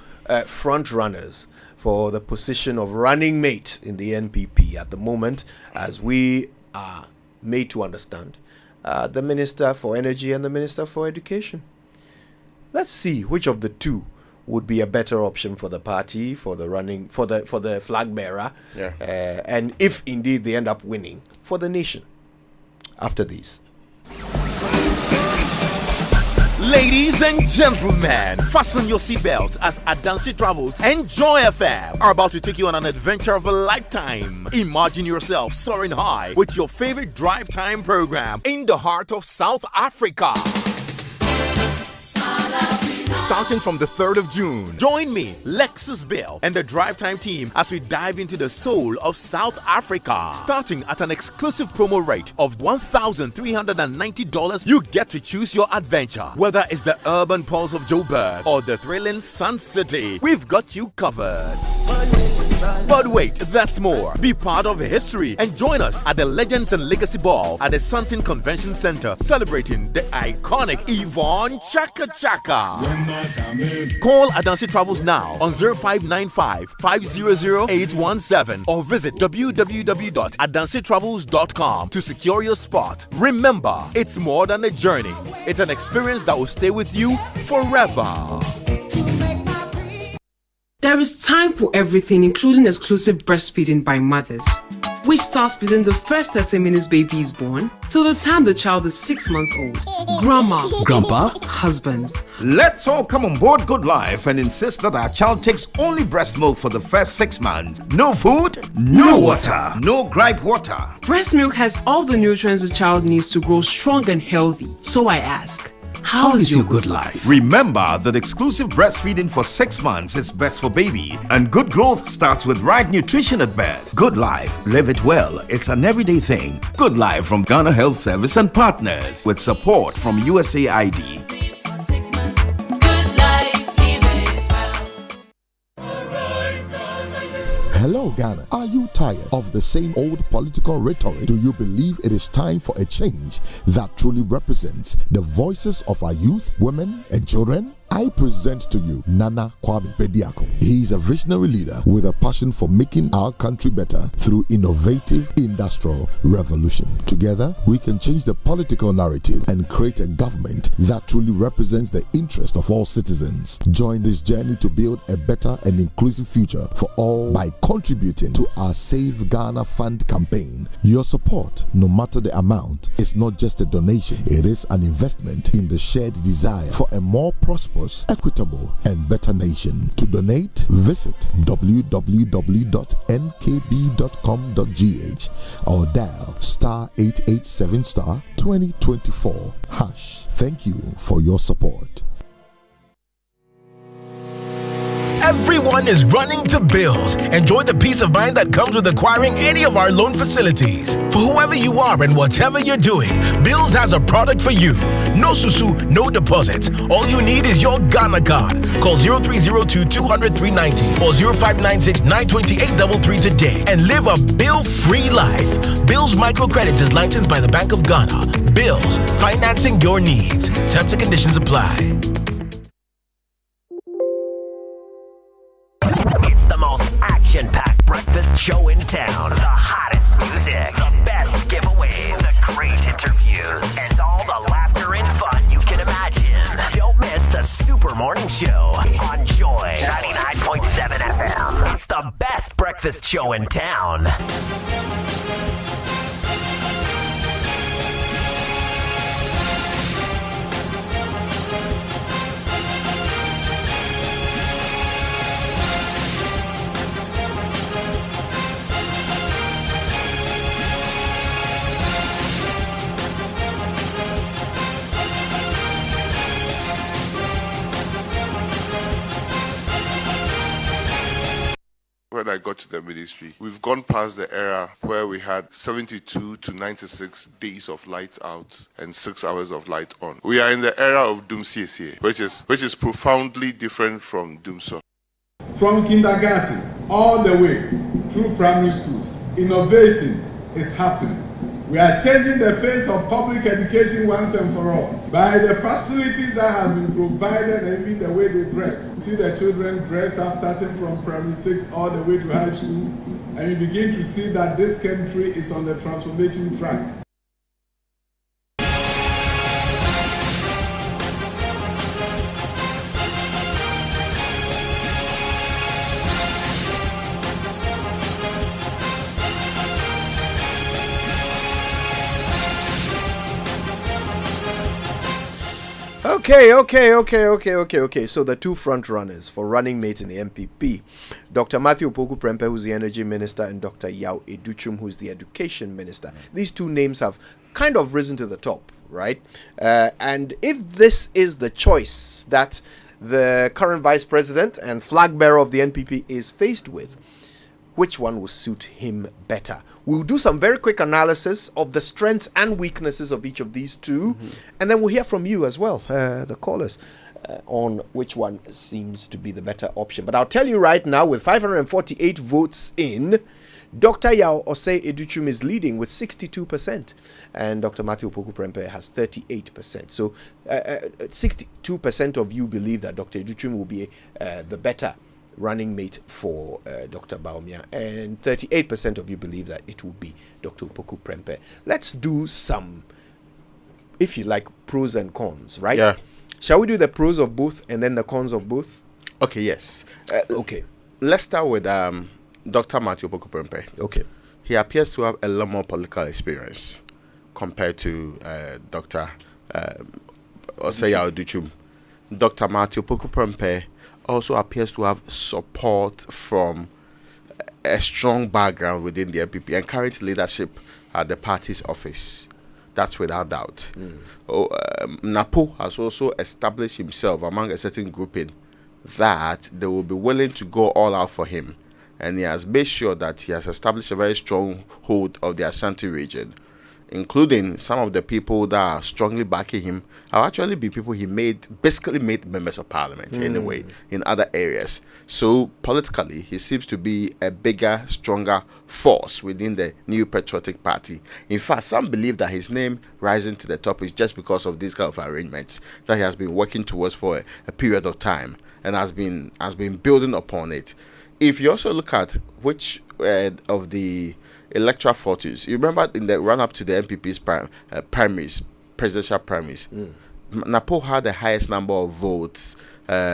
front runners for the position of running mate in the NPP at the moment, as we are made to understand, the Minister for Energy and the Minister for Education. Let's see which of the two would be a better option for the party, for the running, for the flag bearer, and if indeed they end up winning, for the nation. After these. Ladies and gentlemen, fasten your seatbelts as Adansi Travels and Joy FM are about to take you on an adventure of a lifetime. Imagine yourself soaring high with your favorite drive time program in the heart of South Africa. starting from the 3rd of June. Join me, Lexus Bill, and the Drive Time team as we dive into the soul of South Africa. Starting at an exclusive promo rate of $1,390, you get to choose your adventure. Whether it's the urban pulse of Joburg or the thrilling Sun City, we've got you covered. But wait, there's more. Be part of history and join us at the Legends and Legacy Ball at the Santin Convention Center, celebrating the iconic Yvonne Chaka Chaka. Call Adansi Travels now on 0595 500 817 or visit www.adansitravels.com to secure your spot. Remember, it's more than a journey. It's an experience that will stay with you forever. There is time for everything, including exclusive breastfeeding by mothers, which starts within the first 30 minutes baby is born till the time the child is 6 months old. Grandma, Grandpa, husbands, let's all come on board Good Life and insist that our child takes only breast milk for the first 6 months. No food, no water, no gripe water. breast milk has all the nutrients the child needs to grow strong and healthy. So I ask, how is your good life? Remember that exclusive breastfeeding for 6 months is best for baby, and good growth starts with right nutrition at birth. Good Life, live it well. It's an everyday thing. Good Life from Ghana Health Service and partners with support from USAID. Hello, Ghana. Are you tired of the same old political rhetoric? Do you believe it is time for a change that truly represents the voices of our youth, women, and children? I present to you Nana Kwame Bediako. He is a visionary leader with a passion for making our country better through innovative industrial revolution. Together, we can change the political narrative and create a government that truly represents the interest of all citizens. Join this journey to build a better and inclusive future for all by contributing to our Save Ghana Fund campaign. Your support, no matter the amount, is not just a donation. It is an investment in the shared desire for a more prosperous, equitable, and better nation. To donate, visit www.nkb.com.gh or dial *887 *2024 #. Thank you for your support. Everyone is running to Bills. Enjoy the peace of mind that comes with acquiring any of our loan facilities. For whoever you are and whatever you're doing, Bills has a product for you. No susu, no deposits. All you need is your Ghana card. Call 0302-200-390 or 0596-928-33 today and live a bill-free life. Bills Microcredit is licensed by the Bank of Ghana. Bills, financing your needs. Terms and conditions apply. It's the most action-packed breakfast show in town. The hottest music, the best giveaways, the great interviews, and all the laughter and fun you can imagine. Don't miss the Super Morning Show on Joy 99.7 FM. It's the best breakfast show in town. When I got to the ministry, we've gone past the era where we had 72 to 96 days of lights out and 6 hours of light on. We are in the era of Doom CSA, which is profoundly different from Doomso. From kindergarten all the way through primary schools, innovation is happening. We are changing the face of public education once and for all by the facilities that have been provided and even the way they dress. See the children dress up starting from primary 6 all the way to high school, and you begin to see that this country is on the transformation track. Okay. So the two front runners for running mate in the MPP, Dr. Matthew Opoku Prempeh, who's the Energy Minister, and Dr. Yao Educhum, who's the Education Minister. These two names have kind of risen to the top, right? And if this is the choice that the current vice president and flag bearer of the NPP is faced with, which one will suit him better? We'll do some very quick analysis of the strengths and weaknesses of each of these two, and then we'll hear from you as well, the callers, on which one seems to be the better option. But I'll tell you right now, with 548 votes in, Dr. Yao Osei Educhum is leading with 62%, and Dr. Matthew Opoku Prempeh has 38%. So 62% of you believe that Dr. Educhum will be the better running mate for Dr. Bawumia, and 38% of you believe that it will be Dr. Opoku Prempeh. Let's do some, if you like, pros and cons, right? Yeah. Shall we do the pros of both and then the cons of both? Okay, yes. Okay. Let's start with Dr. Matthew Opoku Prempeh. Okay. He appears to have a lot more political experience compared to Dr. Osei Educhum. Dr. Matthew Opoku Prempeh also appears to have support from a strong background within the NPP and current leadership at the party's office. That's without doubt. Napo has also established himself among a certain grouping that they will be willing to go all out for him. And he has made sure that he has established a very strong hold of the Ashanti region, including some of the people that are strongly backing him have actually been people he basically made members of parliament anyway in other areas. So politically, he seems to be a bigger, stronger force within the New Patriotic Party. In fact, some believe that his name rising to the top is just because of these kind of arrangements that he has been working towards for a period of time and has been building upon it. If you also look at which of the electoral fortunes, you remember in the run-up to the NPP's primaries, presidential primaries, Napo had the highest number of votes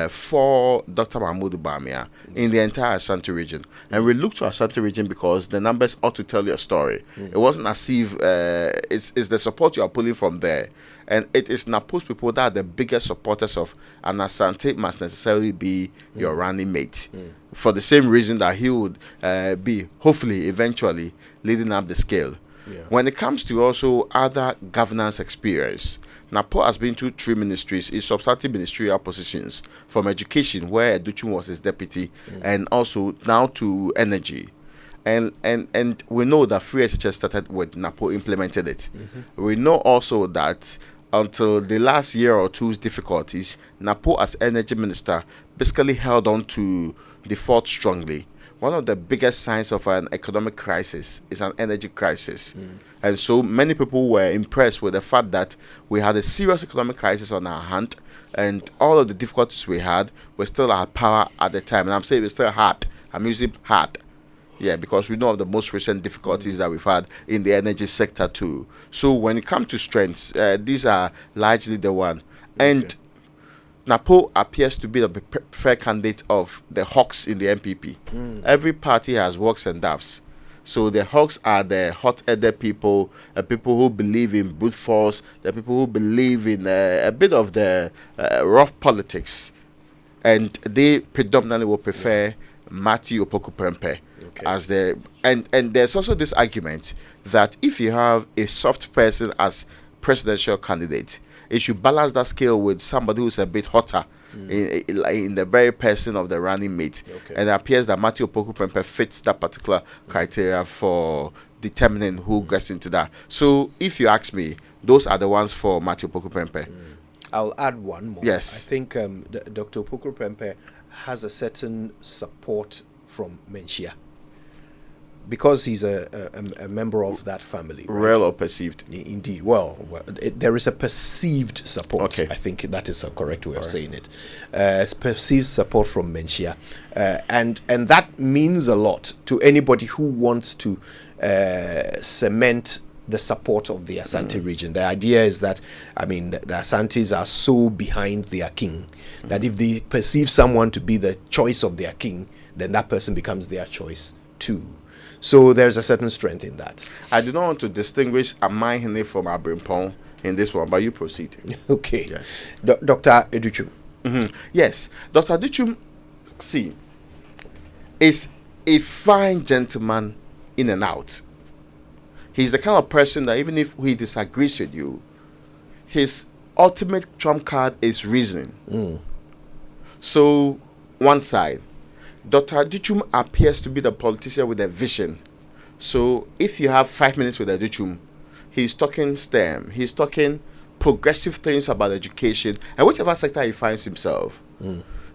for Dr. Mahmoud Bawumia in the entire Ashanti region. And we look to Ashanti region because the numbers ought to tell you a story. It wasn't as if it's the support you are pulling from there. And it is Napo's people that are the biggest supporters of an Asante must necessarily be your running mate. For the same reason that he would be, hopefully, eventually, leading up the scale. When it comes to also other governance experience, Napo has been to 3 ministries in substantive ministerial positions, from education, where Educhum was his deputy, and also now to energy. And we know that free SHS started with Napo implemented it. We know also that until the last year or two's difficulties, Napo as energy minister basically held on to the fort strongly. One of the biggest signs of an economic crisis is an energy crisis. And so many people were impressed with the fact that we had a serious economic crisis on our hand, and all of the difficulties we had were still our power at the time. And I'm saying it's still hard. I'm using hard. Yeah, because we know of the most recent difficulties that we've had in the energy sector too. So when it comes to strengths, these are largely the one. And Napo appears to be the preferred candidate of the hawks in the NPP. Every party has hawks and doves. So the hawks are the hot-headed people, people who believe in brute force, the people who believe in a bit of the rough politics. And they predominantly will prefer Matthew Opoku Prempeh as the... And there's also this argument that if you have a soft person as presidential candidate, it should balance that scale with somebody who's a bit hotter in the very person of the running mate. And it appears that Matthew Opoku Prempeh fits that particular criteria for determining who gets into that. So if you ask me, those are the ones for Matthew Opoku Prempeh. I'll add one more. Yes. I think Dr. Opoku Prempeh has a certain support from Menchia, because he's a member of that family. Right? Real or perceived? Indeed. Well, there is a perceived support. I think that is a correct way of saying it. It's perceived support from Menchia. And that means a lot to anybody who wants to cement the support of the Asante region. The idea is that, I mean, the Asantes are so behind their king that if they perceive someone to be the choice of their king, then that person becomes their choice too. So there's a certain strength in that. I do not want to distinguish Amai from Abrimpong in this one, but you proceed. Okay. Yes. Dr. Educhum. Yes. Dr. Educhum, see, is a fine gentleman in and out. He's the kind of person that even if he disagrees with you, his ultimate trump card is reasoning. So, one side, Dr. Aduchum appears to be the politician with a vision. So, if you have 5 minutes with Aduchum, he's talking STEM, he's talking progressive things about education, and whichever sector he finds himself.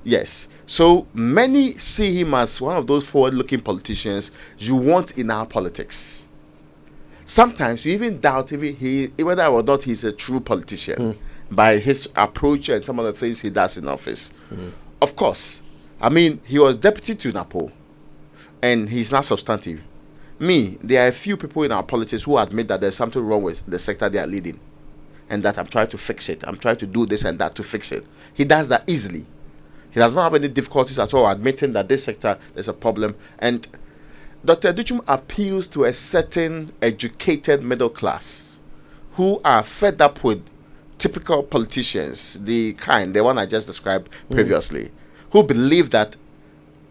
Yes. So, many see him as one of those forward-looking politicians you want in our politics. Sometimes you even doubt whether or not he's a true politician by his approach and some of the things he does in office. Of course, I mean, he was deputy to Napo, and he's not substantive. There are a few people in our politics who admit that there's something wrong with the sector they are leading, and that I'm trying to fix it. I'm trying to do this and that to fix it. He does that easily. He does not have any difficulties at all admitting that this sector is a problem. And Dr. Aduchum appeals to a certain educated middle class who are fed up with typical politicians, the one I just described previously, who believe that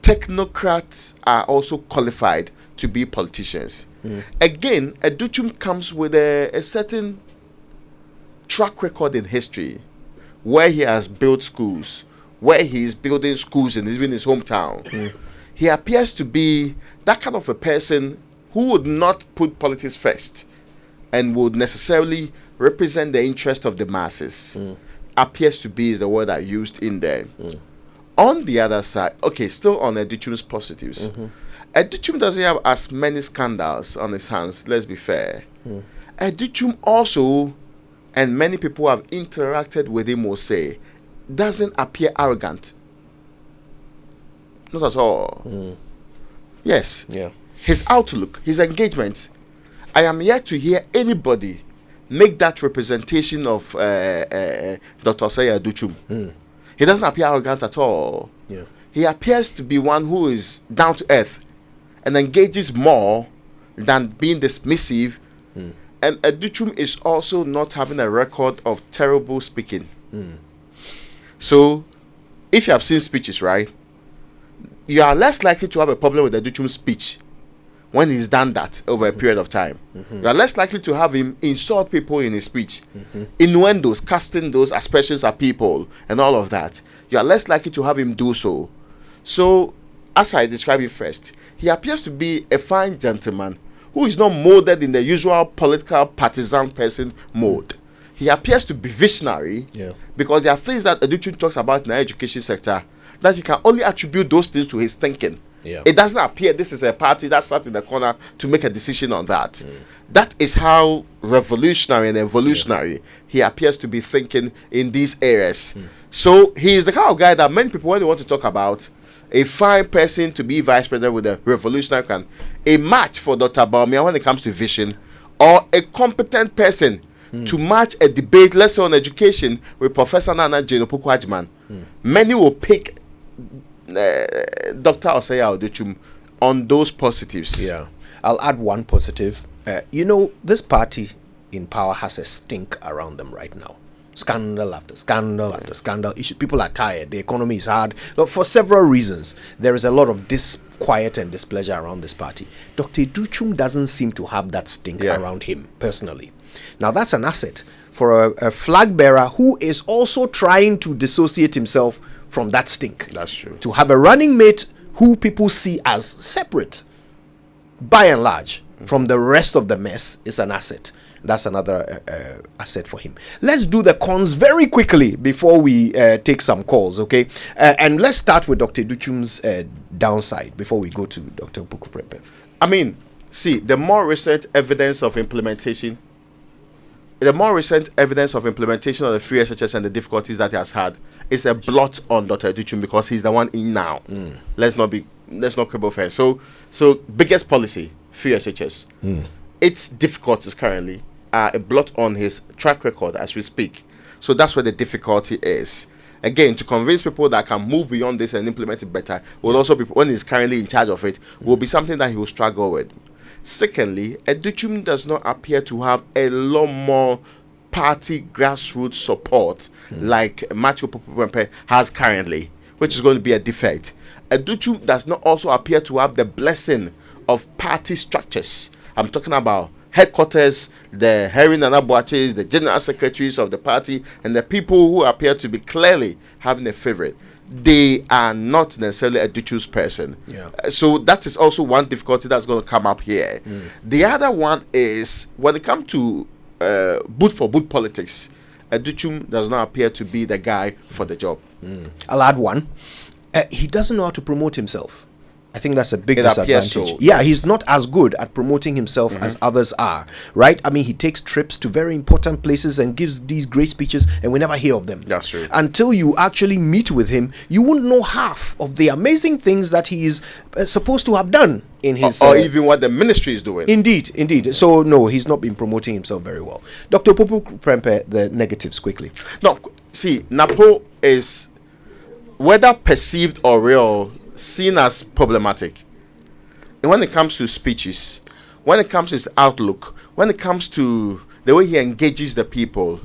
technocrats are also qualified to be politicians. Again, Aduchum comes with a certain track record in history where he has built schools, where he is building schools in his hometown. He appears to be that kind of a person who would not put politics first and would necessarily represent the interest of the masses. Appears to be is the word I used in there. On the other side, still on Aduchum's positives, Aduchum doesn't have as many scandals on his hands, let's be fair. Aduchum also, and many people who have interacted with him will say, doesn't appear arrogant. Not at all. Yes. His outlook, his engagements. I am yet to hear anybody make that representation of Dr. Osei Aduchum. He doesn't appear arrogant at all. He appears to be one who is down to earth and engages more than being dismissive. And Aduchum is also not having a record of terrible speaking. So, if you have seen speeches, right, you are less likely to have a problem with Aduchum's speech when he's done that over a period of time. You are less likely to have him insult people in his speech, innuendos, casting those aspersions at people, and all of that. You are less likely to have him do so. So, as I described it first, he appears to be a fine gentleman who is not molded in the usual political partisan person mode. He appears to be visionary because there are things that Aduchum talks about in the education sector that you can only attribute those things to his thinking. It doesn't appear this is a party that sat in the corner to make a decision on that. That is how revolutionary and evolutionary he appears to be thinking in these areas. So he is the kind of guy that many people, when they want to talk about a fine person to be vice president with a revolutionary can, a match for Dr. Bawumia when it comes to vision, or a competent person to match a debate, let's say on education, with Professor Nana Jane Opoku-Agyeman, many will pick Dr. Osei Aduchum on those positives. I'll add one positive. This party in power has a stink around them right now. Scandal after scandal after scandal. People are tired. The economy is hard. Look, for several reasons, there is a lot of disquiet and displeasure around this party. Dr. Aduchum doesn't seem to have that stink around him personally. Now, that's an asset for a flag bearer who is also trying to dissociate himself from that stink. That's true. To have a running mate who people see as separate, by and large, from the rest of the mess is an asset. That's another asset for him. Let's do the cons very quickly before we take some calls, okay? And let's start with Dr. Aduchum's downside before we go to Dr. Opoku-Prempeh. I mean, see, the more recent evidence of implementation of the free SHS and the difficulties that he has had is a blot on Dr. Aduchum because he's the one in now. Let's not quibble fair. So biggest policy, free SHS. Its difficulties currently are a blot on his track record as we speak. So that's where the difficulty is. Again, to convince people that can move beyond this and implement it better will also be, when he's currently in charge of it, will be something that he will struggle with. Secondly, Aduchum does not appear to have a lot more party grassroots support like Matthew Opoku-Prempeh has currently, which is going to be a defect. Aduchum does not also appear to have the blessing of party structures. I'm talking about headquarters, the Herin and Abuaches, the general secretaries of the party, and the people who appear to be clearly having a favorite. they are not necessarily a judicial person. Yeah. So that is also one difficulty that's going to come up here. The other one is when it comes to boot for boot politics, Educhum does not appear to be the guy for the job. I'll add one. He doesn't know how to promote himself. I think that's a big It appears disadvantage. so, Yeah, yes. he's not as good at promoting himself as others are, right? I mean, he takes trips to very important places and gives these great speeches, and we never hear of them. That's true. Until you actually meet with him, you won't know half of the amazing things that he is supposed to have done in his... or even what the ministry is doing. Indeed. So, no, he's not been promoting himself very well. Dr. Popo Prempeh, the negatives quickly. No, see, Napo is, whether perceived or real, seen as problematic. And when it comes to speeches, when it comes to his outlook, when it comes to the way he engages the people,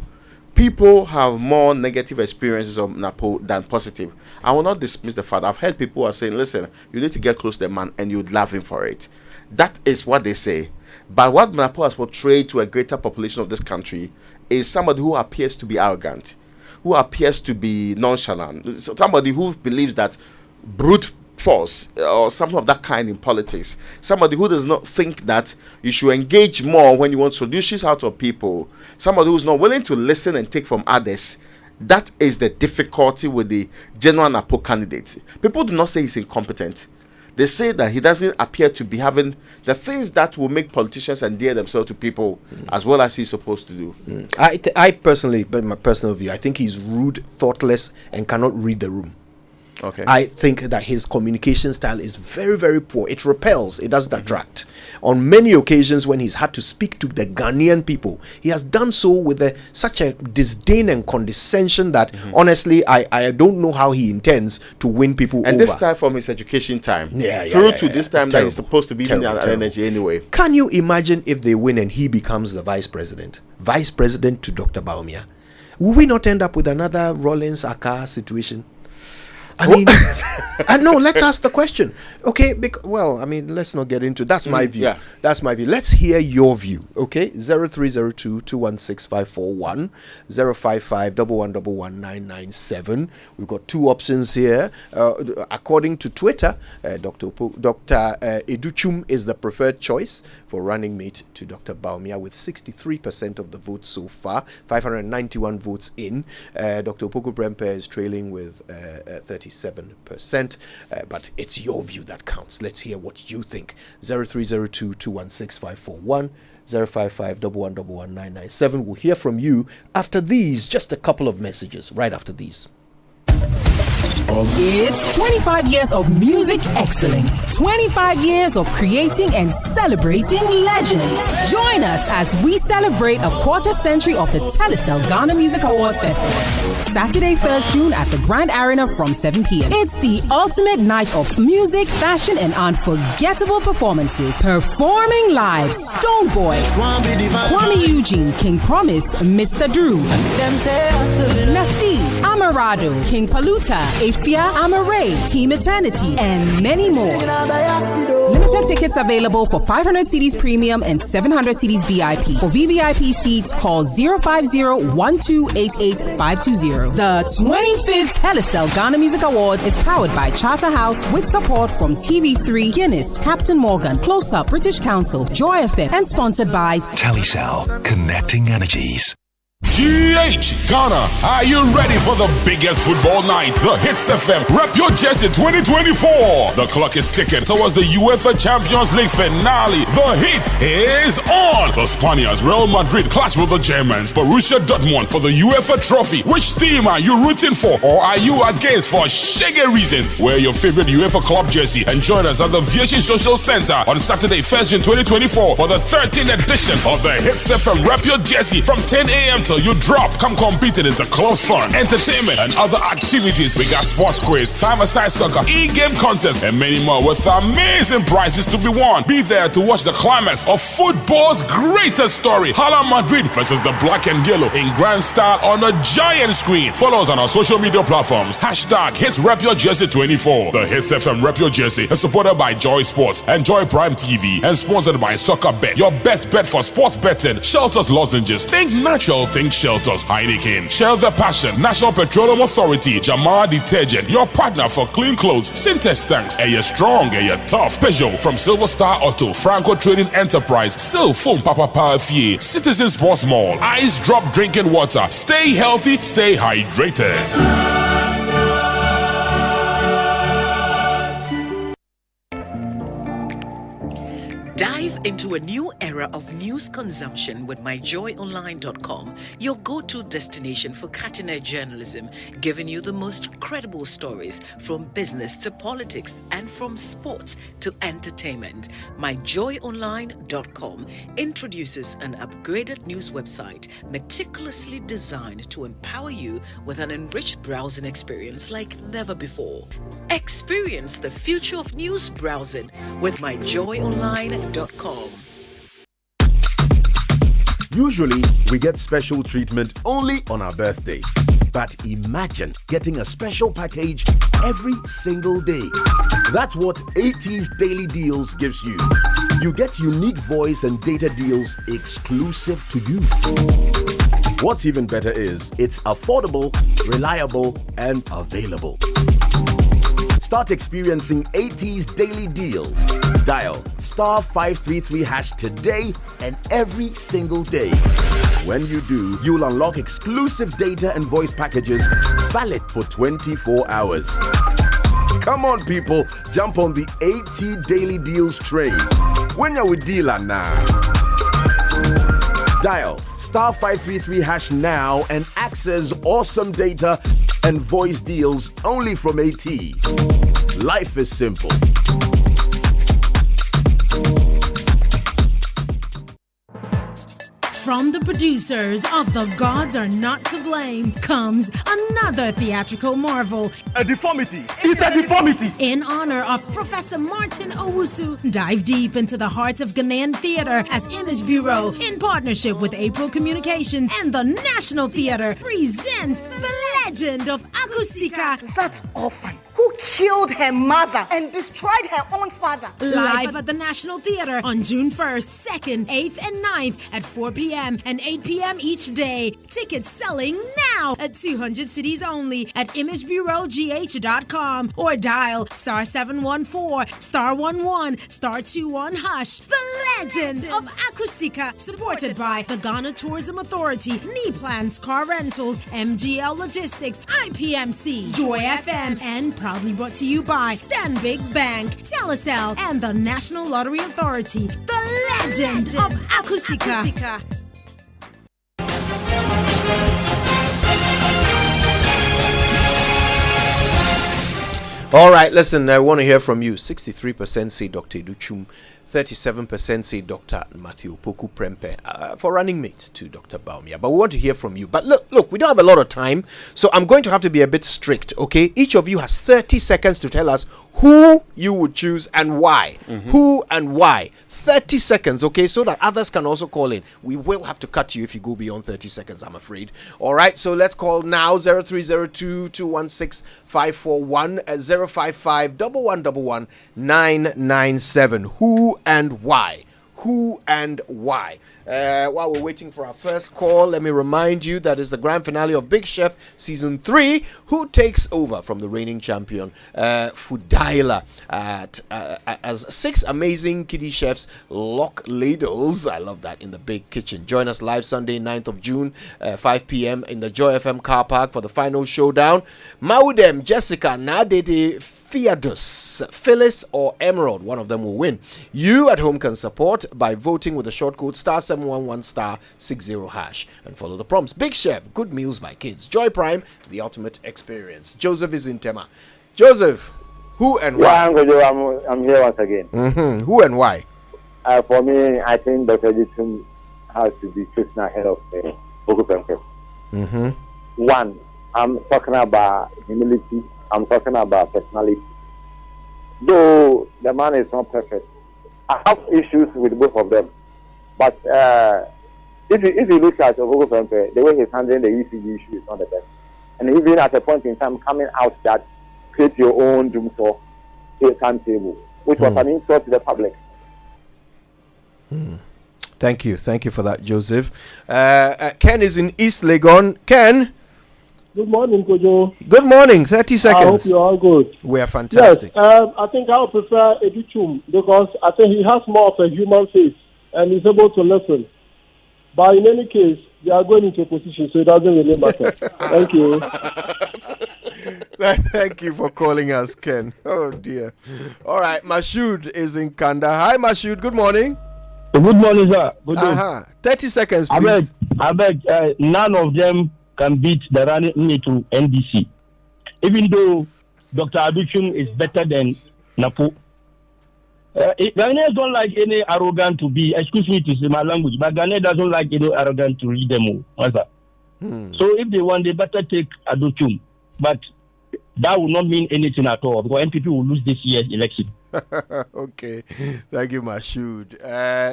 people have more negative experiences of Napo than positive. I will not dismiss the fact. I've heard people who are saying, listen, you need to get close to the man and you'd love him for it. That is what they say. But what Napo has portrayed to a greater population of this country is somebody who appears to be arrogant, who appears to be nonchalant, somebody who believes that brute force or something of that kind in politics, somebody who does not think that you should engage more when you want solutions out of people, somebody who's not willing to listen and take from others. That is the difficulty with the general Napo candidates. People do not say he's incompetent. They say that he doesn't appear to be having the things that will make politicians endear themselves to people as well as he's supposed to do. I personally, but my personal view, I think he's rude, thoughtless, and cannot read the room. Okay. I think that his communication style is very, very poor. It repels. It doesn't attract. On many occasions when he's had to speak to the Ghanaian people, he has done so with such a disdain and condescension that honestly, I don't know how he intends to win people over. And this time from his education time, through to this time that he's supposed to be in an energy anyway. Can you imagine if they win and he becomes the vice president to Dr. Baumia? Will we not end up with another Rollins Akar situation? I mean, no, let's ask the question. Okay, well, I mean, let's not get into that's my view. Yeah. That's my view. Let's hear your view. Okay, 0302-216-541, 055-111-997. We've got two options here. According to Twitter, Dr. Educhum is the preferred choice for running mate to Dr. Baumia with 63% of the votes so far, 591 votes in. Dr. Opoku Prempeh is trailing with 37%, but it's your view that counts. Let's hear what you think. 0302-216-541, 055-111-997. We'll hear from you after these, just a couple of messages right after these. It's 25 years of music excellence, 25 years of creating and celebrating legends. Join us as we celebrate a quarter century of the Telecel Ghana Music Awards Festival. Saturday, 1st June at the Grand Arena from 7 p.m. It's the ultimate night of music, fashion, and unforgettable performances. Performing live, Stoneboy, Kwame Eugene, King Promise, Mr. Drew, Nasir, Amarado, King Paluta, Afia Amare, Team Eternity, and many more. Limited tickets available for 500 CDs premium and 700 CDs VIP. For VVIP seats, call 050-1288-520. The 25th Telecel Ghana Music Awards is powered by Charterhouse with support from TV3, Guinness, Captain Morgan, Close Up, British Council, Joy FM, and sponsored by Telecel, connecting energies. GH Ghana, are you ready for the biggest football night? The Hits FM Rep Your Jersey 2024. The clock is ticking towards the UEFA Champions League finale. The heat is on. The Spaniards, Real Madrid clash with the Germans, Borussia Dortmund for the UEFA trophy. Which team are you rooting for, or are you against for shaggy reasons? Wear your favorite UEFA club jersey and join us at the Viation Social Center on Saturday, 1st June 2024 for the 13th edition of the Hits FM Rep Your Jersey from 10 a.m. till you drop. Come compete in the close fun, entertainment, and other activities. We got sports quiz, five-a-side soccer, e-game contest, and many more with amazing prizes to be won. Be there to watch the climax of football's greatest story. Hala Madrid versus the Black and Yellow in grand style on a giant screen. Follow us on our social media platforms. Hashtag Hits Rep Your Jersey 24. The Hits FM Rep Your Jersey is supported by Joy Sports and Joy Prime TV and sponsored by Soccer Bet. Your best bet for sports betting. Shelters lozenges. Think natural. Think Sink Shelters, Heineken, Share the Passion, National Petroleum Authority, Jamar Detergent, your partner for clean clothes, Synthes Tanks, Air Strong, Air Tough, Peugeot from Silver Star Auto, Franco Trading Enterprise, Still Phone Papa Power Fie, Citizen Sports Mall, Ice Drop Drinking Water. Stay healthy, stay hydrated. Dive into a new era of news consumption with myjoyonline.com, your go-to destination for cutting-edge journalism, giving you the most credible stories from business to politics and from sports to entertainment. Myjoyonline.com introduces an upgraded news website meticulously designed to empower you with an enriched browsing experience like never before. Experience the future of news browsing with myjoyonline.com. Usually, we get special treatment only on our birthday. But imagine getting a special package every single day. That's what AT's Daily Deals gives you. You get unique voice and data deals exclusive to you. What's even better is it's affordable, reliable, and available. Start experiencing AT's Daily Deals. Dial *533# today and every single day. When you do, you'll unlock exclusive data and voice packages valid for 24 hours. Come on, people, jump on the AT Daily Deals train. When you're with dealer now. Dial *533# now and access awesome data and voice deals only from AT. Life is simple. From the producers of The Gods Are Not to Blame comes another theatrical marvel. A deformity is a deformity. In honor of Professor Martin Owusu, dive deep into the heart of Ghanaian theater as Image Bureau, in partnership with April Communications and the National Theater, presents The Legend of Akusika. That orphan who killed her mother and destroyed her own father. Live at the National Theater on June 1st, 2nd, 8th, and 9th at 4 p.m. and 8 p.m. each day. Tickets selling now at 200 cities only at imagebureaugh.com or dial *714 *11 *21#. The Legend of Akusika, supported by the Ghana Tourism Authority, Knee Plans Car Rentals, MGL Logistics, IPMC, Joy FM, and proudly brought to you by Stanbic Bank, Telecel, and the National Lottery Authority. The Legend of Akusika. All right, listen, I want to hear from you. 63% say Dr. Educhum, 37% say Dr. Matthew Poku Prempe for running mate to Dr. Baumia. But we want to hear from you. But look, we don't have a lot of time, so I'm going to have to be a bit strict, okay? Each of you has 30 seconds to tell us who you would choose and why. Who and why. 30 seconds, okay, so that others can also call in. We will have to cut you if you go beyond 30 seconds, I'm afraid. All right, so let's call now 0302-216-541 055-1111-997. Who and why? Who and why? While we're waiting for our first call, let me remind you that is the grand finale of Big Chef Season 3. Who takes over from the reigning champion, Fudaila, as 6 amazing kiddie chefs lock ladles, I love that, in the big kitchen. Join us live Sunday, 9th of June, 5 p.m. in the Joy FM car park for the final showdown. Maudem, Jessica, Nadede, Theodus, Phyllis, or Emerald, one of them will win. You at home can support by voting with the short code *711*60# and follow the prompts. Big Chef, good meals by kids. Joy Prime, the ultimate experience. Joseph is in Tema. Joseph, who and why? I'm here once again. Who and why? For me, I think Dr. Edison has to be chosen ahead of Poku Prempe. One, I'm talking about humility. I'm talking about personality. Though the man is not perfect, I have issues with both of them. But if you look at Poku Prempe, the way he's handling the ECG issue is not the best. And even at a point in time coming out that create your own doomsday timetable, which was an insult to the public. Thank you for that, Joseph. Ken is in East Legon. Ken. Good morning, Kojo. Good morning. 30 seconds. I hope you are good. We are fantastic. Yes, I think I would prefer Edichum because I think he has more of a human face and is able to listen. But in any case, they are going into opposition, so it doesn't really matter. Thank you. Thank you for calling us, Ken. Oh, dear. All right, Mashoud is in Kanda. Hi, Mashoud. Good morning. Good morning, sir. Good morning. 30 seconds, please. I beg, none of them can beat the running to NDC. Even though Dr. Abichum is better than Napo. Ghanaians don't like any arrogant to be, excuse me to say my language, but Ghanaians doesn't like any arrogant to read them all. So if they want, they better take Abichum. But that will not mean anything at all because NPP will lose this year's election. Okay. Thank you, Mashoud.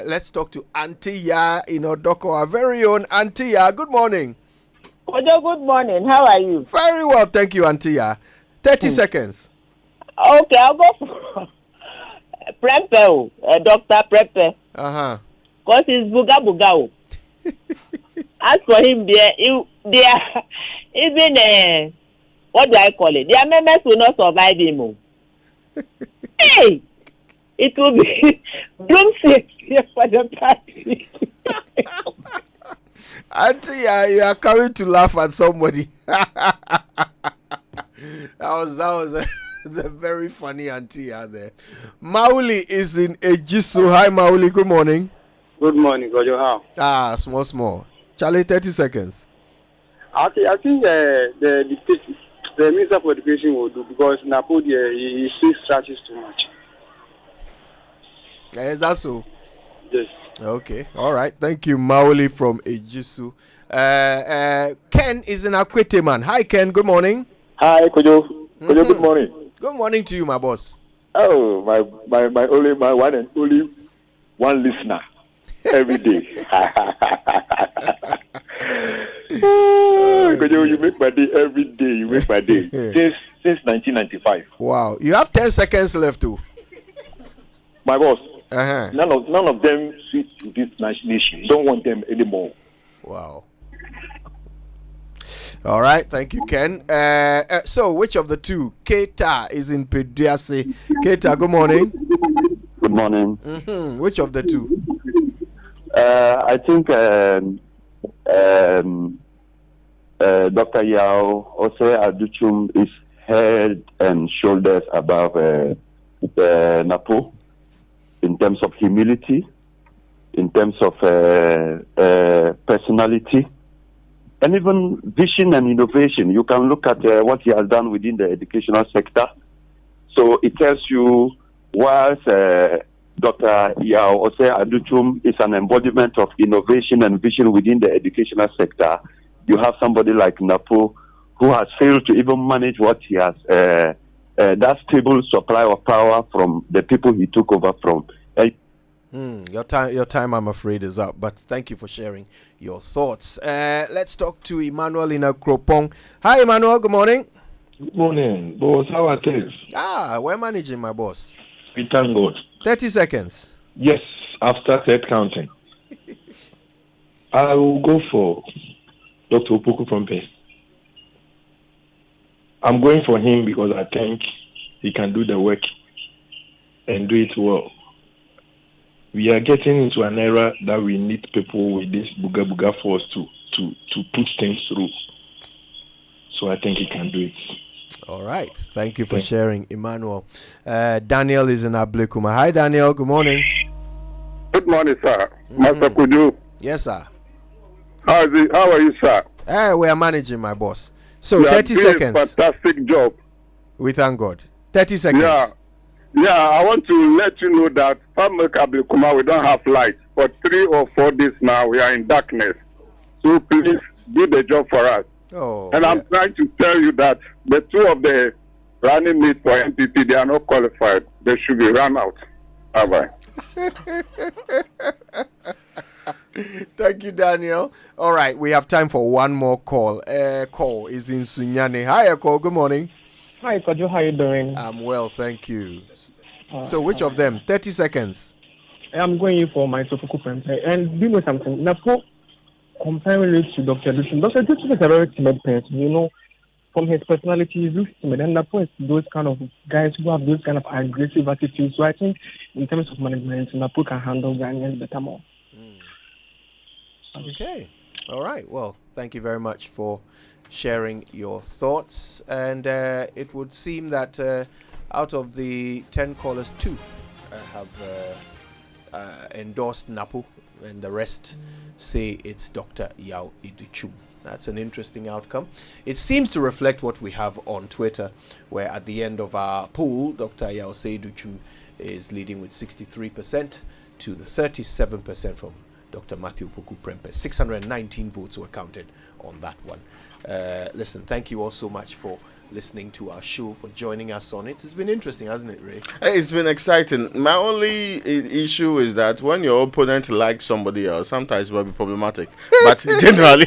Let's talk to Auntie Ya in Odoko, our very own Auntie Ya. Good morning. Ojo, good morning. How are you? Very well, thank you, Auntie Ya. 30 seconds. Okay, I'll go for Prepe, Dr. Prepe. Because he's buga. As for him, even what do I call it? Their members will not survive him. Hey, it will be doomsday for the party. Auntie, you are coming to laugh at somebody. that was the very funny Auntie there. Mauli is in Ejisu. Hi, Mauli. Good morning. Good morning, Gojo. How? Small. Charlie, 30 seconds. I think the Minister for Education will do because Napo he speaks strategies too much. Is that so? Yes. Okay. All right. Thank you, Mauli from Ejisu. Ken is in Akwete, man. Hi, Ken. Good morning. Hi, Kojo. Kojo, good morning. Good morning to you, my boss. Oh, my one and only one listener every day. Kojo, you make my day every day. You make my day since 1995. Wow. You have 10 seconds left too. My boss. None of them suit this nation. Don't want them anymore. Wow. All right, thank you, Ken. So, which of the two? Keita is in Peduase. Keita, good morning. Good morning. Which of the two? I think Dr. Yao Ose Aduchum is head and shoulders above Napo. In terms of humility, in terms of personality, and even vision and innovation. You can look at what he has done within the educational sector. So it tells you, whilst Dr. Yao Ose Aduchum is an embodiment of innovation and vision within the educational sector, you have somebody like Napo who has failed to even manage what he has that stable supply of power from the people he took over from. Your time, I'm afraid, is up. But thank you for sharing your thoughts. Let's talk to Emmanuel in Akropong. Hi, Emmanuel. Good morning. Good morning, boss. How are things? We're managing, my boss. We thank God. 30 seconds. Yes, after third counting. I will go for Dr. Opoku Prompe. I'm going for him because I think he can do the work and do it well. We are getting into an era that we need people with this buga force to put things through. So I think he can do it. All right. Thank you for sharing, Emmanuel. Daniel is in Ablakwa. Hi, Daniel. Good morning. Good morning, sir. Master Kudu. Yes, sir. How are you, sir? We are managing, my boss. So, you 30 seconds. Fantastic job. We thank God. 30 seconds. Yeah, I want to let you know that Ablakwa, we don't have light. For 3 or 4 days now, we are in darkness. So please do the job for us. I'm trying to tell you that the 2 of the running mates for MPP, they are not qualified. They should be run out. Bye-bye. Thank you, Daniel. All right, we have time for one more call. Call is in Sunyane. Hi, Call. Good morning. Hi, Kojo. How are you doing? I'm well, thank you. So, which of them? 30 seconds. I'm going in for my Sofuku Prempe. And do you know something? Napo, comparing it to Dr. Duchum. Dr. Duchum is a very timid person, you know. From his personality, he looks timid. And Napo is those kind of guys who have those kind of aggressive attitudes. So I think in terms of management, Napo can handle Ghanaians better more. Okay. All right. Well, thank you very much for sharing your thoughts. And it would seem that out of the 10 callers, 2 have endorsed Napo, and the rest say it's Dr. Yao Iduchum. That's an interesting outcome. It seems to reflect what we have on Twitter, where at the end of our poll, Dr. Yao Iduchum is leading with 63% to the 37% from Dr. Matthew Opoku Prempeh. 619 votes were counted on that one. Listen, thank you all so much for listening to our show, for joining us on it. It's been interesting, hasn't it, Ray? It's been exciting. My only issue is that when your opponent likes somebody else, sometimes it might be problematic. But generally,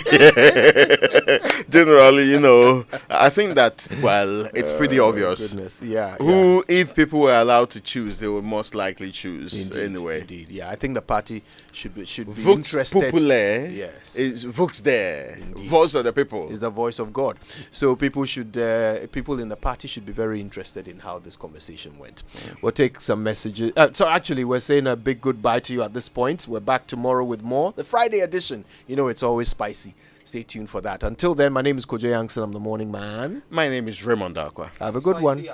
you know, I think that, well, it's pretty obvious. Goodness. Yeah. Who, if people were allowed to choose, they would most likely choose. Indeed, anyway. Indeed. Yeah, I think the party should be Vox interested. Populaire. Yes. Is Vox there. Indeed. Voice of the people. Is the voice of God. So people should. People in the party should be very interested in how this conversation went. We'll take some messages. So actually, we're saying a big goodbye to you at this point. We're back tomorrow with more. The Friday edition. You know, it's always spicy. Stay tuned for that. Until then, my name is Koje Youngson. I'm the morning man. My name is Raymond Ablakwa. Have a good one.